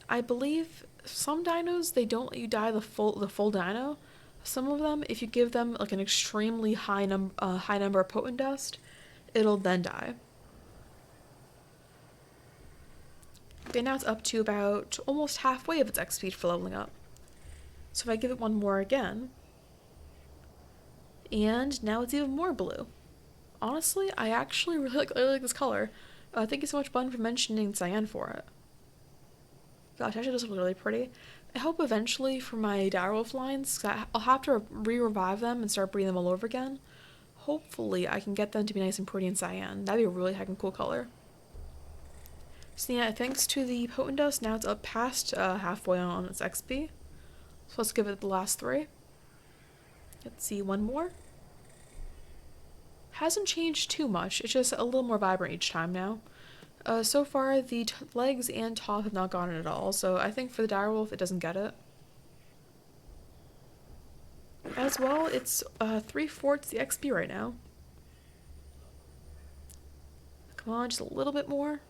I believe some dinos, they don't let you dye the full dino. Some of them, if you give them like an extremely high number of potent dust, it'll then die. Okay, now it's up to about almost halfway of its XP for leveling up. So if I give it one more again, and now it's even more blue. Honestly, I actually really like this color. Thank you so much, Bun, for mentioning cyan for it. Gosh, actually does look really pretty. I hope eventually for my direwolf lines, I'll have to re-revive them and start breeding them all over again. Hopefully I can get them to be nice and pretty in cyan. That'd be a really heckin' cool color. So yeah, thanks to the potent dust, now it's up past halfway on its XP. So let's give it the last 3. Let's see, one more. Hasn't changed too much, it's just a little more vibrant each time now. So far, the legs and top have not gotten it at all, so I think for the direwolf, it doesn't get it. As well, it's 3/4 the XP right now. Come on, just a little bit more.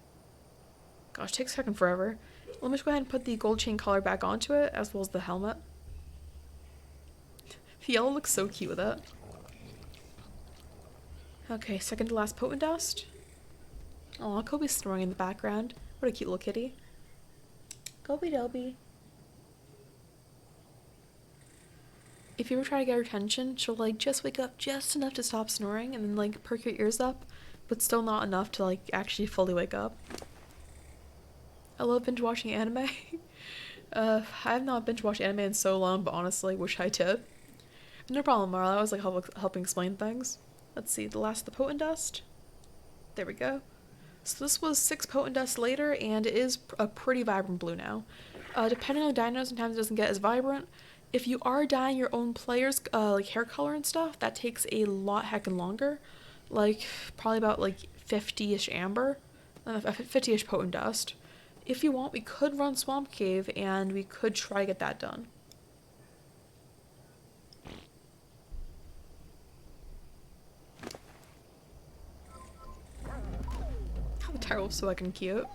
Gosh, it takes a second forever. Let me just go ahead and put the gold chain color back onto it, as well as the helmet. The yellow looks so cute with it. Okay, second to last potent dust. Aw, Kobe's snoring in the background. What a cute little kitty. Kobe Dobie. If you ever try to get her attention, she'll like just wake up just enough to stop snoring and then like perk your ears up, but still not enough to like actually fully wake up. I love binge watching anime. I have not binge watched anime in so long, but honestly, wish I did. No problem, Marla. I was like helping explain things. Let's see, the last of the potent dust. There we go. So this was 6 potent dust later, and it is a pretty vibrant blue now. Depending on the dino, sometimes it doesn't get as vibrant. If you are dyeing your own players' like hair color and stuff, that takes a lot heckin' longer. Like, probably about like 50-ish amber, 50-ish potent dust. If you want, we could run Swamp Cave, and we could try to get that done. The direwolf's so fucking cute.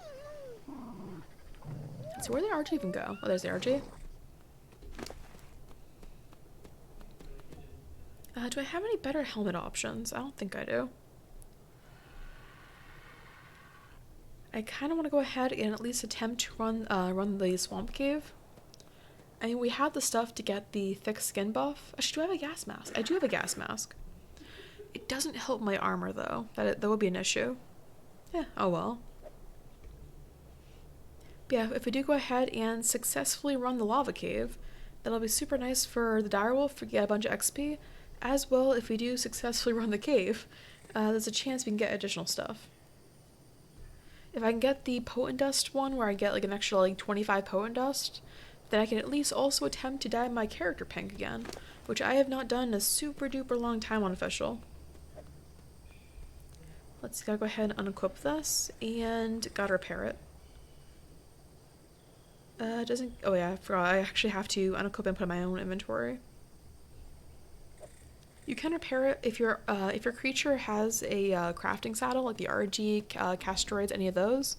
So where did the argy even go? Oh, there's the argy. Do I have any better helmet options? I don't think I do. I kind of want to go ahead and at least attempt to run the Swamp Cave. I mean, we have the stuff to get the thick skin buff. Actually, do I have a gas mask? I do have a gas mask. It doesn't help my armor, though. That would be an issue. Yeah, oh well. But yeah, if we do go ahead and successfully run the lava cave, that'll be super nice for the direwolf to get a bunch of XP. As well, if we do successfully run the cave, there's a chance we can get additional stuff. If I can get the potent dust one, where I get like an extra like 25 potent dust, then I can at least also attempt to dye my character pink again, which I have not done in a super duper long time on Official. Let's gotta go ahead and unequip this and gotta repair it. Doesn't, oh yeah, I forgot, I actually have to unequip and put in my own inventory. You can repair it if your creature has a crafting saddle, like the argy, castroids, any of those.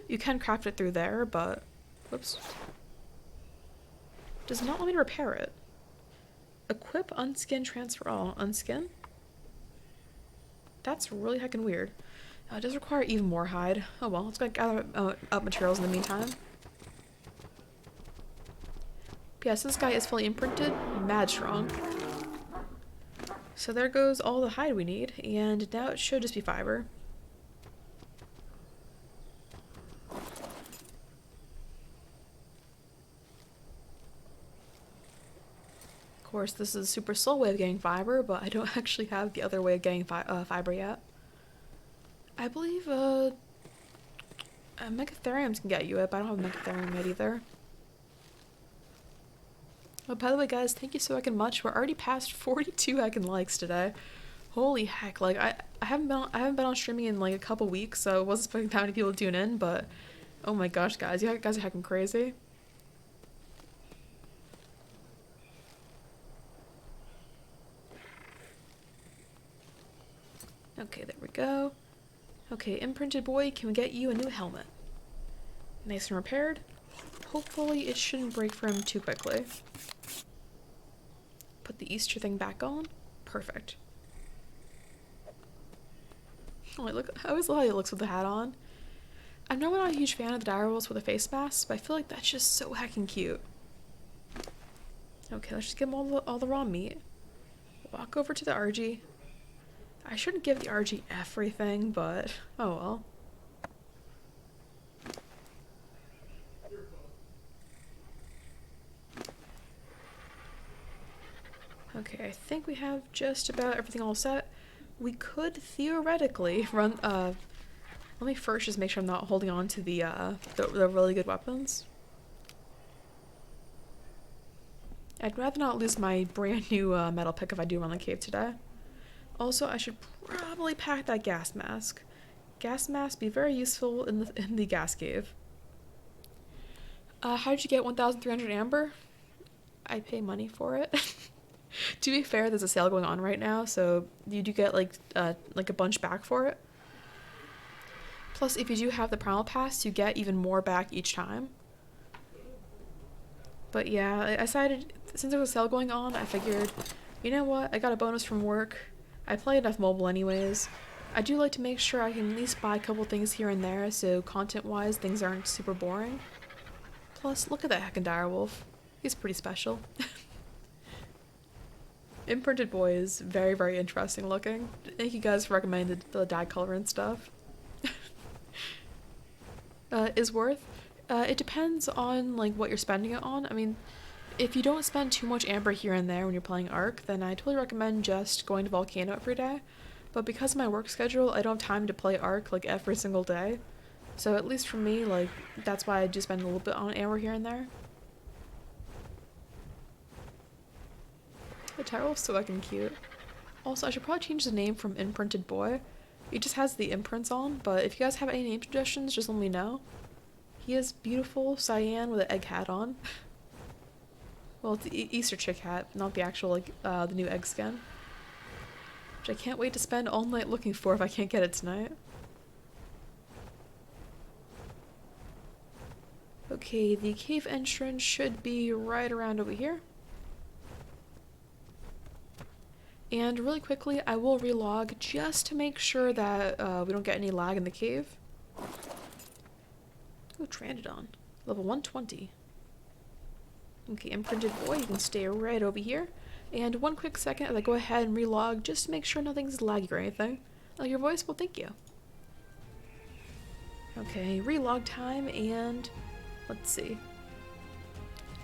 You can craft it through there, but whoops. Does not want me to repair it. Equip, unskin, transfer all. Unskin? That's really heckin' weird. It does require even more hide. Oh well, let's go gather up materials in the meantime. Yes, this guy is fully imprinted, mad strong. So there goes all the hide we need, and now it should just be fiber. Of course, this is a super slow way of getting fiber, but I don't actually have the other way of getting fiber yet. I believe megatheriums can get you it, but I don't have a megatherium yet either. Oh, by the way, guys, thank you so heckin' much. We're already past 42 heckin' likes today. Holy heck! Like I haven't been on streaming in like a couple weeks, so I wasn't expecting that many people to tune in. But oh my gosh, guys, you guys are heckin' crazy. Okay, there we go. Okay, imprinted boy, can we get you a new helmet? Nice and repaired. Hopefully it shouldn't break for him too quickly. Put the Easter thing back on. Perfect. Oh, look! I always love how he looks with the hat on. I'm not a huge fan of the direwolves with a face mask, but I feel like that's just so heckin' cute. Okay, let's just give him all the raw meat. Walk over to the argy. I shouldn't give the argy everything, but oh well. Okay, I think we have just about everything all set. We could theoretically run, let me first just make sure I'm not holding on to the really good weapons. I'd rather not lose my brand new metal pick if I do run the cave today. Also, I should probably pack that gas mask. Gas mask be very useful in the gas cave. How did you get 1,300 amber? I pay money for it. To be fair, there's a sale going on right now, so you do get like a bunch back for it. Plus, if you do have the primal pass, you get even more back each time. But yeah, I decided, since there was a sale going on, I figured, you know what, I got a bonus from work. I play enough mobile anyways. I do like to make sure I can at least buy a couple things here and there, so content-wise, things aren't super boring. Plus, look at that heckin' direwolf. He's pretty special. Imprinted boy is very, very interesting looking. Thank you guys for recommending the dye color and stuff. Is worth? It depends on like what you're spending it on. I mean, if you don't spend too much amber here and there when you're playing ARK, then I totally recommend just going to Volcano every day. But because of my work schedule, I don't have time to play ARK like every single day. So at least for me, like, that's why I do spend a little bit on amber here and there. The Tyrol's so fucking cute. Also, I should probably change the name from Imprinted Boy. He just has the imprints on, but if you guys have any name suggestions, just let me know. He is beautiful cyan with an egg hat on. Well, it's the Easter chick hat, not the actual, like, the new egg skin. Which I can't wait to spend all night looking for if I can't get it tonight. Okay, the cave entrance should be right around over here. And really quickly, I will relog just to make sure that we don't get any lag in the cave. Oh, pteranodon. Level 120. Okay, imprinted boy, you can stay right over here. And one quick second as I go ahead and relog just to make sure nothing's laggy or anything. Like your voice? Well, thank you. Okay, relog time, and let's see.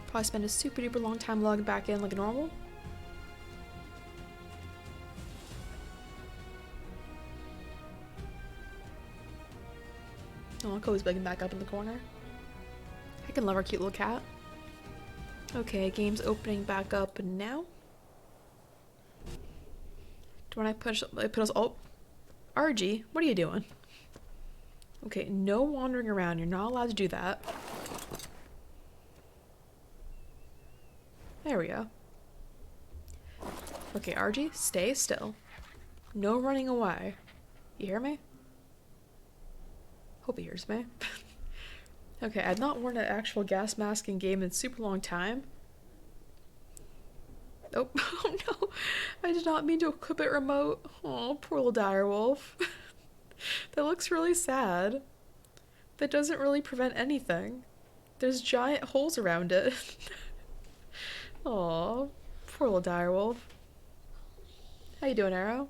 Probably spend a super duper long time logging back in like normal. Oh, Kobe's begging back up in the corner. I can love our cute little cat. Okay, game's opening back up now. Do when I push us all? Argy, what are you doing? Okay, no wandering around. You're not allowed to do that. There we go. Okay, Argy, stay still. No running away. You hear me? Hope he hears me. Okay, I've not worn an actual gas mask in game in a super long time. Oh, oh no! I did not mean to equip it remote. Oh, poor little direwolf. That looks really sad. That doesn't really prevent anything. There's giant holes around it. Aw, poor little direwolf. How you doing, Arrow?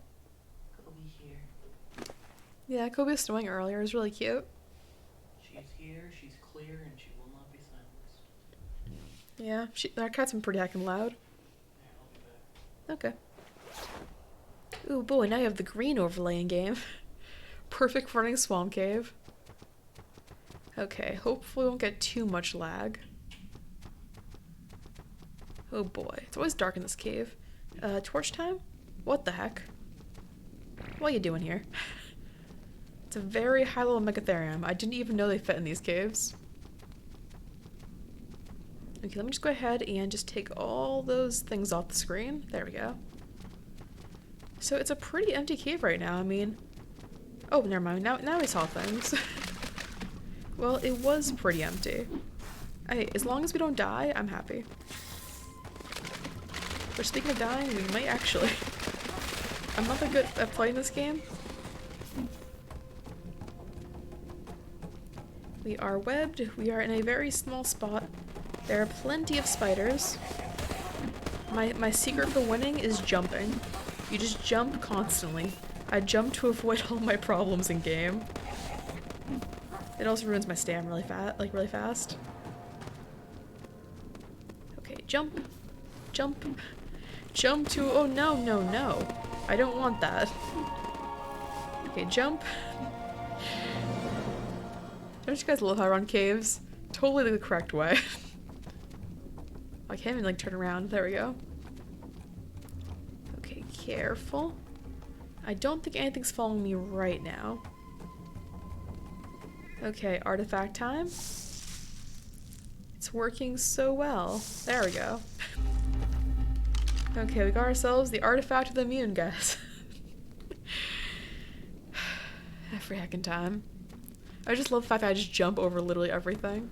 Kobe here. Yeah, Kobe was snowing earlier. It was really cute. She's here, she's clear, and she will not be silenced. Yeah, our cat's been pretty heckin' loud. Yeah, I'll be back. Okay. Ooh, boy, now you have the green overlay in game. Perfect for running Swamp Cave. Okay, hopefully we won't get too much lag. Oh boy, it's always dark in this cave. Torch time? What the heck? What are you doing here? It's a very high level megatherium. I didn't even know they fit in these caves. Okay, let me just go ahead and just take all those things off the screen. There we go. So it's a pretty empty cave right now. I mean, oh, never mind. Now I saw things. Well, it was pretty empty. Hey, as long as we don't die, I'm happy. But speaking of dying, we might actually. I'm not that good at playing this game. We are webbed. We are in a very small spot. There are plenty of spiders. My secret for winning is jumping. You just jump constantly. I jump to avoid all my problems in game. It also ruins my stamina really fast. Okay, jump. Jump. Jump to, oh no, no, no. I don't want that. Okay, jump. Don't you guys love how I run caves? Totally the correct way. I can't even like turn around. There we go. Okay, careful. I don't think anything's following me right now. Okay, artifact time. It's working so well. There we go. Okay, we got ourselves the artifact of the immune, guys. Every heckin' time. I just love the fact that I just jump over literally everything.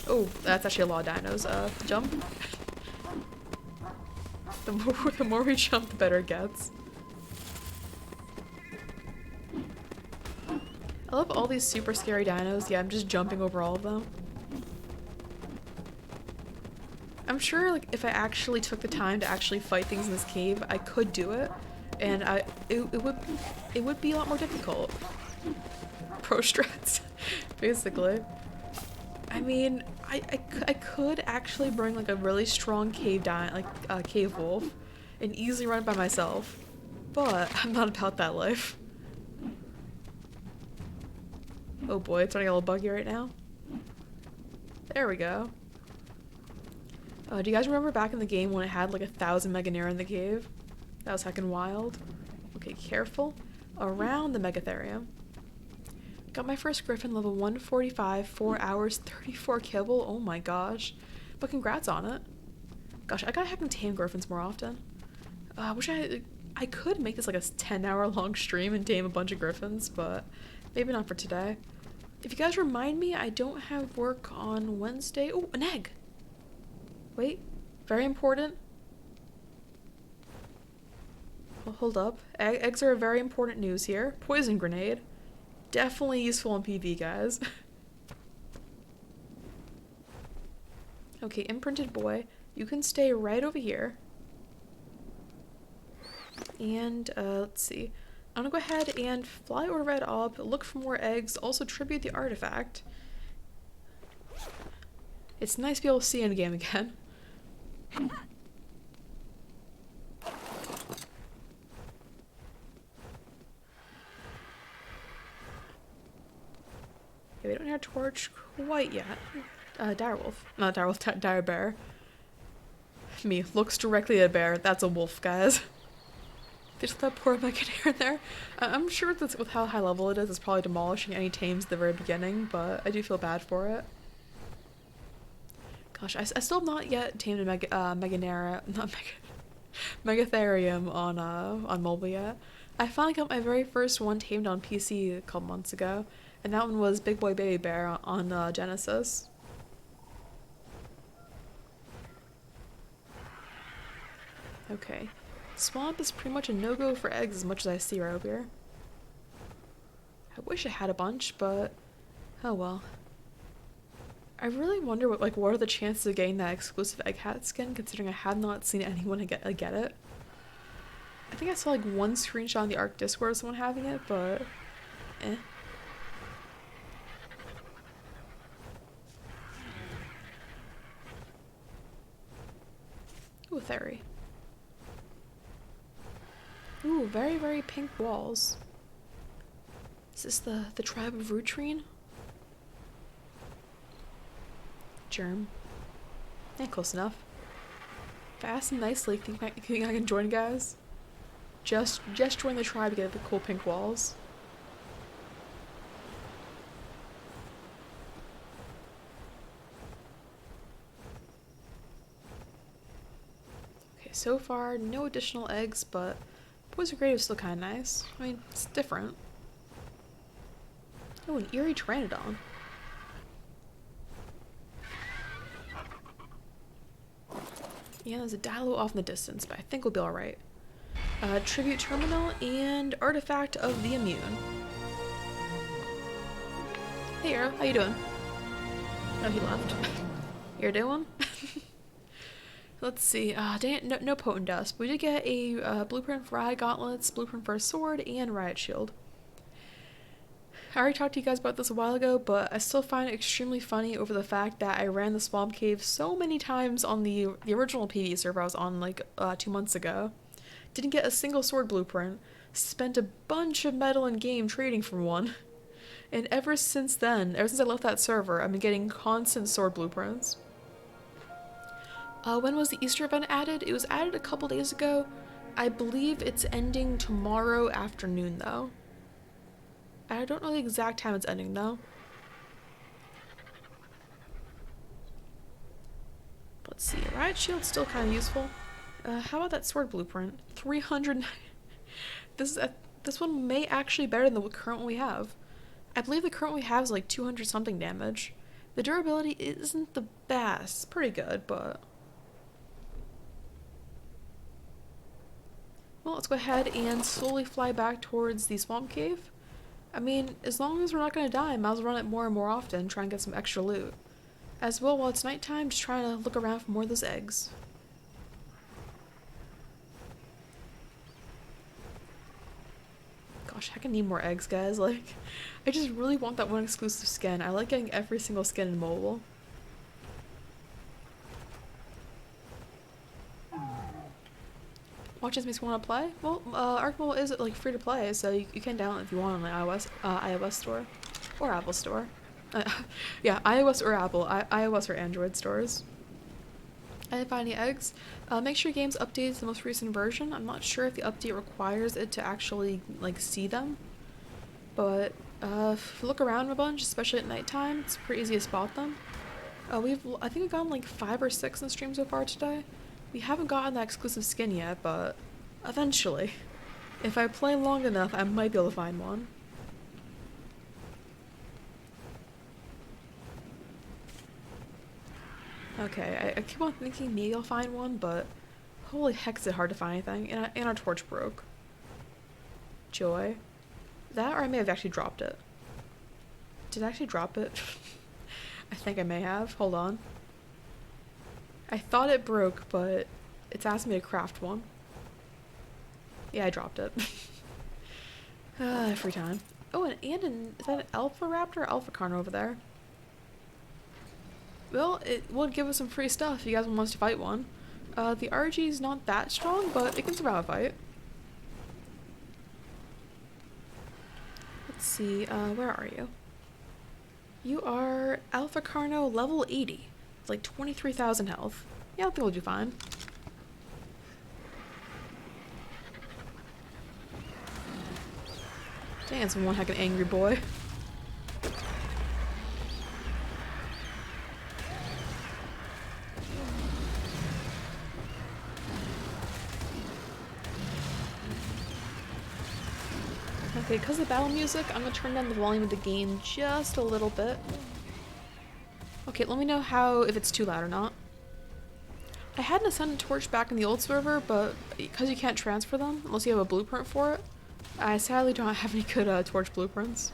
Oh, that's actually a lot of dinos. Jump. The more we jump, the better it gets. I love all these super scary dinos. Yeah, I'm just jumping over all of them. I'm sure like if I actually took the time to actually fight things in this cave, I could do it. And it would be a lot more difficult. Pro strats, basically. I mean, I could actually bring like a really strong cave cave wolf and easily run it by myself. But I'm not about that life. Oh boy, it's running a little buggy right now. There we go. Do you guys remember back in the game when it had like 1,000 Meganeer in the cave? That was heckin' wild. Okay, careful. Around the Megatherium. Got my first Griffin, level 145, 4 hours, 34 kibble. Oh my gosh. But congrats on it. Gosh, I gotta heckin' tame Griffins more often. I wish I could make this like a 10-hour long stream and tame a bunch of Griffins, but maybe not for today. If you guys remind me, I don't have work on Wednesday. Oh, an egg! Wait, very important. Well, hold up. Eggs are very important news here. Poison grenade. Definitely useful in PvE, guys. Okay, imprinted boy. You can stay right over here. And, let's see. I'm gonna go ahead and fly over Red Ob, look for more eggs, also tribute the artifact. It's nice to be able to see in game again. Okay, we don't have a torch quite yet. Direwolf. Not direwolf, dire bear. Me looks directly at a bear. That's a wolf, guys. There's that poor Meganeer there. I'm sure that's with how high level it is, it's probably demolishing any tames at the very beginning, but I do feel bad for it. Gosh, I still have not yet tamed a Meganeer, not Megatherium on mobile yet. I finally got my very first one tamed on PC a couple months ago, and that one was Big Boy Baby Bear on Genesis. Okay. Swamp is pretty much a no-go for eggs as much as I see right over here. I wish I had a bunch, but oh well. I really wonder what are the chances of getting that exclusive egg hat skin, considering I have not seen anyone get it. I think I saw like one screenshot on the ARK Discord of someone having it, but eh. Ooh, Theory. Ooh, very, very pink walls. Is this the tribe of rutrine? Germ. Yeah, close enough. If I ask them nicely, think I can join, guys? Just join the tribe to get the cool pink walls. Okay, so far, no additional eggs, but Poison Grave is still kind of nice. I mean, it's different. Oh, an eerie pteranodon. Yeah, there's a dilo off in the distance, but I think we'll be alright. Tribute Terminal and Artifact of the Immune. Hey Arrow, how you doing? Oh, he left. You're doing? Let's see, no potent dust. We did get a blueprint for Riot Gauntlets, blueprint for a sword, and Riot Shield. I already talked to you guys about this a while ago, but I still find it extremely funny over the fact that I ran the Swamp Cave so many times on the original PvE server I was on like 2 months ago. Didn't get a single sword blueprint, spent a bunch of metal in game trading for one, and ever since then, ever since I left that server, I've been getting constant sword blueprints. When was the Easter event added? It was added a couple days ago. I believe it's ending tomorrow afternoon though. I don't know the exact time it's ending though. Let's see, Riot Shield's still kind of useful. How about that sword blueprint? 300. This one may actually be better than the current one we have. I believe the current one we have is like 200 something damage. The durability isn't the best. It's pretty good, but well, let's go ahead and slowly fly back towards the Swamp Cave. I mean, as long as we're not going to die, I might as well run it more and more often, try and get some extra loot. As well, while it's nighttime, just trying to look around for more of those eggs. Gosh, I can need more eggs, guys. Like, I just really want that one exclusive skin. I like getting every single skin in mobile. Watches makes me want to play. Well, ARK Mobile is like free to play, so you can download it if you want on the iOS store or Apple store. Yeah, iOS or Apple, iOS or Android stores. I didn't find any eggs. Make sure your game's updated to the most recent version. I'm not sure if the update requires it to actually like see them, but if you look around a bunch, especially at nighttime, it's pretty easy to spot them. I think we've gotten like 5 or 6 in the stream so far today. We haven't gotten that exclusive skin yet, but eventually, if I play long enough, I might be able to find one. Okay, I keep on thinking maybe I'll find one, but holy heck is it hard to find anything, and our torch broke. Joy. That, or I may have actually dropped it. Did I actually drop it? I think I may have. Hold on. I thought it broke, but it's asking me to craft one. Yeah, I dropped it. Free time. Oh, is that an Alpha Raptor or Alpha Carno over there? Well, it would give us some free stuff if you guys want us to fight one. The argy is not that strong, but it can survive a fight. Let's see, where are you? You are Alpha Carno level 80. It's like 23,000 health. Yeah, I think we'll do fine. Dang, that's one heck of an angry boy. Okay, because of the battle music, I'm gonna turn down the volume of the game just a little bit. Okay, let me know if it's too loud or not. I had an Ascendant Torch back in the old server, but because you can't transfer them unless you have a blueprint for it, I sadly don't have any good torch blueprints.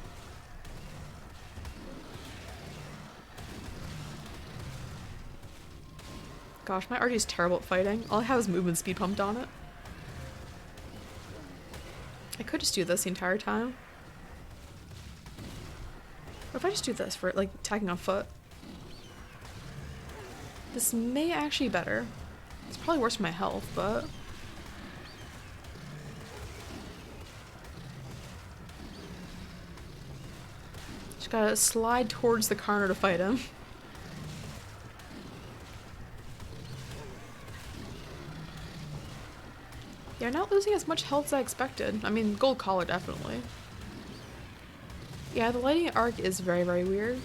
Gosh, my RG is terrible at fighting. All I have is movement speed pumped on it. I could just do this the entire time. Or if I just do this for like attacking on foot. This may actually be better. It's probably worse for my health, but... Just gotta slide towards the Carno to fight him. Yeah, not losing as much health as I expected. I mean, gold collar, definitely. Yeah, the lighting at ARK is very, very weird.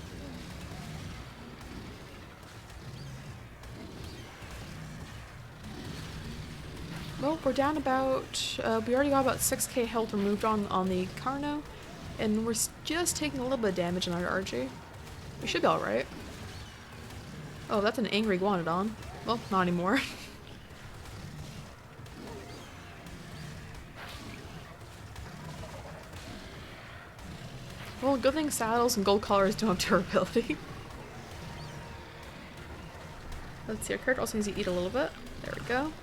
Well, we're down about, we already got about 6k health removed on the Carno, and we're just taking a little bit of damage on our argy. We should be alright. Oh, that's an angry Iguanodon. Well, not anymore. Well, good thing saddles and gold collars don't have durability. Let's see, our character also needs to eat a little bit. There we go.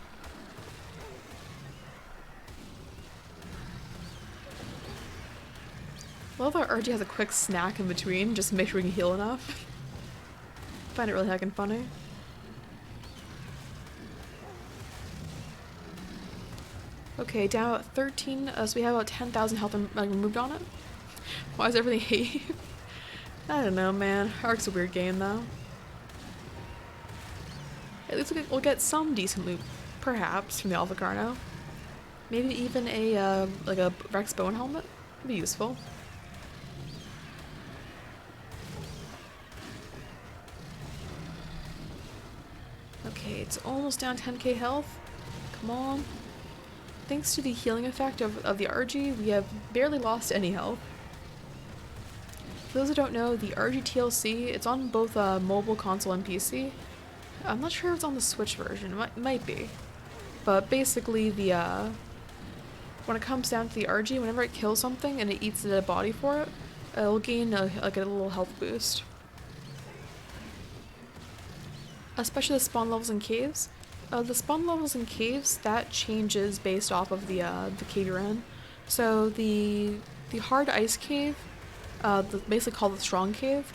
I love how RG has a quick snack in between, just to make sure we can heal enough. I find it really heckin' funny. Okay, down at 13, so we have about 10,000 health removed on it. Why is everything hate? I don't know, man. ARK's a weird game, though. At least we'll get some decent loot, perhaps, from the Alpha Carno. Maybe even a, like a Rex bone helmet? Would be useful. Okay, it's almost down 10k health. Come on. Thanks to the healing effect of the RG, we have barely lost any health. For those who don't know, the RG TLC, it's on both mobile, console, and PC. I'm not sure if it's on the Switch version, it might be. But basically, when it comes down to the RG, whenever it kills something and it eats the body for it, it'll gain like a little health boost. Especially the spawn levels in caves. The spawn levels in caves, that changes based off of the cave you're in. So the hard ice cave, basically called the strong cave,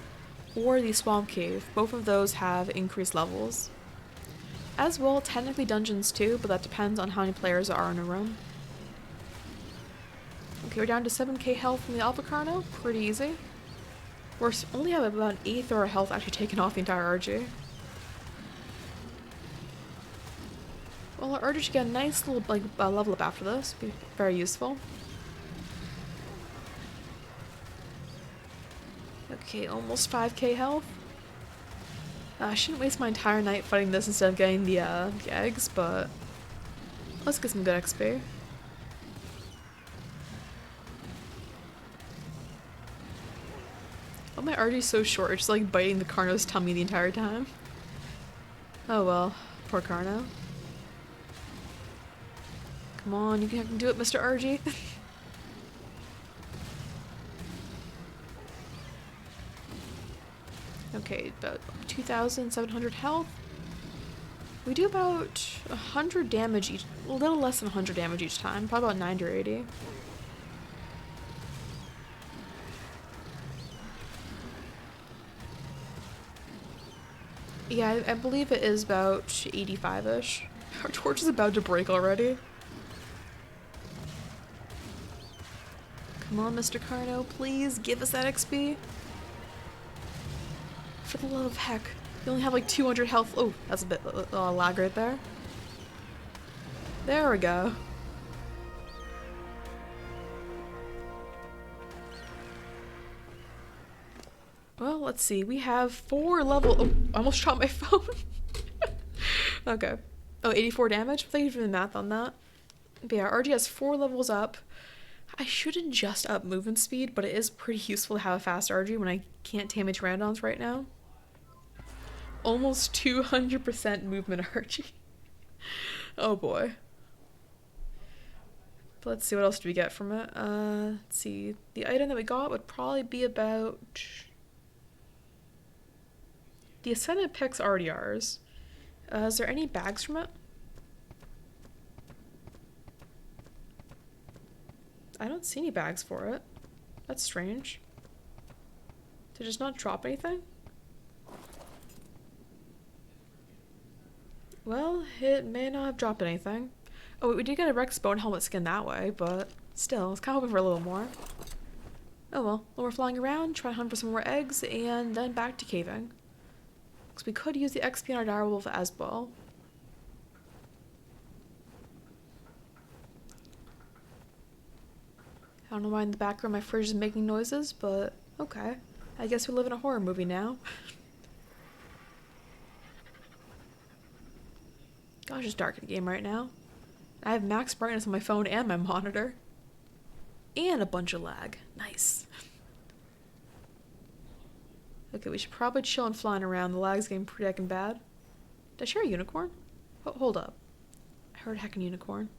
or the swamp cave, both of those have increased levels. As well, technically dungeons too, but that depends on how many players are in a room. Okay, we're down to 7k health from the Alpha Carno, pretty easy. We only have about an eighth of our health actually taken off the entire RG. Well, our RG should get a nice little level up after this, be very useful. Okay, almost 5k health. I shouldn't waste my entire night fighting this instead of getting the eggs, but let's get some good XP. Oh, my RG's so short, it's just like biting the Carno's tummy the entire time. Oh well, poor Carno. Come on, you can do it, Mr. RG. Okay, about 2,700 health. We do about 100 damage each, a little less than 100 damage each time, probably about 90 or 80. Yeah, I believe it is about 85-ish. Our torch is about to break already. Come on, Mr. Carno, please give us that XP. For the love of heck. You only have like 200 health. Oh, that's a bit lag right there. There we go. Well, let's see. We have 4 level. Oh, I almost shot my phone. Okay. Oh, 84 damage. Thank you for the math on that. But yeah, RG has 4 levels up. I shouldn't just up movement speed, but it is pretty useful to have a fast RG when I can't tame pteranodons right now. Almost 200% movement RG. Oh boy. But let's see, what else do we get from it? Let's see. The item that we got would probably be about... The Ascended Pick's already ours. Is there any bags from it? I don't see any bags for it. That's strange. Did it just not drop anything? Well, it may not have dropped anything. Oh, we did get a Rex bone helmet skin that way, but still, I was kind of hoping for a little more. Oh well, we're flying around, try to hunt for some more eggs, and then back to caving. Because we could use the XP on our direwolf as well. I don't know why in the background my fridge is making noises, but okay. I guess we live in a horror movie now. Gosh, it's dark in the game right now. I have max brightness on my phone and my monitor. And a bunch of lag. Nice. Okay, we should probably chill and flying around. The lag's getting pretty heckin' bad. Did I share a unicorn? Oh, hold up. I heard a heckin' unicorn.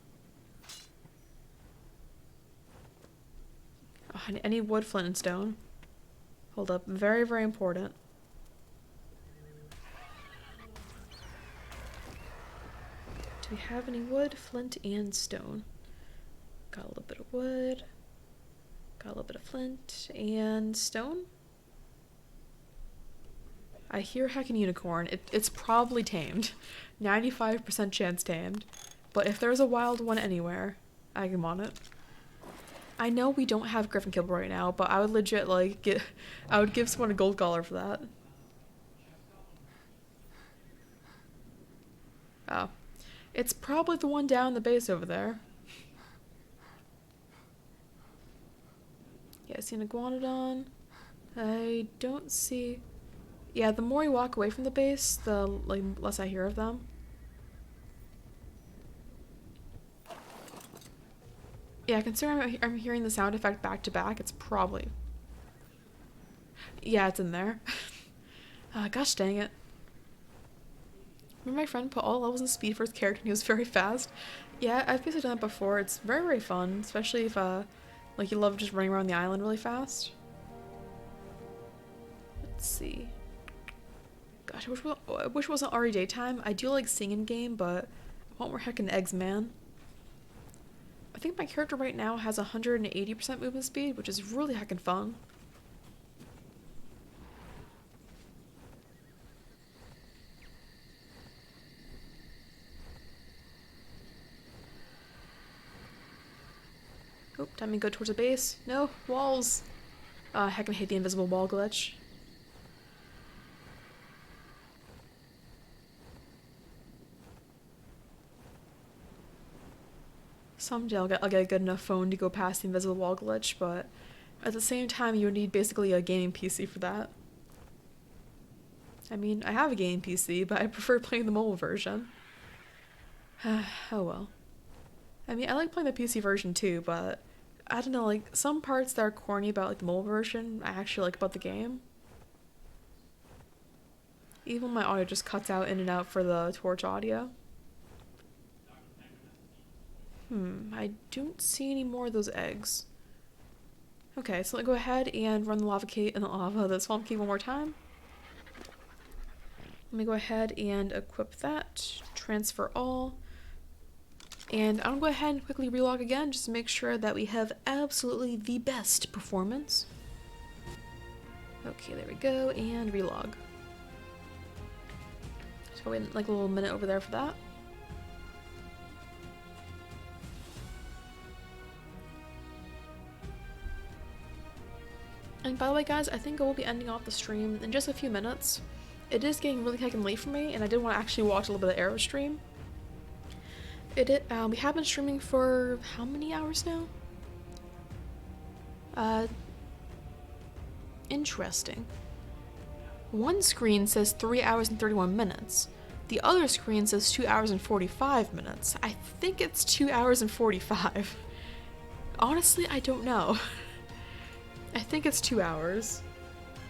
Oh, I need wood, flint, and stone. Hold up. Very, very important. Do we have any wood, flint, and stone? Got a little bit of wood. Got a little bit of flint and stone. I hear heckin' unicorn. It's probably tamed. 95% chance tamed. But if there's a wild one anywhere, I am on it. I know we don't have griffin kibble right now, but I would legit like I would give someone a gold collar for that. Oh. It's probably the one down the base over there. Yeah, I see an iguanodon. I don't see... Yeah, the more you walk away from the base, the less I hear of them. Yeah, considering I'm hearing the sound effect back to back, it's probably... Yeah, it's in there. Gosh dang it. Remember my friend put all levels in speed for his character and he was very fast? Yeah, I've basically done that before. It's very, very fun, especially if, like, you love just running around the island really fast. Let's see. Gosh, I wish it wasn't already daytime. I do like singing game, but I want more heckin' eggs, man. I think my character right now has 180% movement speed, which is really heckin' fun. Oh, time to go towards the base. No, walls. Heck, I hate the invisible wall glitch. Someday I'll get a good enough phone to go past the invisible wall glitch, but at the same time you would need basically a gaming PC for that. I mean, I have a gaming PC, but I prefer playing the mobile version. Oh well. I mean, I like playing the PC version too, but I don't know, like, some parts that are corny about, like, the mobile version, I actually like about the game. Even my audio just cuts out in and out for the torch audio. I don't see any more of those eggs. Okay, so let me go ahead and run the the swamp key one more time. Let me go ahead and equip that, transfer all. And I'm going to go ahead and quickly relog again just to make sure that we have absolutely the best performance. Okay, there we go, and relog. So wait like a little minute over there for that. And by the way guys, I think I will be ending off the stream in just a few minutes. It is getting really heckin' late for me, and I did want to actually watch a little bit of Arrow stream. We have been streaming for how many hours now? Interesting. One screen says 3 hours and 31 minutes. The other screen says 2 hours and 45 minutes. I think it's 2 hours and 45. Honestly, I don't know. I think it's 2 hours.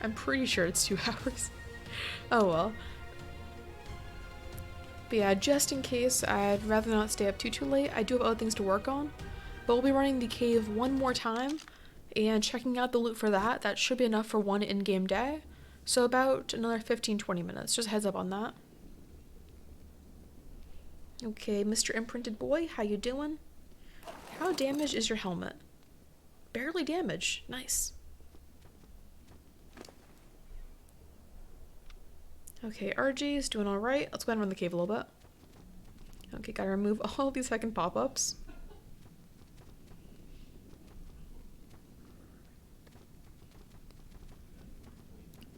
I'm pretty sure it's 2 hours. Oh well. But yeah, just in case, I'd rather not stay up too late. I do have other things to work on. But we'll be running the cave one more time and checking out the loot for that. That should be enough for one in-game day. So about another 15-20 minutes. Just a heads up on that. Okay, Mr. Imprinted Boy, how you doing? How damaged is your helmet? Barely damaged. Nice. Okay, RG is doing alright. Let's go ahead and run the cave a little bit. Okay, gotta remove all these heckin' pop-ups.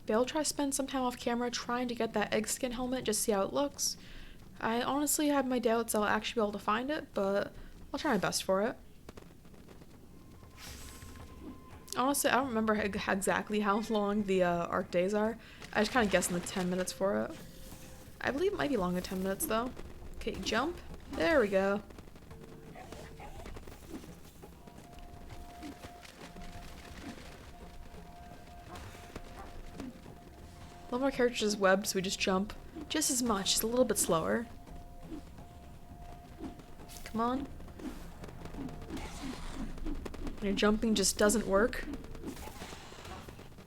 But I'll try to spend some time off camera trying to get that egg skin helmet, just see how it looks. I honestly have my doubts I'll actually be able to find it, but I'll try my best for it. Honestly, I don't remember exactly how long the ARK days are. I just kind of guessed in the 10 minutes for it. I believe it might be longer than 10 minutes though. Okay, jump. There we go. A lot of our characters is webbed, so we just jump just as much, just a little bit slower. Come on. Your jumping just doesn't work.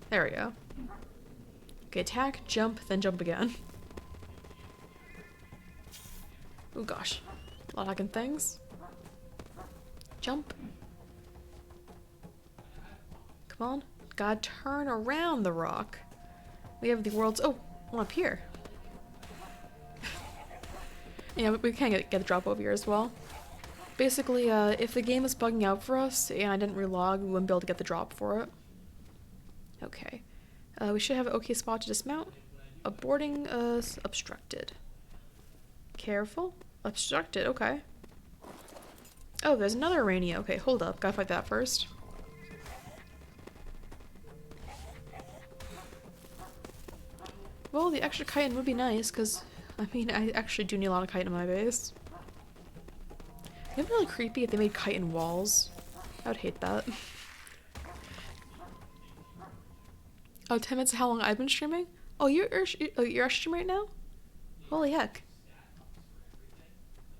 There we go. Okay, attack, jump, then jump again. Oh gosh. A lot of hacking things. Jump. Come on. Gotta turn around the rock. We have the world's... Oh, one up here. Yeah, we can get the drop over here as well. Basically, if the game is bugging out for us and I didn't relog, we wouldn't be able to get the drop for it. Okay. We should have an okay spot to dismount. Aborting is obstructed. Careful. Obstructed, okay. Oh, there's another Arania. Okay, hold up. Gotta fight that first. Well, the extra chitin would be nice, because, I mean, I actually do need a lot of chitin in my base. It'd be really creepy if they made chitin walls. I would hate that. Oh, 10 minutes of how long I've been streaming? Oh, you're streaming right now? Holy heck.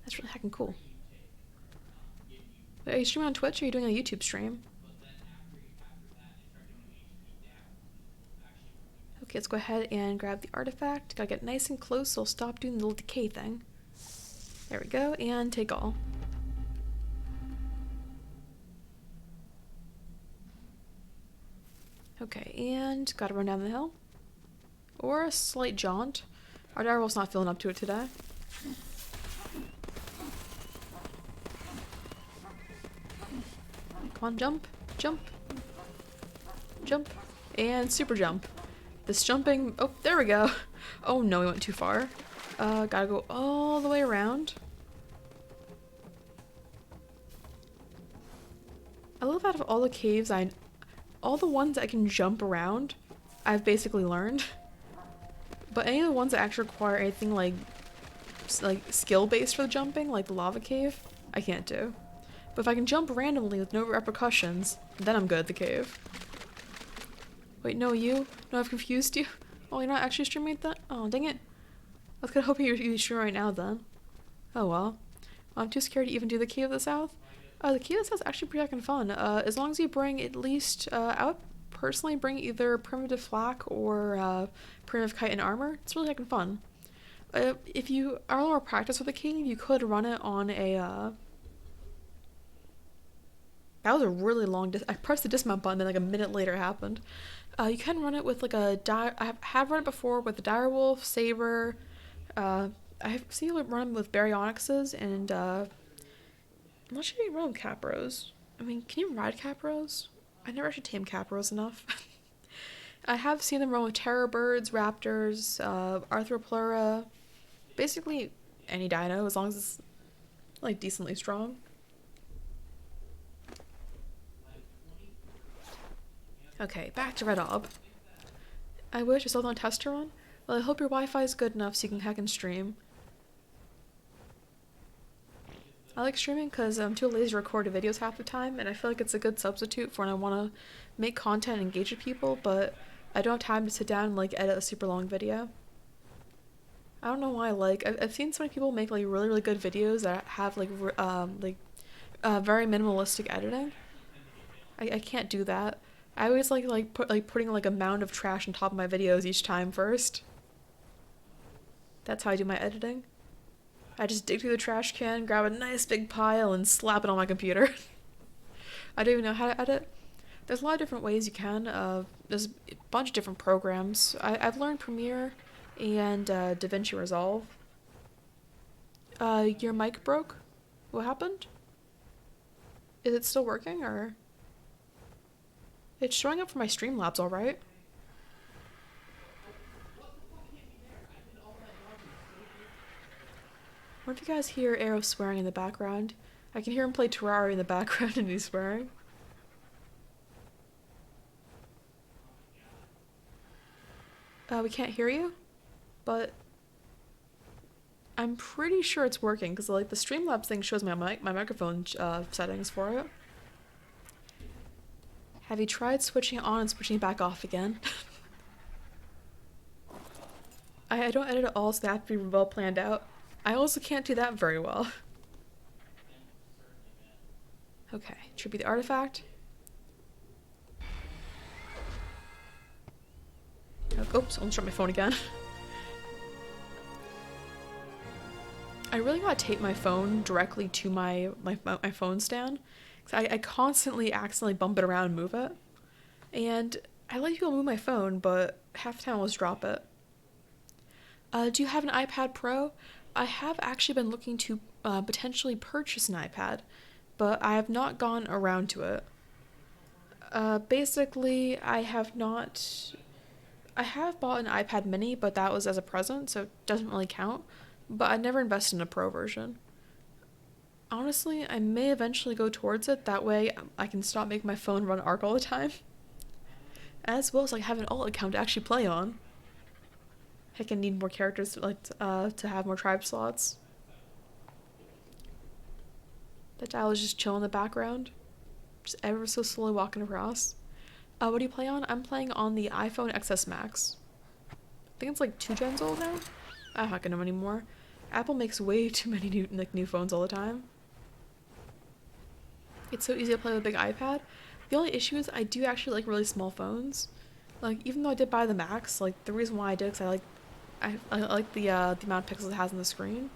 That's really heckin' cool. Wait, are you streaming on Twitch or are you doing a YouTube stream? Okay, let's go ahead and grab the artifact. Gotta get nice and close so I'll stop doing the little decay thing. There we go, and take all. Okay, and gotta run down the hill. Or a slight jaunt. Our direwolf's not feeling up to it today. Come on, jump, jump, jump, and super jump. This jumping, oh, there we go. Oh no, we went too far. Gotta go all the way around. I love out of all the caves, all the ones I can jump around, I've basically learned. But any of the ones that actually require anything like skill-based for the jumping, like the lava cave, I can't do. But if I can jump randomly with no repercussions, then I'm good at the cave. Wait, no, you? No, I've confused you. Oh, you're not actually streaming that? Oh, dang it. I was kinda hoping you stream right now then. Oh well. I'm too scared to even do the Key of the South. The Key of the South is actually pretty fucking fun. As long as you bring at least, I would personally bring either primitive flak or primitive chitin armor. It's really fucking fun. If you are a little more practiced with the Key, you could run it on a, that was a really long I pressed the dismount button and like a minute later it happened. You can run it with like a I have run it before with the direwolf, saber. I have seen it run with baryonyxes and I'm not sure you can run with capros. I mean, can you ride capros? I never actually tamed capros enough. I have seen them run with terror birds, raptors, arthropleura, basically any dino as long as it's like decently strong. Okay, back to Red Ob. I wish I still don't test her on. Well, I hope your Wi-Fi is good enough so you can hack and stream. I like streaming because I'm too lazy to record videos half the time, and I feel like it's a good substitute for when I want to make content and engage with people, but I don't have time to sit down and like edit a super long video. I don't know why. I've seen so many people make like really good videos that have very minimalistic editing. I can't do that. I always putting like a mound of trash on top of my videos each time first. That's how I do my editing. I just dig through the trash can, grab a nice big pile, and slap it on my computer. I don't even know how to edit. There's a lot of different ways you can. There's a bunch of different programs. I've learned Premiere and DaVinci Resolve. Your mic broke? What happened? Is it still working, or? It's showing up for my Streamlabs, alright. What if you guys hear Arrow swearing in the background? I can hear him play Terraria in the background and he's swearing. We can't hear you, but I'm pretty sure it's working because like the Streamlabs thing shows my microphone settings for it. Have you tried switching it on and switching it back off again? I don't edit at all, so they have to be well planned out. I also can't do that very well. Okay, tribute the artifact. Oh, oops, almost dropped my phone again. I really gotta tape my phone directly to my phone stand. Cause I constantly accidentally bump it around and move it. And I let people move my phone, but half the time I'll just drop it. Do you have an iPad Pro? I have actually been looking to potentially purchase an iPad, but I have not gone around to it. Basically, I have bought an iPad mini, but that was as a present, so it doesn't really count. But I never invested in a Pro version. Honestly, I may eventually go towards it, that way I can stop making my phone run ARK all the time. As well as like have an alt account to actually play on. Heck, I need more characters to have more tribe slots. That dial is just chilling in the background. Just ever so slowly walking across. What do you play on? I'm playing on the iPhone XS Max. I think it's like 2 gens old now? I'm not gonna know anymore. Apple makes way too many new phones all the time. It's so easy to play with a big iPad. The only issue is I do actually like really small phones. Like, even though I did buy the Max, like, the reason why I did is I like the amount of pixels it has on the screen.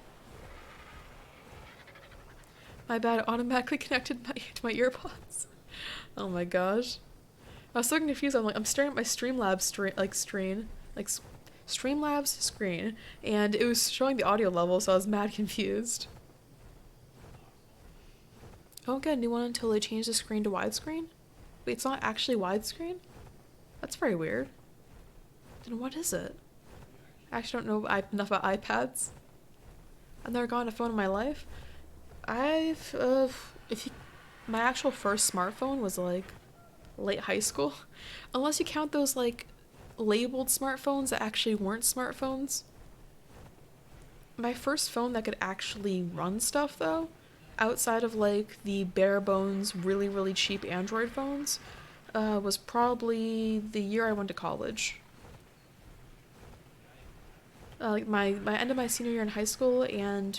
My bad, it automatically connected to my earpods. Oh my gosh. I was so confused. I'm staring at my Streamlabs Streamlabs screen, and it was showing the audio level, so I was mad confused. I won't get a new one until they change the screen to widescreen. Wait, it's not actually widescreen? That's very weird. Then what is it? I actually don't know enough about iPads. I've never gotten a phone in my life. My actual first smartphone was like late high school. Unless you count those like labeled smartphones that actually weren't smartphones. My first phone that could actually run stuff though, outside of like the bare bones really cheap Android phones, was probably the year I went to college. Like my end of my senior year in high school and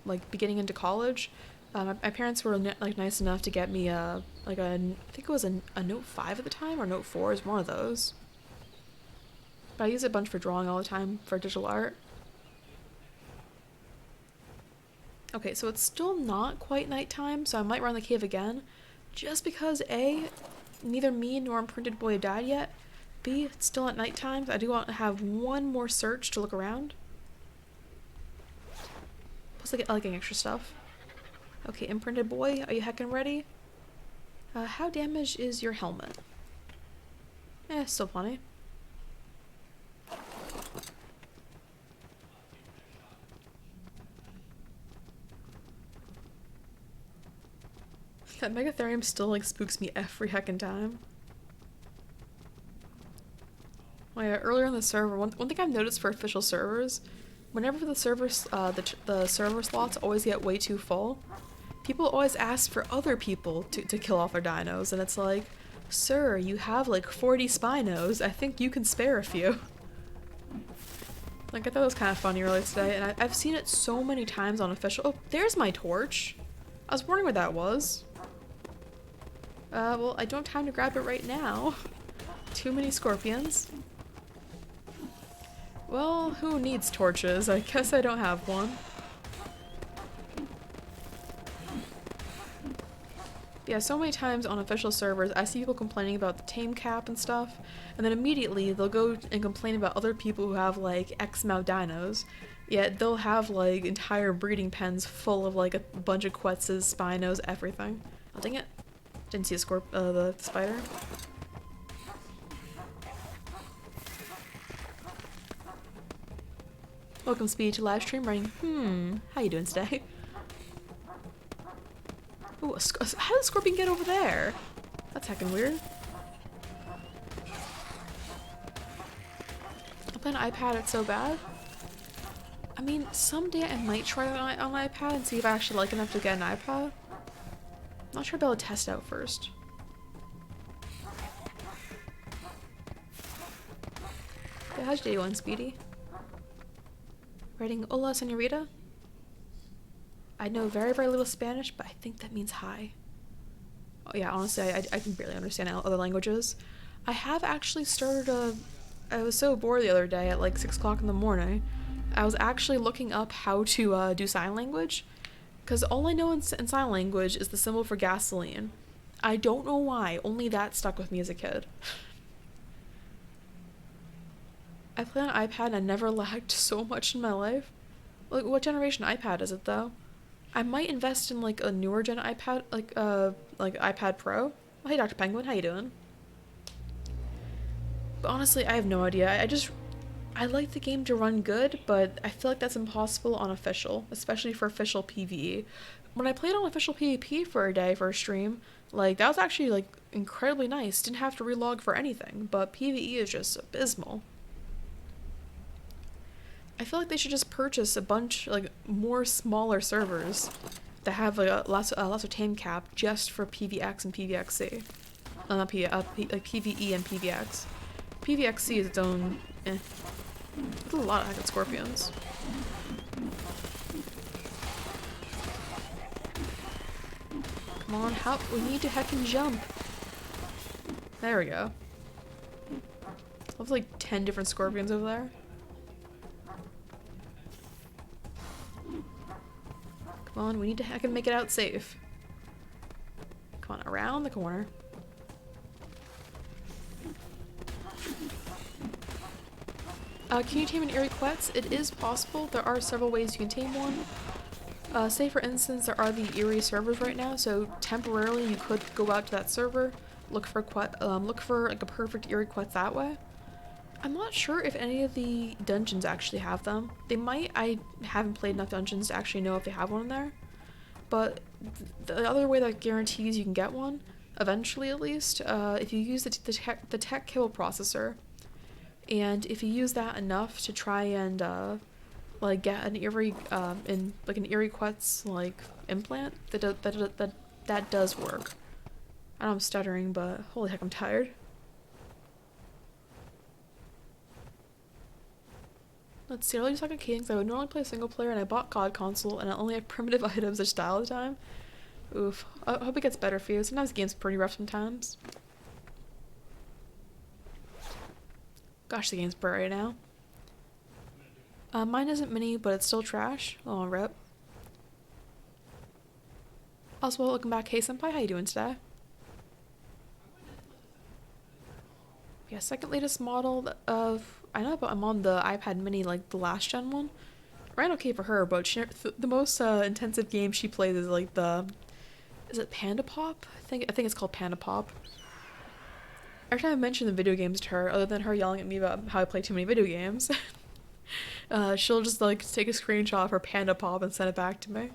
like beginning into college, my parents were nice enough to get me I think it was a Note 5 at the time, or Note 4 is one of those. But I use it a bunch for drawing all the time for digital art. Okay, so it's still not quite nighttime, so I might run the cave again, just because A, neither me nor Unprinted Boy have died yet. B, it's still at nighttime, so I do want to have one more search to look around. Plus I like getting extra stuff. Okay, Imprinted Boy, are you heckin' ready? How damaged is your helmet? Still plenty. That Megatherium still like spooks me every heckin' time. Oh yeah, earlier in the server, one thing I've noticed for official servers, whenever the servers, the server slots always get way too full, people always ask for other people to kill off their dinos, and it's like, sir, you have like 40 Spinos, I think you can spare a few. Like, I thought it was kind of funny earlier today, and I've seen it so many times on official. Oh, there's my torch. I was wondering what that was. Well, I don't have time to grab it right now. Too many scorpions. Well, who needs torches? I guess I don't have one. Yeah, so many times on official servers, I see people complaining about the tame cap and stuff, and then immediately they'll go and complain about other people who have like X amount of dinos, yet they'll have like entire breeding pens full of like a bunch of Quetzes, Spinos, everything. Oh dang it. Didn't see the spider. Welcome Speed to live stream running. How you doing today? Ooh, how did the scorpion get over there? That's heckin' weird. I'm playing an iPad, it's so bad. I mean, someday I might try it on an iPad and see if I actually like enough to get an iPad. Not sure I'll be able to test it out first. Yeah, how's your day going, Speedy? Writing Hola, Senorita? I know very, very little Spanish, but I think that means hi. Oh yeah, honestly, I can barely understand other languages. I have actually started I was so bored the other day at like 6 o'clock in the morning. I was actually looking up how to do sign language, because all I know in sign language is the symbol for gasoline. I don't know why, only that stuck with me as a kid. I play on iPad and I never lagged so much in my life. Like, what generation iPad is it though? I might invest in like a newer gen iPad, like iPad Pro. Oh, hey Dr. Penguin, how you doing? But honestly, I have no idea. I like the game to run good, but I feel like that's impossible on official, especially for official PVE. When I played on official PvP for a day for a stream, like that was actually like incredibly nice. Didn't have to relog for anything, but PVE is just abysmal. I feel like they should just purchase a bunch, like, more smaller servers that have like lots of tame cap just for PVX and PVXC. Not like PVE and PVX. PVXC is its own. There's a lot of heckin' scorpions. Come on, we need to heckin' jump. There we go. There's like 10 different scorpions over there. Come on, we need to heckin' make it out safe. Come on, around the corner. Can you tame an eerie Quetz? It is possible. There are several ways you can tame one. Say for instance, there are the eerie servers right now, so temporarily you could go out to that server, look for like a perfect eerie Quetz that way. I'm not sure if any of the dungeons actually have them. They might. I haven't played enough dungeons to actually know if they have one in there. But the other way that guarantees you can get one, eventually at least, if you use the tech kill processor, and if you use that enough to try and like get an eerie an eerie Quetz like implant, that does work. I know I'm stuttering, but holy heck, I'm tired. Let's see, I really just like a cadence. I would normally play single player and I bought COD console and I only have primitive items to style all the time. Oof. I hope it gets better for you. Sometimes the game's pretty rough sometimes. Gosh, the game's bright right now. Mine isn't mini, but it's still trash. Oh, rip. Also, welcome back. Hey senpai, how you doing today? Yeah, second latest model of... I know, but I'm on the iPad mini, like the last gen one. Ran okay for her, but the most intensive game she plays is like the... Is it Panda Pop? I think it's called Panda Pop. Every time I mention the video games to her, other than her yelling at me about how I play too many video games, she'll just like take a screenshot of her Panda Pop and send it back to me.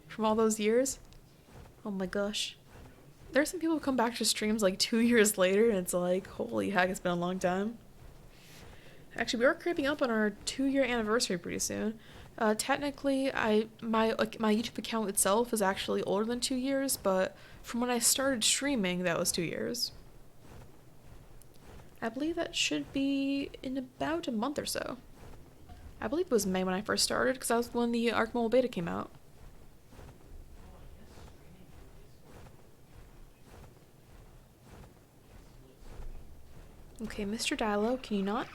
From all those years. Oh my gosh. There's some people who come back to streams like 2 years later, and it's like, holy heck, it's been a long time. Actually, we are creeping up on our 2-year anniversary pretty soon. Technically, my YouTube account itself is actually older than 2 years, but from when I started streaming, that was 2 years. I believe that should be in about a month or so. I believe it was May when I first started, because that was when the ARK Mobile Beta came out. Okay, Mr. Dialogue, can you not?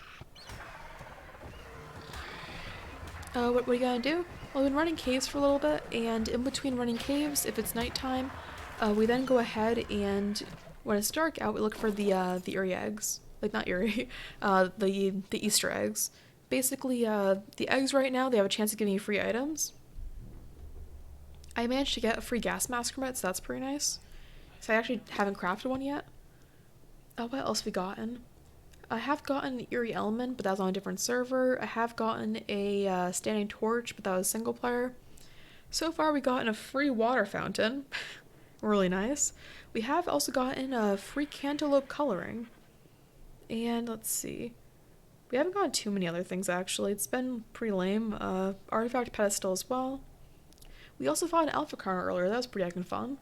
What are you gonna do? Well, we've been running caves for a little bit, and in between running caves, if it's nighttime, we then go ahead and when it's dark out, we look for the Eerie eggs. Like, not Eerie, the Easter eggs. Basically, the eggs right now, they have a chance of giving you free items. I managed to get a free gas mask from it, so that's pretty nice. So I actually haven't crafted one yet. What else have we gotten? I have gotten an Eerie Element, but that was on a different server. I have gotten a Standing Torch, but that was single player. So far, we've gotten a free water fountain. Really nice. We have also gotten a free cantaloupe coloring. And let's see. We haven't gotten too many other things, actually. It's been pretty lame. Artifact pedestal as well. We also fought an alpha car earlier. That was pretty acting fun.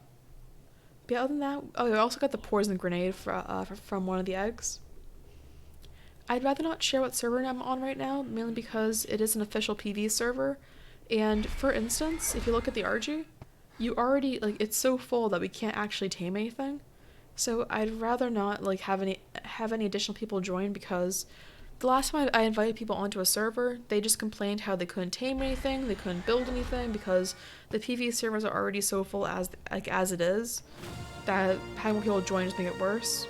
But yeah, other than that, oh, we also got the poison grenade from one of the eggs. I'd rather not share what server I'm on right now, mainly because it is an official PvE server. And for instance, if you look at the argy, you already, like, it's so full that we can't actually tame anything. So I'd rather not, like, have any additional people join, because the last time I invited people onto a server, they just complained how they couldn't tame anything, they couldn't build anything, because the PvE servers are already so full as it is, that having more people join just make it worse.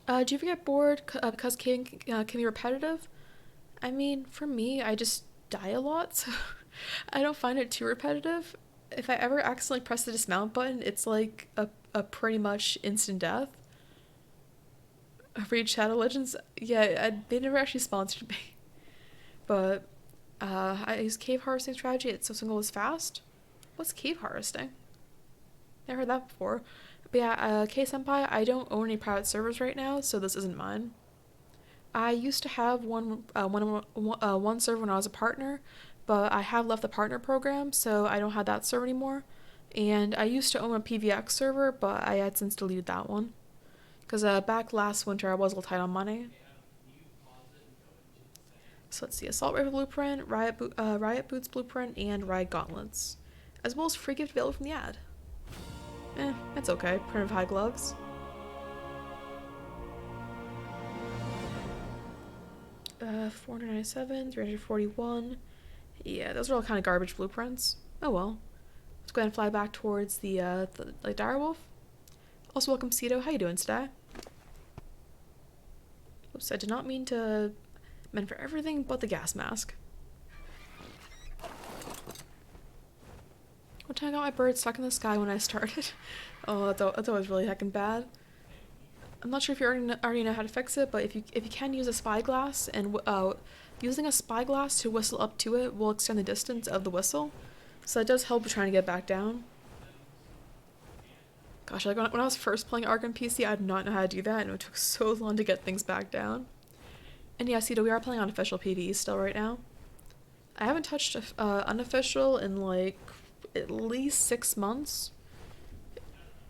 Do you ever get bored because caving can be repetitive? I mean, for me, I just die a lot, so I don't find it too repetitive. If I ever accidentally press the dismount button, it's like a pretty much instant death. Read Shadow Legends? Yeah, they never actually sponsored me. But I use cave harvesting strategy. It's so single as fast. What's cave harvesting? Never heard that before. But yeah, K-Senpai, I don't own any private servers right now, so this isn't mine. I used to have one server when I was a partner, but I have left the partner program, so I don't have that server anymore. And I used to own a PVX server, but I had since deleted that one. Because back last winter, I was a little tight on money. So let's see, Assault Rifle Blueprint, Riot Boots Blueprint, and Riot Gauntlets. As well as free gift available from the ad. It's okay. Primitive high gloves. $497, $341. Yeah, those are all kind of garbage blueprints. Oh well. Let's go ahead and fly back towards the direwolf. Also, welcome, Cedo. How you doing today? Oops, I did not mean to meant for everything but the gas mask. One time I got my bird stuck in the sky when I started. Oh, that's always really heckin' bad. I'm not sure if you already know how to fix it, but if you can use a spyglass, and using a spyglass to whistle up to it will extend the distance of the whistle, so that does help with trying to get back down. Gosh, like when I was first playing ARK on PC, I did not know how to do that, and it took so long to get things back down. And yeah, Cedo, we are playing Unofficial PVE still right now. I haven't touched Unofficial in like at least 6 months.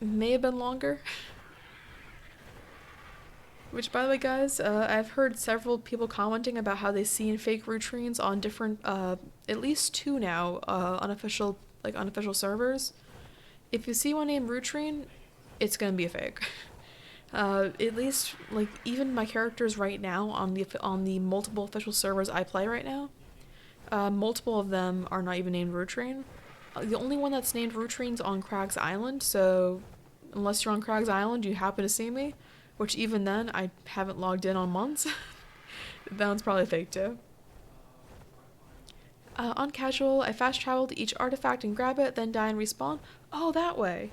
May have been longer. Which, by the way, guys, I've heard several people commenting about how they've seen fake rutrines on different, at least 2 now, unofficial servers. If you see one named Rutrine, it's gonna be a fake. At least, like, even my characters right now on the multiple official servers I play right now, multiple of them are not even named Rutrine. The only one that's named Rutrine's on Crags Island, so unless you're on Crags Island, you happen to see me, which even then, I haven't logged in on months. That one's probably fake too. On casual, I fast travel to each artifact and grab it, then die and respawn. Oh, that way.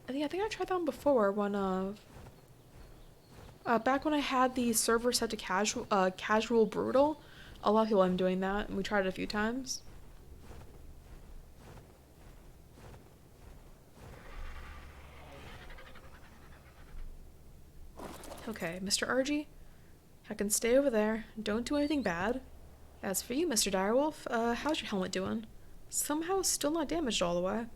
I think I tried that one before when back when I had the server set to casual brutal. A lot of people have been doing that, and we tried it a few times. Okay, Mr. Argy, I can stay over there. Don't do anything bad. As for you, Mr. Direwolf, how's your helmet doing? Somehow still not damaged all the way.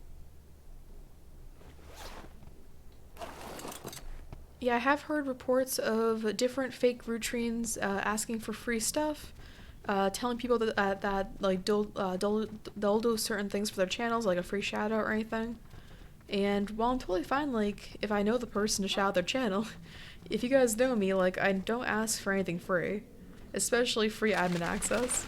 Yeah, I have heard reports of different fake rutrines asking for free stuff, telling people that like they'll do certain things for their channels, like a free shout out or anything. And while I'm totally fine, like if I know the person to shout out their channel, if you guys know me, like I don't ask for anything free, especially free admin access.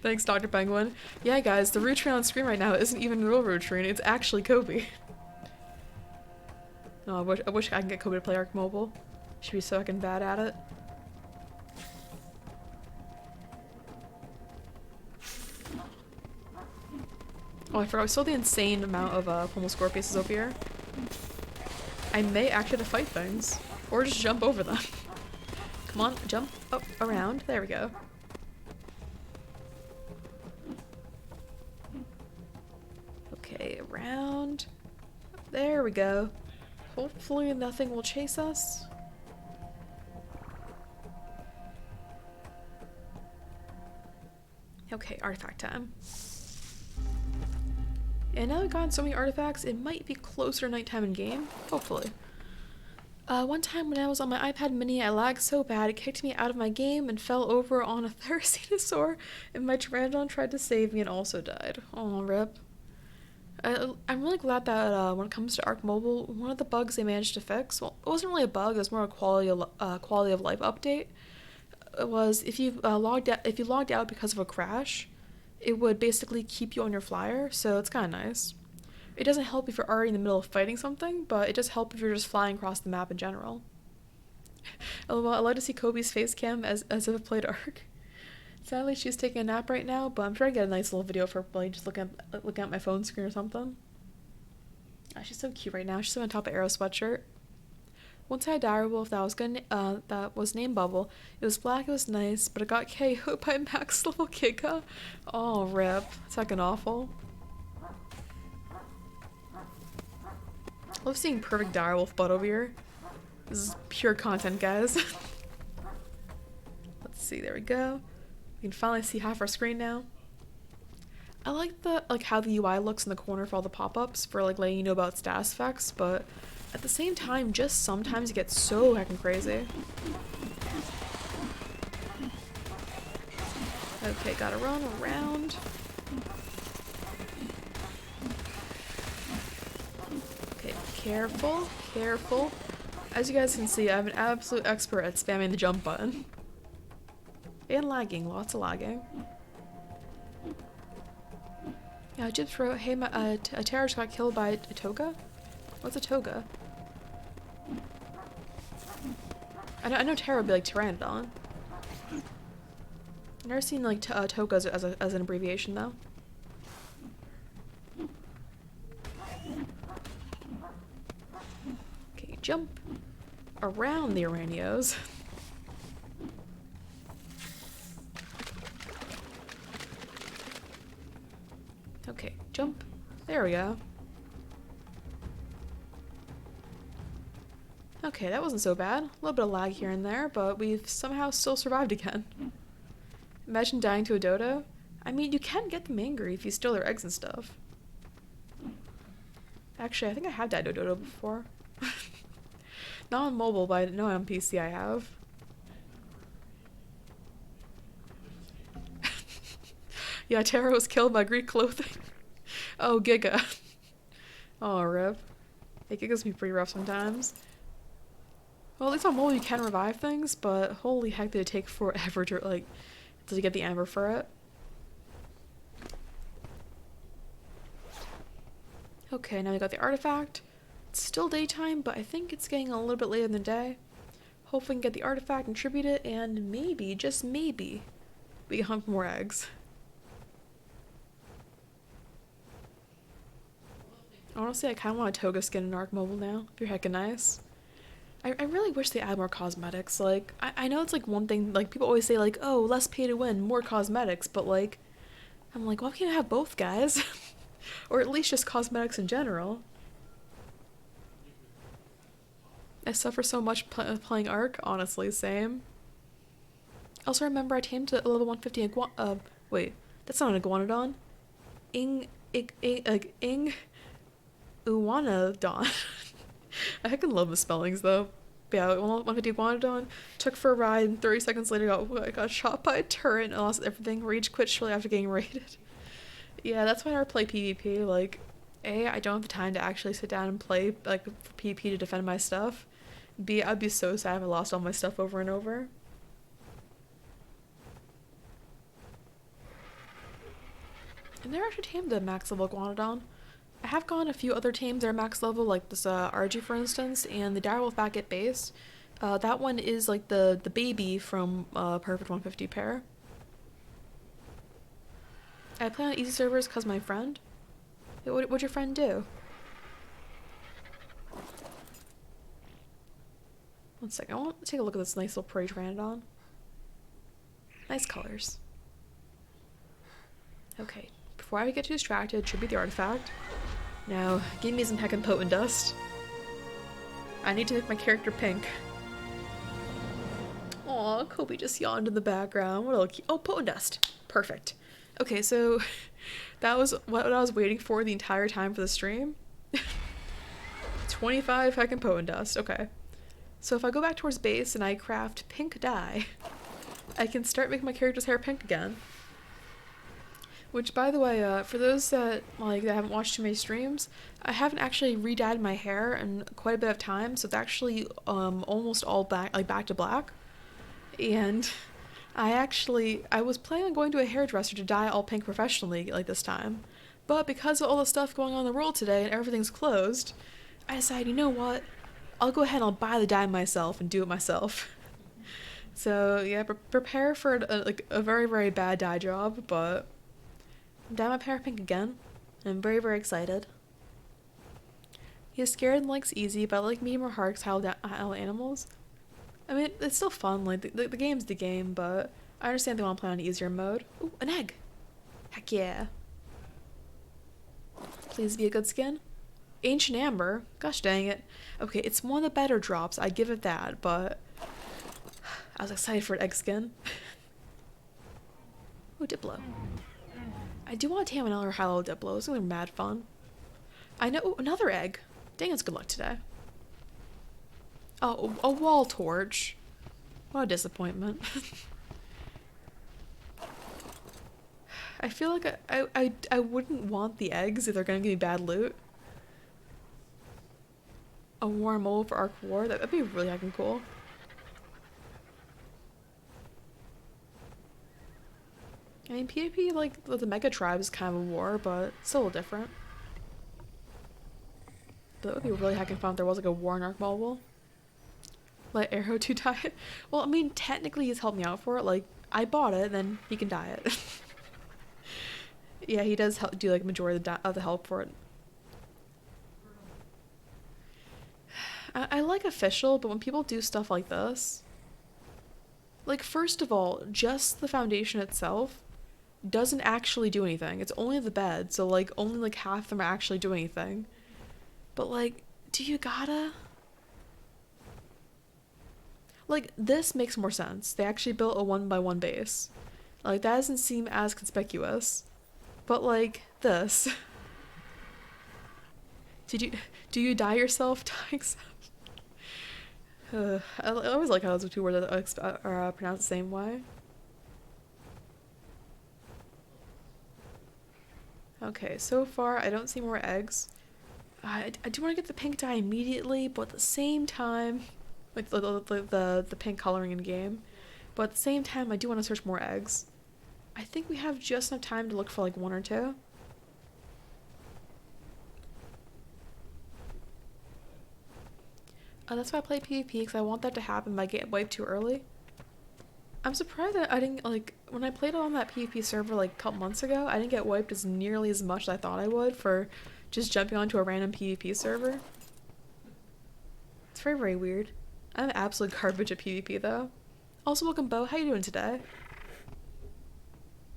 Thanks, Dr. Penguin. Yeah, guys, the rutrine on screen right now isn't even real rutrine, it's actually Kobe. No, I wish I could get Kobe to play ARK Mobile. She'd be so fucking bad at it. Oh, I forgot, we saw the insane amount of Pommel Scorpiuses over here. I may actually have to fight things. Or just jump over them. Come on, jump up, around. There we go. Okay, around. There we go. Hopefully nothing will chase us. Okay, artifact time. And now we've gotten so many artifacts, it might be closer to nighttime in game. Hopefully. One time when I was on my iPad mini, I lagged so bad it kicked me out of my game and fell over on a dinosaur, and my pteranodon tried to save me and also died. Oh, rip. I'm really glad that when it comes to ARK Mobile, one of the bugs they managed to fix, well, it wasn't really a bug, it was more a quality of life update, was if you logged out because of a crash, it would basically keep you on your flyer, so it's kind of nice. It doesn't help if you're already in the middle of fighting something, but it does help if you're just flying across the map in general. LOL, I like to see Kobe's face cam as if it played ARK. Sadly, she's taking a nap right now, but I'm sure I get a nice little video of her like just looking at my phone screen or something. She's so cute right now. She's on top of Arrow sweatshirt. Once I had a direwolf that was named Bubble. It was black, it was nice, but it got KO'd by max level Giga. Oh, rip. It's fucking awful. I love seeing perfect direwolf butt over here. This is pure content, guys. Let's see, there we go. We can finally see half our screen now. I like how the UI looks in the corner for all the pop-ups for like letting you know about status effects, but at the same time, just sometimes it gets so heckin' crazy. Okay, gotta run around. Okay, careful, careful. As you guys can see, I'm an absolute expert at spamming the jump button. And lagging, lots of lagging. Yeah, Jibs wrote, hey, a terrorist got killed by a toga? What's a toga? I know Terra would be like pteranodon. I've never seen like toga as an abbreviation though. Okay, jump around the Aranios. Okay, jump. There we go. Okay, that wasn't so bad. A little bit of lag here and there, but we've somehow still survived again. Imagine dying to a dodo. I mean, you can get them angry if you steal their eggs and stuff. Actually, I think I have died to a dodo before. Not on mobile, but I know on PC I have. Yeah, Tara was killed by Greek clothing. Oh, Giga. Oh, rip. It Gigas be pretty rough sometimes. Well, at least on mobile you can revive things, but holy heck did it take forever to, to get the amber for it. Okay, now we got the artifact. It's still daytime, but I think it's getting a little bit later in the day. Hopefully we can get the artifact and tribute it, and maybe, just maybe, we can hunt for more eggs. Honestly, I kind of want a toga skin in ARK Mobile now. If you're heckin' nice. I really wish they add more cosmetics. Like, I know it's like one thing, like people always say like, oh, less pay to win, more cosmetics, but like, I'm like, why can't I have both, guys? Or at least just cosmetics in general. I suffer so much playing ARK, honestly, same. Also remember I tamed a level 150 wait, that's not an iguanodon. Ing Uwanodon. I heckin' love the spellings though. But yeah, 150 iguanodon, took for a ride, and 30 seconds later I got shot by a turret and lost everything. Rage quit shortly after getting raided. Yeah, that's why I never play PvP. Like, A, I don't have the time to actually sit down and play, like, for PvP to defend my stuff. B, I'd be so sad if I lost all my stuff over and over. I never actually tamed a max level iguanodon. I have gone a few other tames that are max level, like this argy for instance, and the direwolf back at base. That one is like the baby from Perfect 150 pair. I play on easy servers because my friend. What'd your friend do? One second, I want to take a look at this nice little prairie pteranodon. Nice colors. Okay, before I get too distracted, should be the artifact. Now, give me some heckin' potent dust. I need to make my character pink. Aw, Kobe just yawned in the background. What a little cute. Oh, potent dust. Perfect. Okay, so that was what I was waiting for the entire time for the stream. 25 heckin' potent dust. Okay. So if I go back towards base and I craft pink dye, I can start making my character's hair pink again. Which, by the way, for those that that haven't watched too many streams, I haven't actually re-dyed my hair in quite a bit of time, so it's actually almost all back to black. And I was planning on going to a hairdresser to dye all pink professionally like this time, but because of all the stuff going on in the world today and everything's closed, I decided, you know what? I'll go ahead and I'll buy the dye myself and do it myself. So yeah, prepare for a very, very bad dye job, but dye my hair pink again. I'm very, very excited. He's scared and likes easy, but I like medium or hard style animals. I mean, it's still fun, like, the game's the game, but I understand they want to play on easier mode. Ooh, an egg! Heck yeah. Please be a good skin. Ancient Amber? Gosh dang it. Okay, it's one of the better drops, I give it that, but I was excited for an egg skin. Ooh, Diplo. I do want to tame another high-level Diplo. It's gonna be mad fun. I know. Ooh, another egg. Dang, it's good luck today. Oh, a wall torch. What a disappointment. I feel like I wouldn't want the eggs if they're gonna give me bad loot. A war mole for ARK War? That'd be really heckin' cool. I mean, PvP, like, the Mega Tribe is kind of a war, but it's still a little different. But it would be really heckin' fun if there was, like, a war in ARK Mobile. Let Arrow to dye it. Well, I mean, technically he's helped me out for it. Like, I bought it, then he can dye it. Yeah, he does do, like, majority of the help for it. I like Official, but when people do stuff like this... Like, first of all, just the foundation itself doesn't actually do anything. It's only the bed, so, like, only, like, half of them are actually doing anything. But, like, do you gotta? Like, this makes more sense. They actually built a 1x1 base. Like, that doesn't seem as conspicuous. But, like, this. Do you dye yourself dying stuff? I always like how those two words are pronounced the same way. Okay, so far I don't see more eggs. I do want to get the pink dye immediately, but at the same time, like the pink coloring in game, but at the same time I do want to search more eggs. I think we have just enough time to look for like one or two. That's why I play PvP, because I want that to happen by getting wiped too early. I'm surprised that I didn't, like, when I played on that PvP server like a couple months ago, I didn't get wiped as nearly as much as I thought I would for just jumping onto a random PvP server. It's very, very weird. I'm absolute garbage at PvP though. Also, welcome Bo, how you doing today?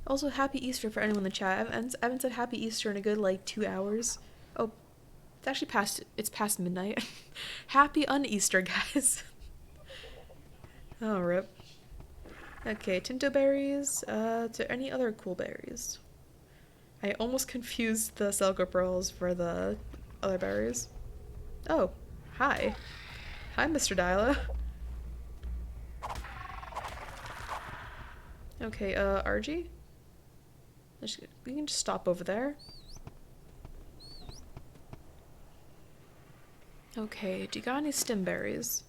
Also, happy Easter for anyone in the chat. I haven't said happy Easter in a good, like, 2 hours. Oh, it's actually past midnight. Happy un-Easter, guys. Oh, rip. Okay, Tinto berries. Is there any other cool berries? I almost confused the Selko pearls for the other berries. Oh, hi. Hi, Mr. Dyla. Okay, Argy? We can just stop over there. Okay, do you got any stem berries?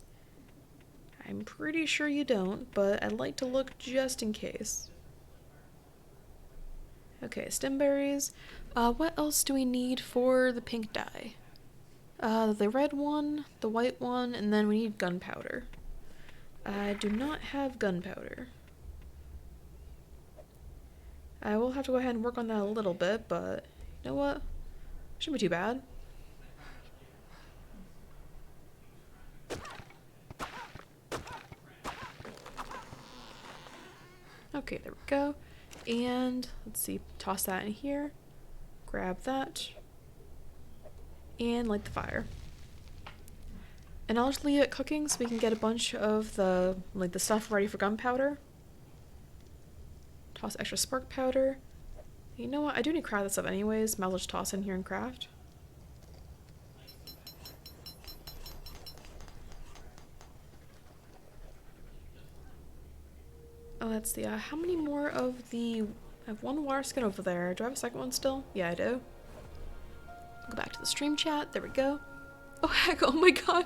I'm pretty sure you don't, but I'd like to look just in case. Okay, stem berries. What else do we need for the pink dye? The red one, the white one, and then we need gunpowder. I do not have gunpowder. I will have to go ahead and work on that a little bit, but you know what? Shouldn't be too bad. Okay, there we go. And let's see, toss that in here. Grab that. And light the fire. And I'll just leave it cooking so we can get a bunch of the stuff ready for gunpowder. Toss extra spark powder. You know what? I do need to craft this up anyways. Might as well just toss in here and craft. Oh, that's the, how many more of the... I have one water skin over there. Do I have a second one still? Yeah, I do. Go back to the stream chat. There we go. Oh, heck. Oh my god.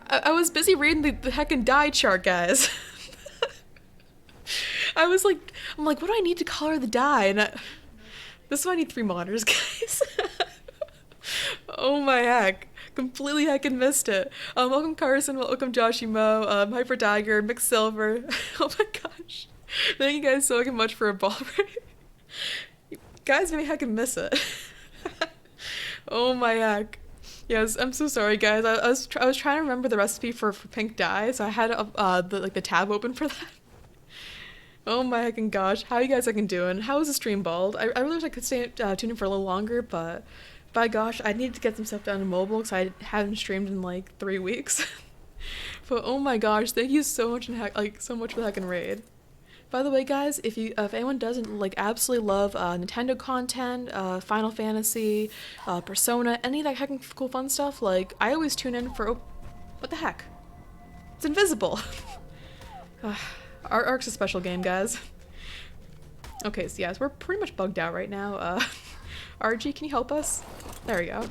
I was busy reading the heckin' dye chart, guys. I'm like, what do I need to color the dye? And this is why I need 3 monitors, guys. Oh my heck. Completely heckin' missed it. Welcome Carson, welcome Joshy Mo, Hyper Tiger, Mixed Silver. Oh my gosh. Thank you guys so much for a ball break. You guys made me heckin' miss it. Oh my heck. Yes, I'm so sorry guys. I was trying to remember the recipe for pink dye, so I had the tab open for that. Oh my heckin' gosh, how you guys heckin' doing? How is the stream bald? I really wish I could stay tuned in for a little longer, but by gosh, I need to get some stuff done in mobile because I haven't streamed in like 3 weeks. But oh my gosh, thank you so much so much for the heckin' raid. By the way, guys, if anyone doesn't absolutely love Nintendo content, Final Fantasy, Persona, any of that heckin' cool fun stuff, I always tune in for what the heck? It's invisible. ARK's a special game, guys. Okay, so yes, we're pretty much bugged out right now. RG, can you help us? There we go.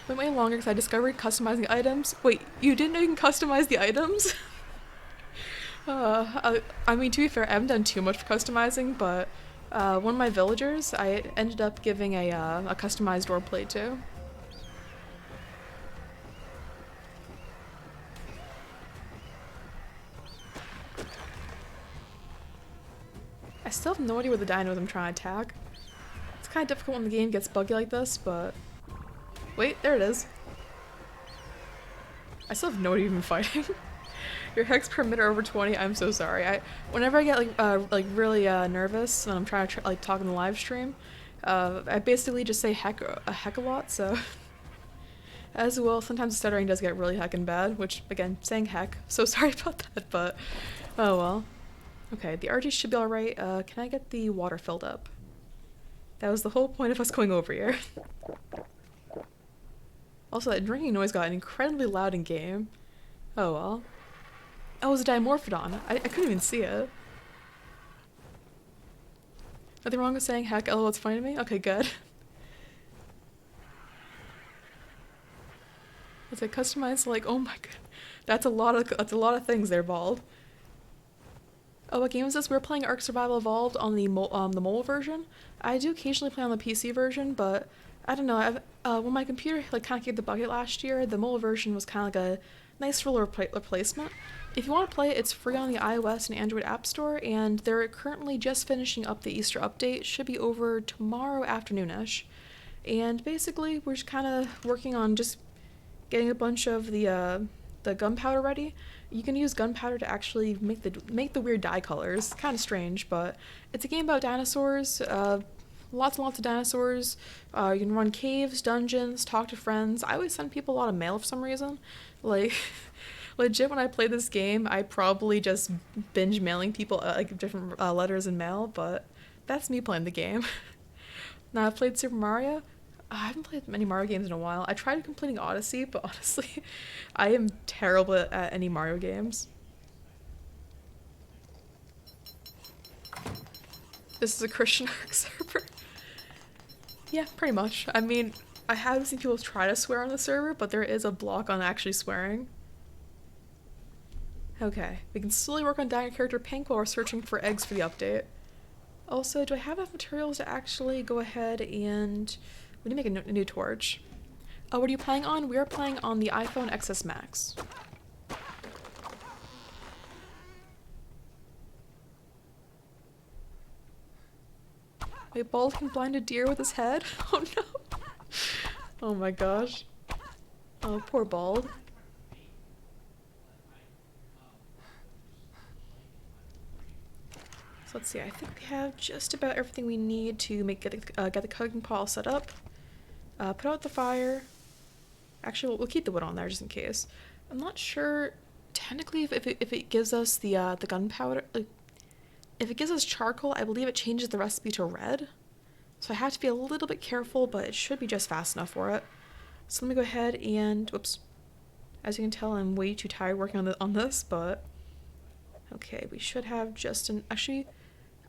Went way longer because I discovered customizing items. Wait, you didn't know you can customize the items? I mean, to be fair, I haven't done too much for customizing, but one of my villagers, I ended up giving a customized door plate to. I still have no idea what the dinos I'm trying to attack. It's kind of difficult when the game gets buggy like this, but... Wait, there it is. I still have no idea I'm fighting. Your hex per minute are over 20, I'm so sorry. Whenever I get really nervous when I'm trying to talk in the live stream, I basically just say heck a lot, so... As well, sometimes the stuttering does get really heckin' bad, which, again, saying heck, so sorry about that, but... Oh well. Okay, the RG should be alright. Can I get the water filled up? That was the whole point of us going over here. Also, that drinking noise got incredibly loud in game. Oh well. Oh, it was a Dimorphodon. I couldn't even see it. Nothing wrong with saying heck, lol, it's funny to me? Okay, good. It's customized oh my god. That's a lot of things there, Bald. Oh, what game is this? We're playing ARK Survival Evolved on the mobile version. I do occasionally play on the PC version, but I don't know. When my computer kind of gave the bucket last year, the mobile version was kind of a nice little replacement. If you want to play it, it's free on the iOS and Android App Store, and they're currently just finishing up the Easter update. Should be over tomorrow afternoonish. And basically, we're just kind of working on just getting a bunch of the the gunpowder ready. You can use gunpowder to actually make the weird dye colors. Kind of strange, but it's a game about dinosaurs. Lots and lots of dinosaurs. You can run caves, dungeons, talk to friends. I always send people a lot of mail for some reason. Like, legit, when I play this game, I probably just binge mailing people like different letters and mail, but that's me playing the game. Now, I've played Super Mario. I haven't played many Mario games in a while. I tried completing Odyssey, but honestly, I am terrible at any Mario games. This is a Christian ARK server. Yeah, pretty much. I mean, I haven't seen people try to swear on the server, but there is a block on actually swearing. Okay, we can slowly work on dyeing our character pink while we're searching for eggs for the update. Also, do I have enough materials to actually go ahead and... We need to make a new torch. What are you playing on? We are playing on the iPhone XS Max. Wait, Bald can blind a deer with his head? Oh no! Oh my gosh. Oh, poor Bald. So let's see, I think we have just about everything we need to get the cooking pot all set up. Put out the fire. Actually, we'll keep the wood on there just in case. I'm not sure, technically, if it gives us the gunpowder. Like, if it gives us charcoal, I believe it changes the recipe to red. So I have to be a little bit careful, but it should be just fast enough for it. So let me go ahead and, whoops. As you can tell, I'm way too tired working on this, but okay, we should have just an, actually,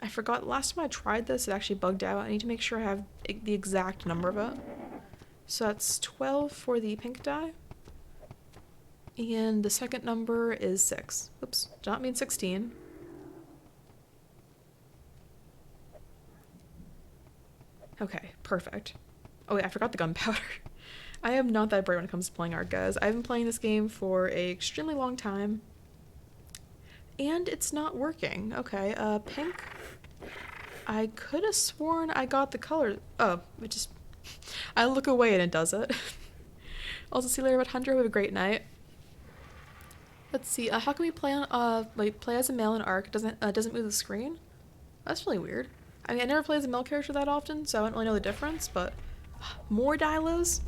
I forgot, last time I tried this, it actually bugged out. I need to make sure I have the exact number of it. So that's 12 for the pink dye. And the second number is 6. Oops, did not mean 16. Okay, perfect. Oh wait, I forgot the gunpowder. I am not that bright when it comes to playing ARK, guys. I've been playing this game for an extremely long time. And it's not working. Okay, pink. I could have sworn I got the color. Oh, it just... I look away and it does it. Also, see you later, Hunter. Have a great night. Let's see. How can we play on play as a male in ARK? Doesn't move the screen? That's really weird. I mean, I never play as a male character that often, so I don't really know the difference. But more dialos.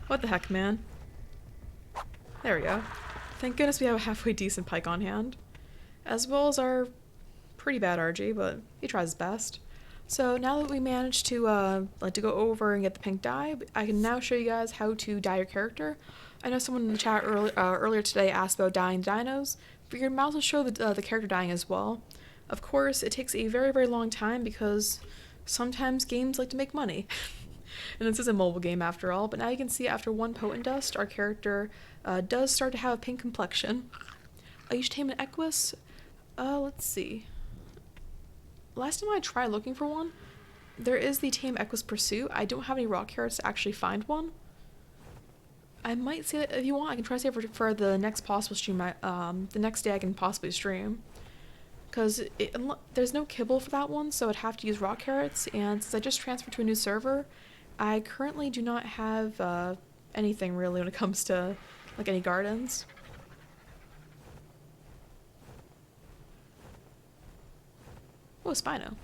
What the heck, man? There we go. Thank goodness we have a halfway decent pike on hand, as well as our pretty bad argy, but he tries his best. So now that we managed to to go over and get the pink dye, I can now show you guys how to dye your character. I know someone in the chat earlier today asked about dyeing dinos, but you might as well show the character dyeing as well. Of course, it takes a very, very long time because sometimes games like to make money. And this is a mobile game after all, but now you can see after one potent dust, our character does start to have a pink complexion. You should tame an equus. Let's see. Last time I tried looking for one, there is the Tame Equus Pursuit. I don't have any rock carrots to actually find one. I might say that if you want, I can try to save it for the next possible stream. The next day I can possibly stream. Because there's no kibble for that one, so I'd have to use rock carrots, and since I just transferred to a new server, I currently do not have anything really when it comes to like any gardens. Oh, Spino.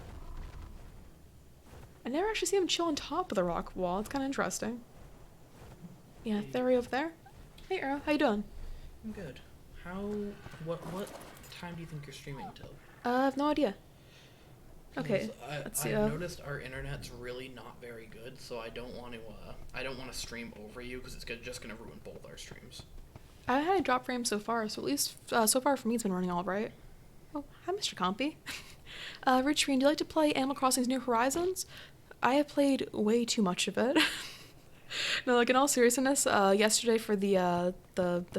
I never actually see him chill on top of the rock wall. It's kind of interesting. Yeah, Theory over there. Hey, Arrow, how you doing? I'm good. What time do you think you're streaming till? I have no idea. Okay, let's see. I've noticed our internet's really not very good, so I don't want to stream over you because it's just gonna ruin both our streams. I haven't had a drop frame so far, so at least so far for me it's been running all right. Oh, hi, Mr. Compy. Rich Green, do you like to play Animal Crossing's New Horizons? I have played way too much of it. No, like in all seriousness, yesterday for the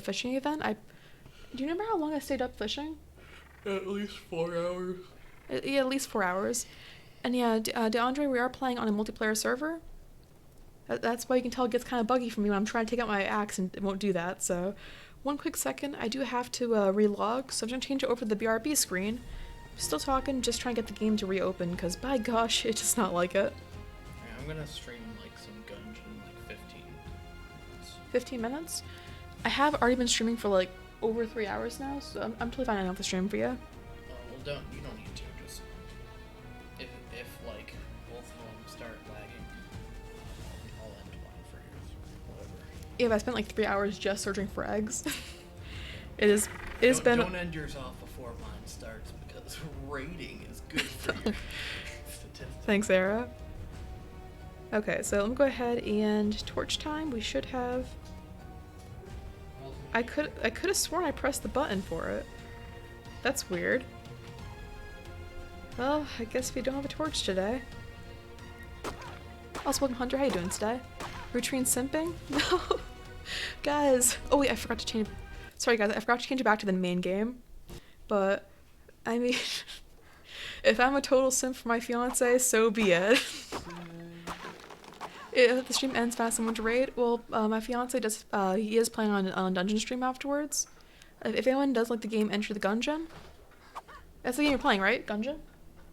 fishing event, do you remember how long I stayed up fishing? At least 4 hours. Yeah, at least 4 hours. And yeah, DeAndre, we are playing on a multiplayer server. That's why you can tell it gets kind of buggy for me when I'm trying to take out my axe and it won't do that. So, one quick second, I do have to relog, so I'm going to change it over to the BRB screen. Still talking, just trying to get the game to reopen, because by gosh, it does not like it. Yeah, I'm going to stream like some Gungeon in like 15 minutes. 15 minutes? I have already been streaming for like over 3 hours now, so I'm totally fine enough to stream for you. Oh, well, you don't need to. Just if like both of them start lagging, I'll end one for yours. Whatever. Yeah, but I spent like 3 hours just searching for eggs. It has been. Don't end yours off before mine starts because rating is good for your statistics. Thanks, Era. Okay, so let me go ahead and torch time. We should have. I could have sworn I pressed the button for it. That's weird. Well, I guess we don't have a torch today. Also, welcome Hunter. How you doing today? Rutrine simping? No, guys. Oh wait, I forgot to change. Sorry guys, I forgot to change it back to the main game. But I mean, if I'm a total simp for my fiance, so be it. If the stream ends fast and want to raid, well, my fiance does. He is planning on dungeon stream afterwards. If anyone does like the game, Enter the Gungeon. That's the game you're playing, right? Gungeon.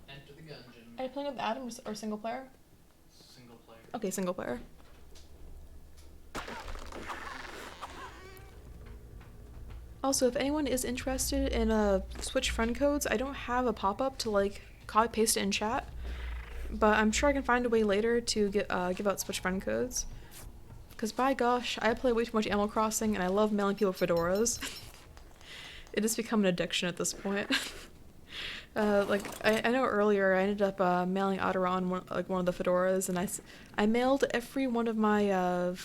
Enter the Gungeon. Are you playing with Adam or single player? Single player. Okay, single player. Also, if anyone is interested in Switch friend codes, I don't have a pop-up to like copy paste it in chat. But I'm sure I can find a way later to give out Switch friend codes. Because by gosh, I play way too much Animal Crossing and I love mailing people fedoras. It has become an addiction at this point. Like, I know earlier I ended up mailing Otteron one of the fedoras, and I mailed every one of my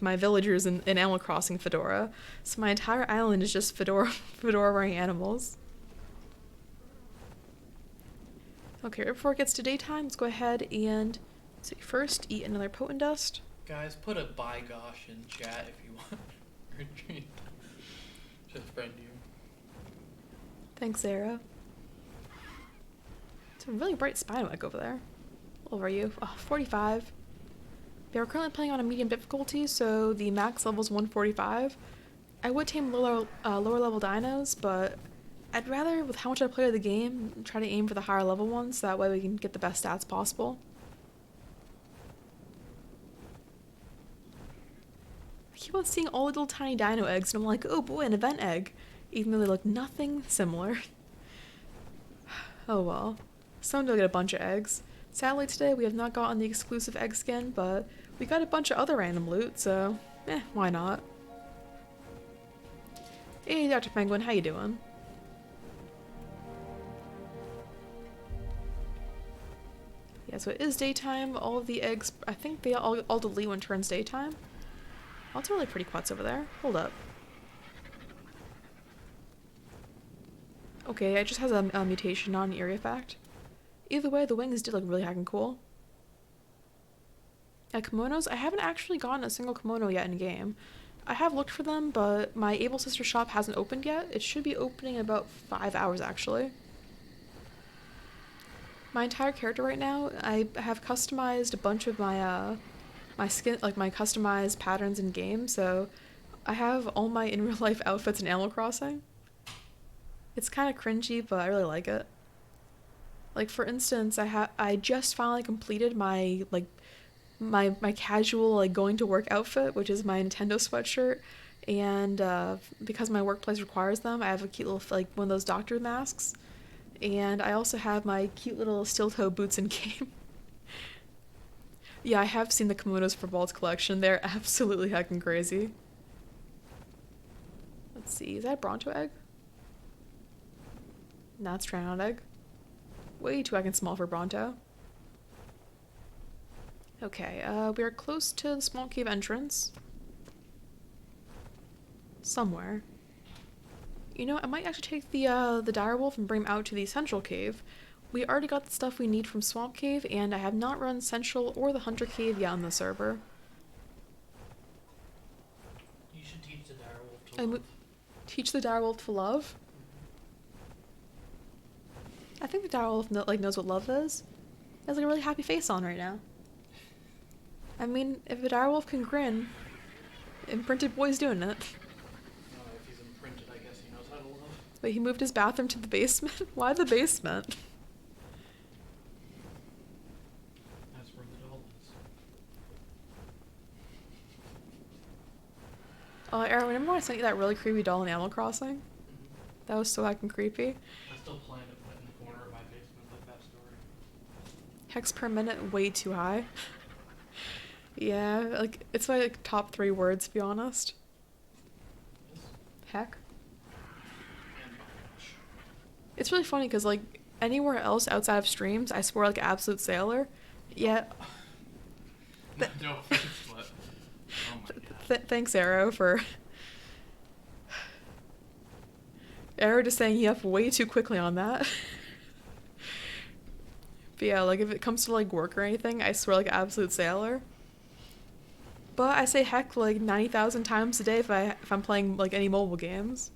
my villagers in Animal Crossing fedora. So my entire island is just fedora wearing animals. Okay, right before it gets to daytime, let's go ahead and first eat another potent dust. Guys, put a by gosh in chat if you want. Retreat. Just friend you. Thanks, Sarah. It's a really bright spinewag over there. Over you. Oh, 45. They are currently playing on a medium difficulty, so the max level is 145. I would tame lower level dinos, but I'd rather, with how much I play of the game, try to aim for the higher level ones, so that way we can get the best stats possible. I keep on seeing all the little tiny dino eggs, and I'm like, oh boy, an event egg. Even though they look nothing similar. Oh well. Someone will get a bunch of eggs. Sadly today we have not gotten the exclusive egg skin, but we got a bunch of other random loot, so why not? Hey Dr. Penguin, how you doing? Yeah, so it is daytime. All of the eggs, I think they all delete when it turns daytime. Lots of really pretty quads over there. Hold up. Okay, it just has a mutation, not an area fact. Either way, the wings did look really heckin' cool. Kimonos, I haven't actually gotten a single kimono yet in game. I have looked for them, but my Able Sister shop hasn't opened yet. It should be opening in about 5 hours, actually. My entire character right now, I have customized a bunch of my skin, like my customized patterns in game, so I have all my in real life outfits in Animal Crossing. It's kind of cringy, but I really like it. Like for instance, I just finally completed my my casual like going to work outfit, which is my Nintendo sweatshirt, and because my workplace requires them, I have a cute little like one of those doctor masks, and I also have my cute little steel toe boots in game. Yeah, I have seen the kimonos for Balt's collection. They're absolutely heckin' crazy. Let's see, is that a Bronto egg? No, it's Pteranodon egg. Way too heckin' small for Bronto. Okay, we are close to the small cave entrance. Somewhere. You know, I might actually take the direwolf and bring him out to the central cave. We already got the stuff we need from Swamp Cave, and I have not run Central or the Hunter Cave yet on the server. You should teach the direwolf to love. Teach the direwolf to love? I think the direwolf knows what love is. He has like a really happy face on right now. I mean, if a direwolf can grin, Imprinted Boy's doing it. If he's imprinted, I guess he knows how to love. Wait, he moved his bathroom to the basement? Why the basement? That's where the doll is. Aaron, remember when I sent you that really creepy doll in Animal Crossing? Mhm. That was so heckin' creepy. I still plan to put in the corner of my basement like that story. Hex per minute, way too high. Yeah, like, it's my like, top 3 words, to be honest. Yes. Heck. And my gosh. It's really funny because, like, anywhere else outside of streams, I swear like an absolute sailor. Yet, No offense, but oh my god. thanks, Arrow, for... Arrow just saying you up way too quickly on that. But yeah, like, if it comes to, like, work or anything, I swear like an absolute sailor. But I say heck like 90,000 times a day if I'm playing like any mobile games.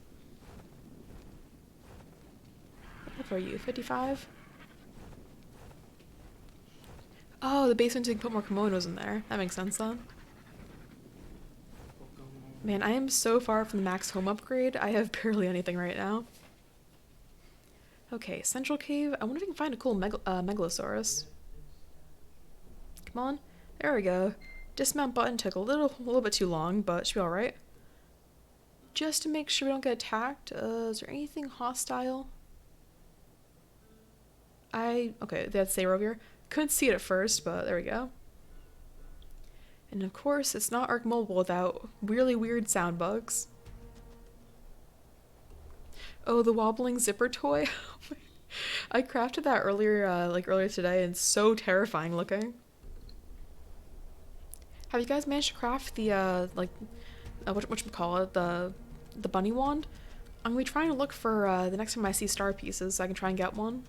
What are you, 55? Oh, the basement so you can put more kimonos in there. That makes sense then. Man, I am so far from the max home upgrade. I have barely anything right now. Okay, Central Cave. I wonder if we can find a cool Megalosaurus. Come on. There we go. Dismount button took a little bit too long, but should be alright. Just to make sure we don't get attacked, is there anything hostile? Okay, that's Saber over here. Couldn't see it at first, but there we go. And of course, it's not ARK Mobile without really weird sound bugs. Oh, the wobbling zipper toy. I crafted that earlier today, and it's so terrifying looking. Have you guys managed to craft the whatchamacallit, the bunny wand? I'm gonna be trying to look for the next time I see star pieces so I can try and get one.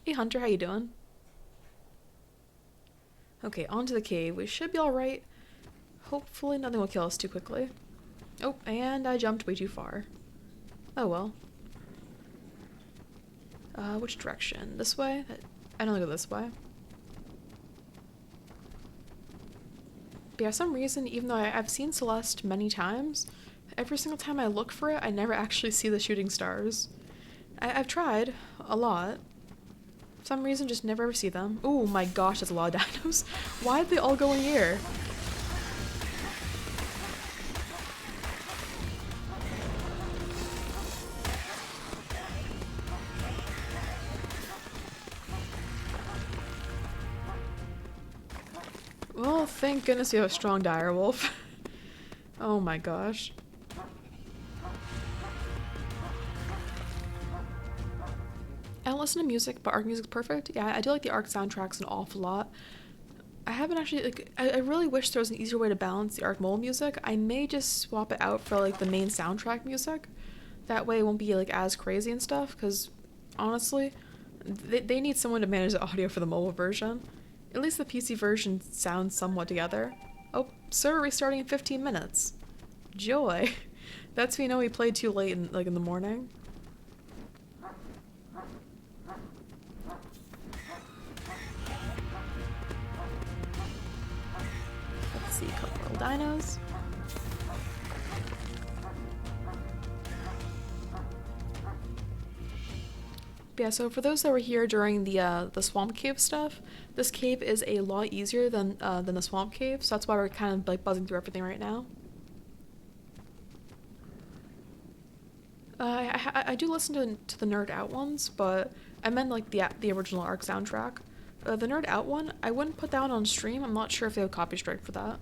Hey Hunter, how you doing? Okay, onto the cave. We should be alright. Hopefully nothing will kill us too quickly. Oh, and I jumped way too far. Oh well. Which direction? This way? I don't go this way. But yeah, for some reason, even though I've seen Celeste many times, every single time I look for it, I never actually see the shooting stars. I've tried a lot. For some reason, just never ever see them. Oh my gosh, that's a lot of dinos. Why did they all go in here? Well, thank goodness you have a strong direwolf. Oh my gosh. I don't listen to music, but ARK music's perfect. Yeah, I do like the ARK soundtracks an awful lot. I haven't actually, like, I really wish there was an easier way to balance the ARK Mobile music. I may just swap it out for, like, the main soundtrack music. That way it won't be, like, as crazy and stuff, because, honestly, they need someone to manage the audio for the mobile version. At least the PC version sounds somewhat together. Oh, server restarting in 15 minutes. Joy. That's when you know we played too late in the morning. Let's see, a couple little dinos. Yeah, so for those that were here during the swamp cave stuff, this cave is a lot easier than the swamp cave, so that's why we're kind of like buzzing through everything right now. I do listen to the Nerd Out ones, but I meant like the original ARK soundtrack. The Nerd Out one, I wouldn't put that one on stream. I'm not sure if they have a copy strike for that.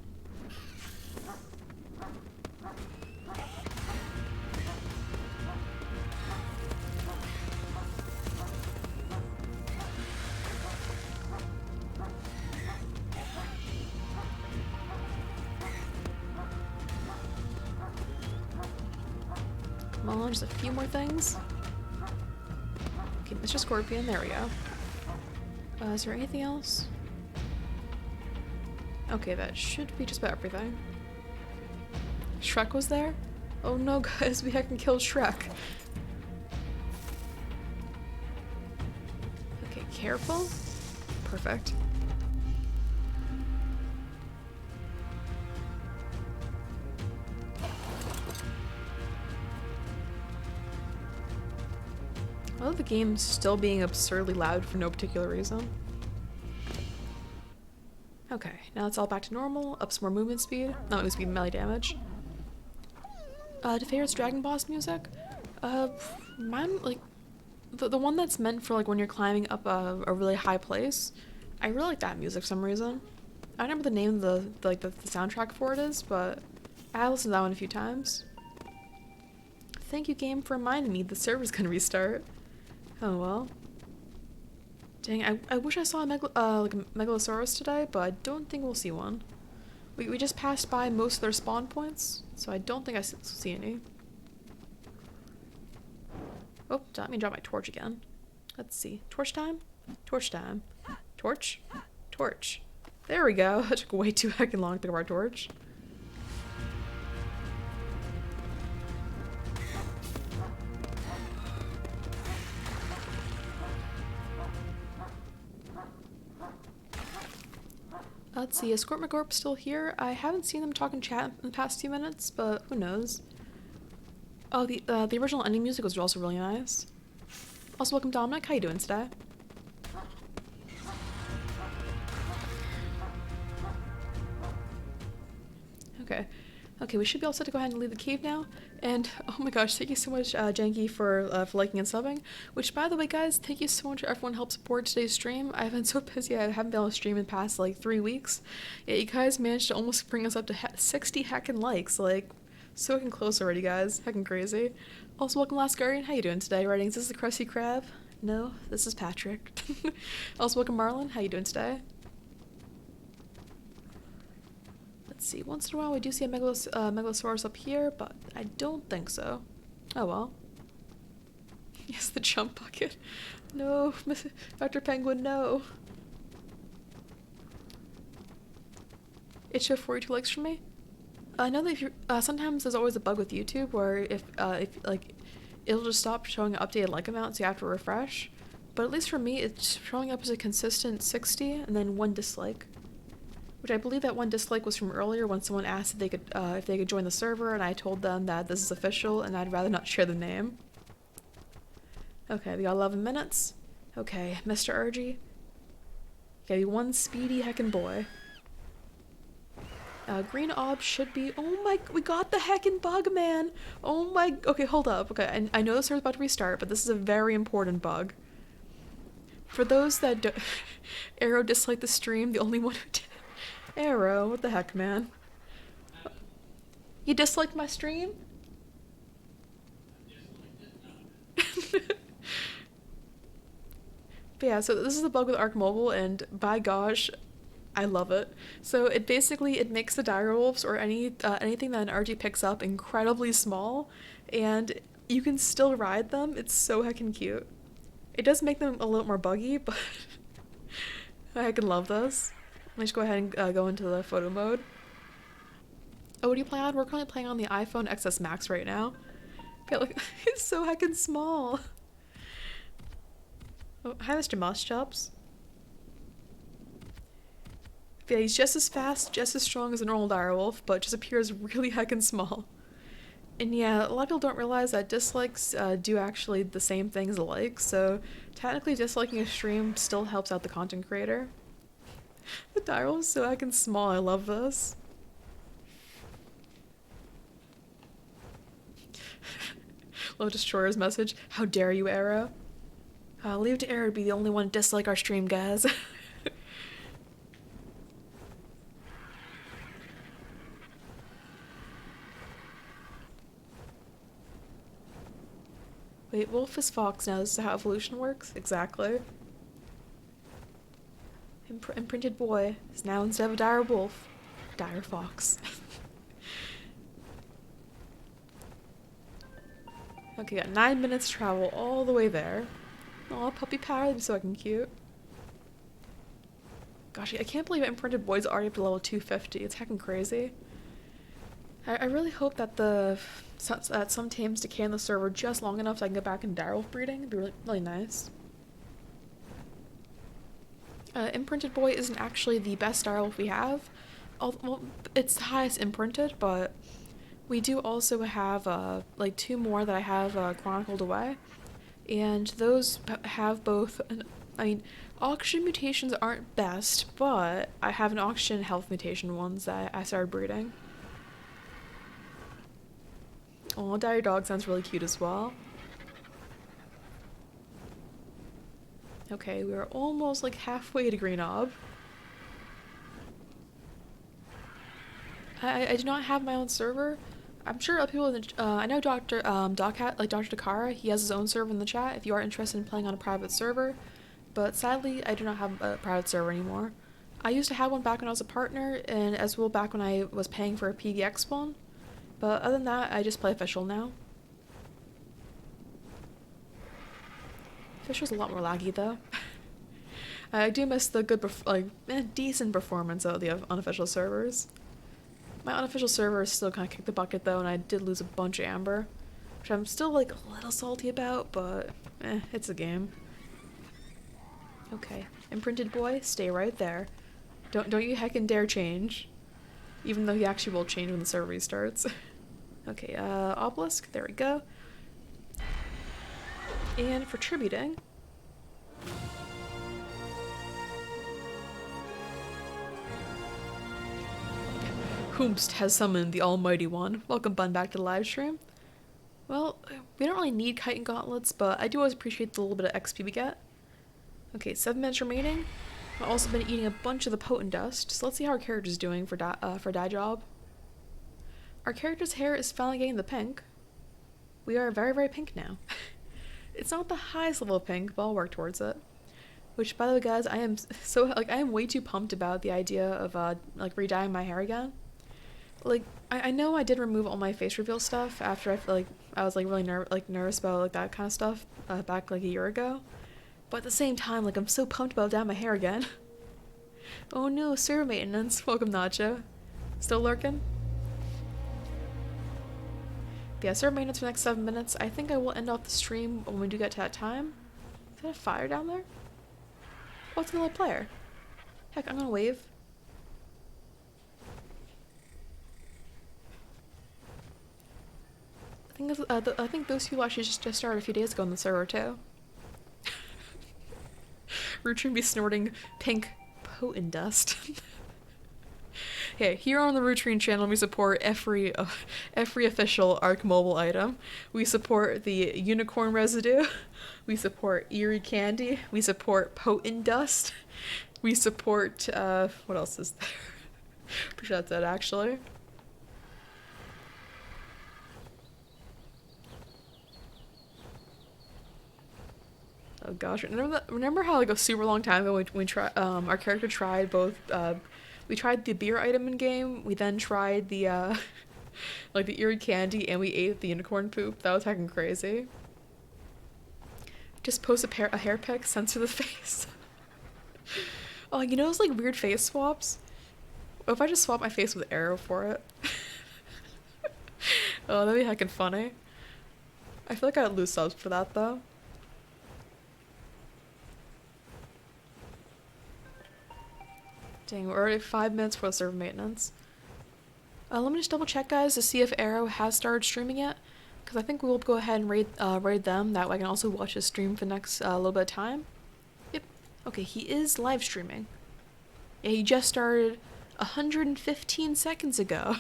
Come on, just a few more things. Okay, Mr. Scorpion, there we go. Is there anything else? Okay, that should be just about everything. Shrek was there? Oh no, guys, we heckin' killed Shrek. Okay, careful. Perfect. I love the game still being absurdly loud for no particular reason. Okay, now it's all back to normal. Up some more movement speed. Not movement speed, melee damage. Defeat's Dragon Boss music. Mine, like, the one that's meant for, like, when you're climbing up a really high place. I really like that music for some reason. I don't remember the name of the soundtrack for it is, but I have listened to that one a few times. Thank you, game, for reminding me the server's gonna restart. Oh well. Dang, I wish I saw a like a Megalosaurus today, but I don't think we'll see one. We just passed by most of their spawn points, so I don't think I see any. Oh, let me drop my torch again. Let's see. Torch time? Torch time. Torch? Torch. There we go. That took way too heckin' long to pick up our torch. Let's see, is Scorpmagorp still here? I haven't seen them talk in chat in the past few minutes, but who knows? Oh, the original ending music was also really nice. Also, welcome Dominic, how you doing today? Okay, we should be all set to go ahead and leave the cave now. And oh my gosh, thank you so much, Janky, for liking and subbing. Which, by the way, guys, thank you so much for everyone who helped support today's stream. I've been so busy, I haven't been able to stream in the past like 3 weeks. Yeah, you guys managed to almost bring us up to 60 heckin' likes. Like, so heckin' close already, guys. Heckin' crazy. Also, welcome, Last Guardian. How you doing today? Writing, is this the Krusty Krab? No, this is Patrick. Also, welcome, Marlon. How you doing today? Let's see, once in a while we do see a Megalosaurus up here, but I don't think so. Oh well. Yes, the jump bucket. No, Dr. Penguin, no. It showed 42 likes from me. I know that if you sometimes there's always a bug with YouTube where if like it'll just stop showing an updated like amount, so you have to refresh. But at least for me, it's showing up as a consistent 60 and then 1 dislike. Which I believe that 1 dislike was from earlier when someone asked if they could join the server, and I told them that this is official and I'd rather not share the name. Okay, we got 11 minutes. Okay, Mr. Argy. Okay, one speedy heckin' boy. Green Ob should be. Oh my, we got the heckin' bug, man. Oh my. Okay, hold up. Okay, I know the server's about to restart, but this is a very important bug. For those that don't, Arrow disliked the stream, the only one who did. Arrow, what the heck, man? You disliked my stream? But yeah, so this is the bug with ARK Mobile, and by gosh, I love it. So it makes the direwolves or anything that an RG picks up incredibly small, and you can still ride them. It's so heckin' cute. It does make them a little more buggy, but I heckin' love this. Let me just go ahead and go into the photo mode. Oh, what are you playing on? We're currently playing on the iPhone XS Max right now. Yeah, look, it's so heckin' small. Oh, hi, Mr. Moss Chops. Yeah, he's just as fast, just as strong as a normal direwolf, but just appears really heckin' small. And yeah, a lot of people don't realize that dislikes do actually the same thing as a like, so technically disliking a stream still helps out the content creator. The direwolf is so heckin' small, I love this. Love Destroyer's message, how dare you, Arrow? Leave it to Arrow to be the only one to dislike our stream, guys. Wait, wolf is fox now. This is how evolution works? Exactly. Imprinted boy is now instead of a dire wolf, dire fox. Okay, got 9 minutes to travel all the way there. Aw, puppy power, that'd be so fucking cute. Gosh, I can't believe Imprinted Boy's already up to level 250. It's heckin' crazy. I really hope that that some tames decay on the server just long enough so I can get back in direwolf breeding. It'd be really, really nice. Imprinted Boy isn't actually the best direwolf we have. Well, it's the highest imprinted, but we do also have like 2 more that I have chronicled away. And those have both, I mean, Oxygen mutations aren't best, but I have an oxygen health mutation ones that I started breeding. Oh, Dire Dog sounds really cute as well. Okay, we're almost like halfway to Green Ob. I do not have my own server. I'm sure people in the, I know Dr. Dr. Dakara, he has his own server in the chat if you are interested in playing on a private server. But sadly, I do not have a private server anymore. I used to have one back when I was a partner, and as well back when I was paying for a PVX one. But other than that, I just play official now. Official's a lot more laggy though. I do miss the good, decent performance of the unofficial servers. My unofficial server still kind of kicked the bucket though, and I did lose a bunch of amber, which I'm still like a little salty about, but it's a game. Okay, imprinted boy, stay right there. Don't you heckin' dare change, even though he actually will change when the server restarts. Okay, obelisk, there we go. And for tributing. Whomst has summoned the Almighty One. Welcome, Bun, back to the live stream. Well, we don't really need kite and gauntlets, but I do always appreciate the little bit of XP we get. Okay, 7 minutes remaining. I've also been eating a bunch of the potent dust, so let's see how our character's doing for dye job. Our character's hair is finally getting the pink. We are very, very pink now. It's not the highest level of pink, but I'll work towards it. Which, by the way, guys, I am way too pumped about the idea of re-dyeing my hair again. Like, I know I did remove all my face reveal stuff after I was really nervous about that kind of stuff back like a year ago. But at the same time, I'm so pumped about dyeing my hair again. Oh no, server maintenance. Welcome, Nacho. Still lurking? But yeah, server maintenance for the next 7 minutes. I think I will end off the stream when we do get to that time. Is that a fire down there? Oh, it's another player. Heck, I'm gonna wave. I think those people actually just started a few days ago on the server too. Rutrine be snorting pink potent dust. Okay, here on the Rutrine channel we support every official ARK Mobile item. We support the unicorn residue. We support eerie candy. We support potent dust. We support what else is there? Pretty sure that's it actually. Oh gosh, remember how a super long time ago we tried our character tried both we tried the beer item in game, we then tried the the eerie candy, and we ate the unicorn poop. That was heckin' crazy. Just post a hair pic, censor the face. Oh, you know those weird face swaps? What if I just swap my face with Arrow for it? Oh, that'd be heckin' funny. I feel like I'd lose subs for that though. Dang, we're already 5 minutes for the server maintenance. Let me just double check, guys, to see if Arrow has started streaming yet. Because I think we'll go ahead and raid them. That way I can also watch his stream for the next little bit of time. Yep. Okay, he is live streaming. Yeah, he just started 115 seconds ago.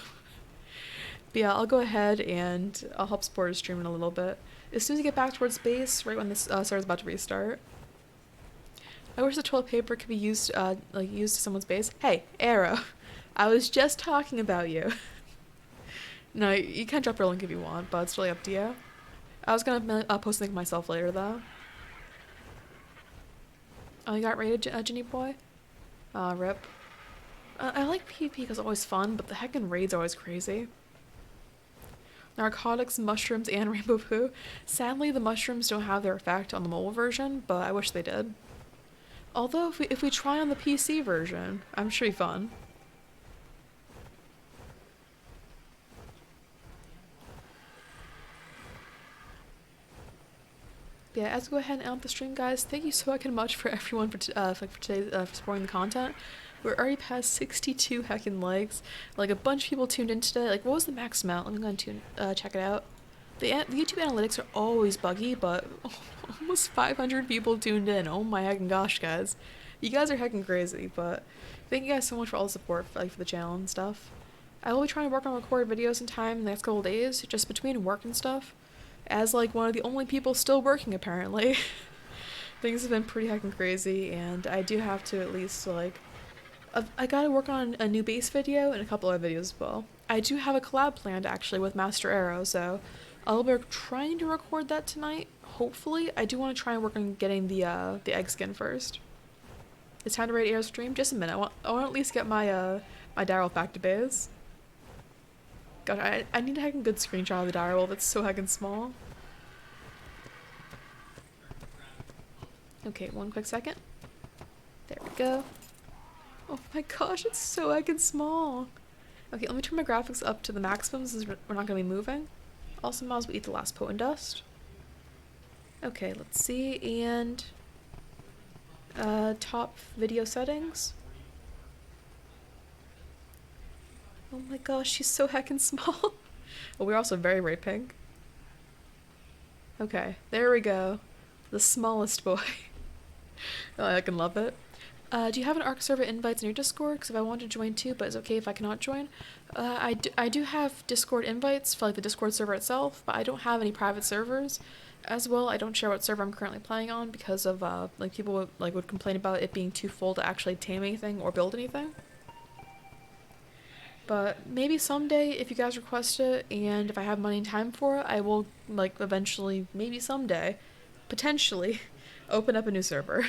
But yeah, I'll go ahead and I'll help support his stream in a little bit. As soon as I get back towards base, right when this server's about to restart. I wish the toilet paper could be used used to someone's base. Hey, Arrow, I was just talking about you. No, you can drop your link if you want, but it's really up to you. I was gonna post a link myself later though. Oh, you got raided, Ginny boy? Rip. I like PvP because it's always fun, but the heckin' raids are always crazy. Narcotics, mushrooms, and rainbow poo. Sadly, the mushrooms don't have their effect on the mobile version, but I wish they did. Although, if we try on the PC version, I'm sure it'd be fun. But yeah, as we go ahead and end the stream, guys, thank you so heckin' much for everyone for today for supporting the content. We're already past 62 heckin' likes. A bunch of people tuned in today. What was the max amount? Let me go and check it out. The YouTube analytics are always buggy, but almost 500 people tuned in. Oh my heckin' gosh, guys. You guys are heckin' crazy, but thank you guys so much for all the support for the channel and stuff. I will be trying to work on record videos in time in the next couple days, just between work and stuff, as like one of the only people still working apparently. Things have been pretty heckin' crazy, and I do have to at least I gotta work on a new base video and a couple other videos as well. I do have a collab planned actually with Master Arrow, so I'll be trying to record that tonight. Hopefully, I do want to try and work on getting the egg skin first. It's time to raid Arrow's stream. Just a minute. I want to at least get my my direwolf back to base. God, I need a heckin' good screenshot of the direwolf. It's so heckin' small. Okay, one quick second. There we go. Oh my gosh, it's so heckin' small. Okay, let me turn my graphics up to the maximum since we're not going to be moving. Also, might as well eat the last potent dust. Okay, let's see, and top video settings. Oh my gosh, she's so heckin' small. Well, we're also very, very pink. Okay, there we go. The smallest boy. Oh, I can love it. Do you have an ARK server invites in your Discord? Because if I want to join too, but it's okay if I cannot join. I do have Discord invites for the Discord server itself, but I don't have any private servers. As well, I don't share what server I'm currently playing on because of people would complain about it being too full to actually tame anything or build anything. But maybe someday, if you guys request it, and if I have money and time for it, I will eventually, maybe someday, potentially, open up a new server.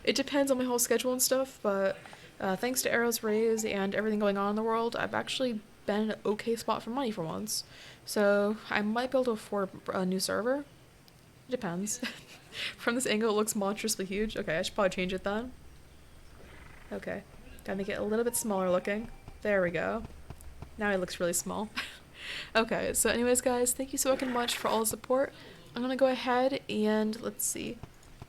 It depends on my whole schedule and stuff, but thanks to Arrow's raise and everything going on in the world, I've actually been in an okay spot for money for once. So I might be able to afford a new server. It depends. From this angle, it looks monstrously huge. Okay, I should probably change it then. Okay, gotta make it a little bit smaller looking. There we go. Now it looks really small. Okay, so anyways, guys, thank you so fucking much for all the support. I'm gonna go ahead and let's see.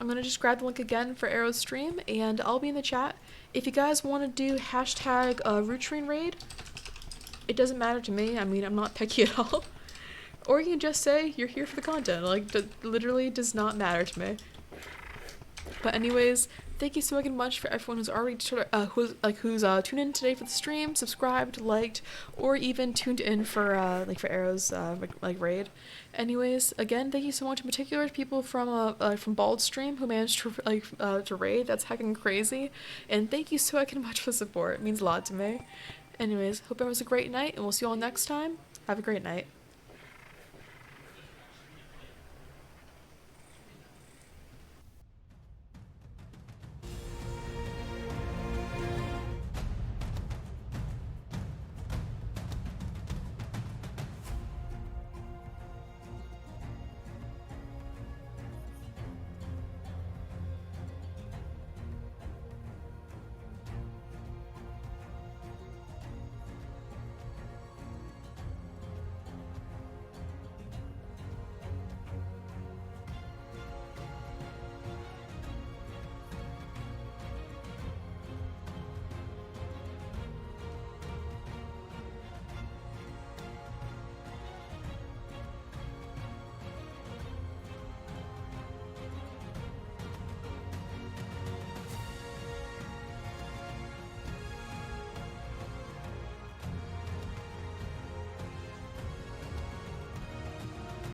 I'm gonna just grab the link again for Arrow's stream, and I'll be in the chat. If you guys want to do hashtag rutrine raid, it doesn't matter to me. I mean, I'm not picky at all. Or you can just say you're here for the content. Literally does not matter to me. But anyways, thank you so fucking much for everyone who's already who's tuned in today for the stream, subscribed, liked, or even tuned in for Arrow's raid. Anyways, again, thank you so much in particular to people from Bald Stream who managed to raid. That's heckin' crazy. And thank you so fucking much for the support. It means a lot to me. Anyways, hope everyone has a great night, and we'll see you all next time. Have a great night.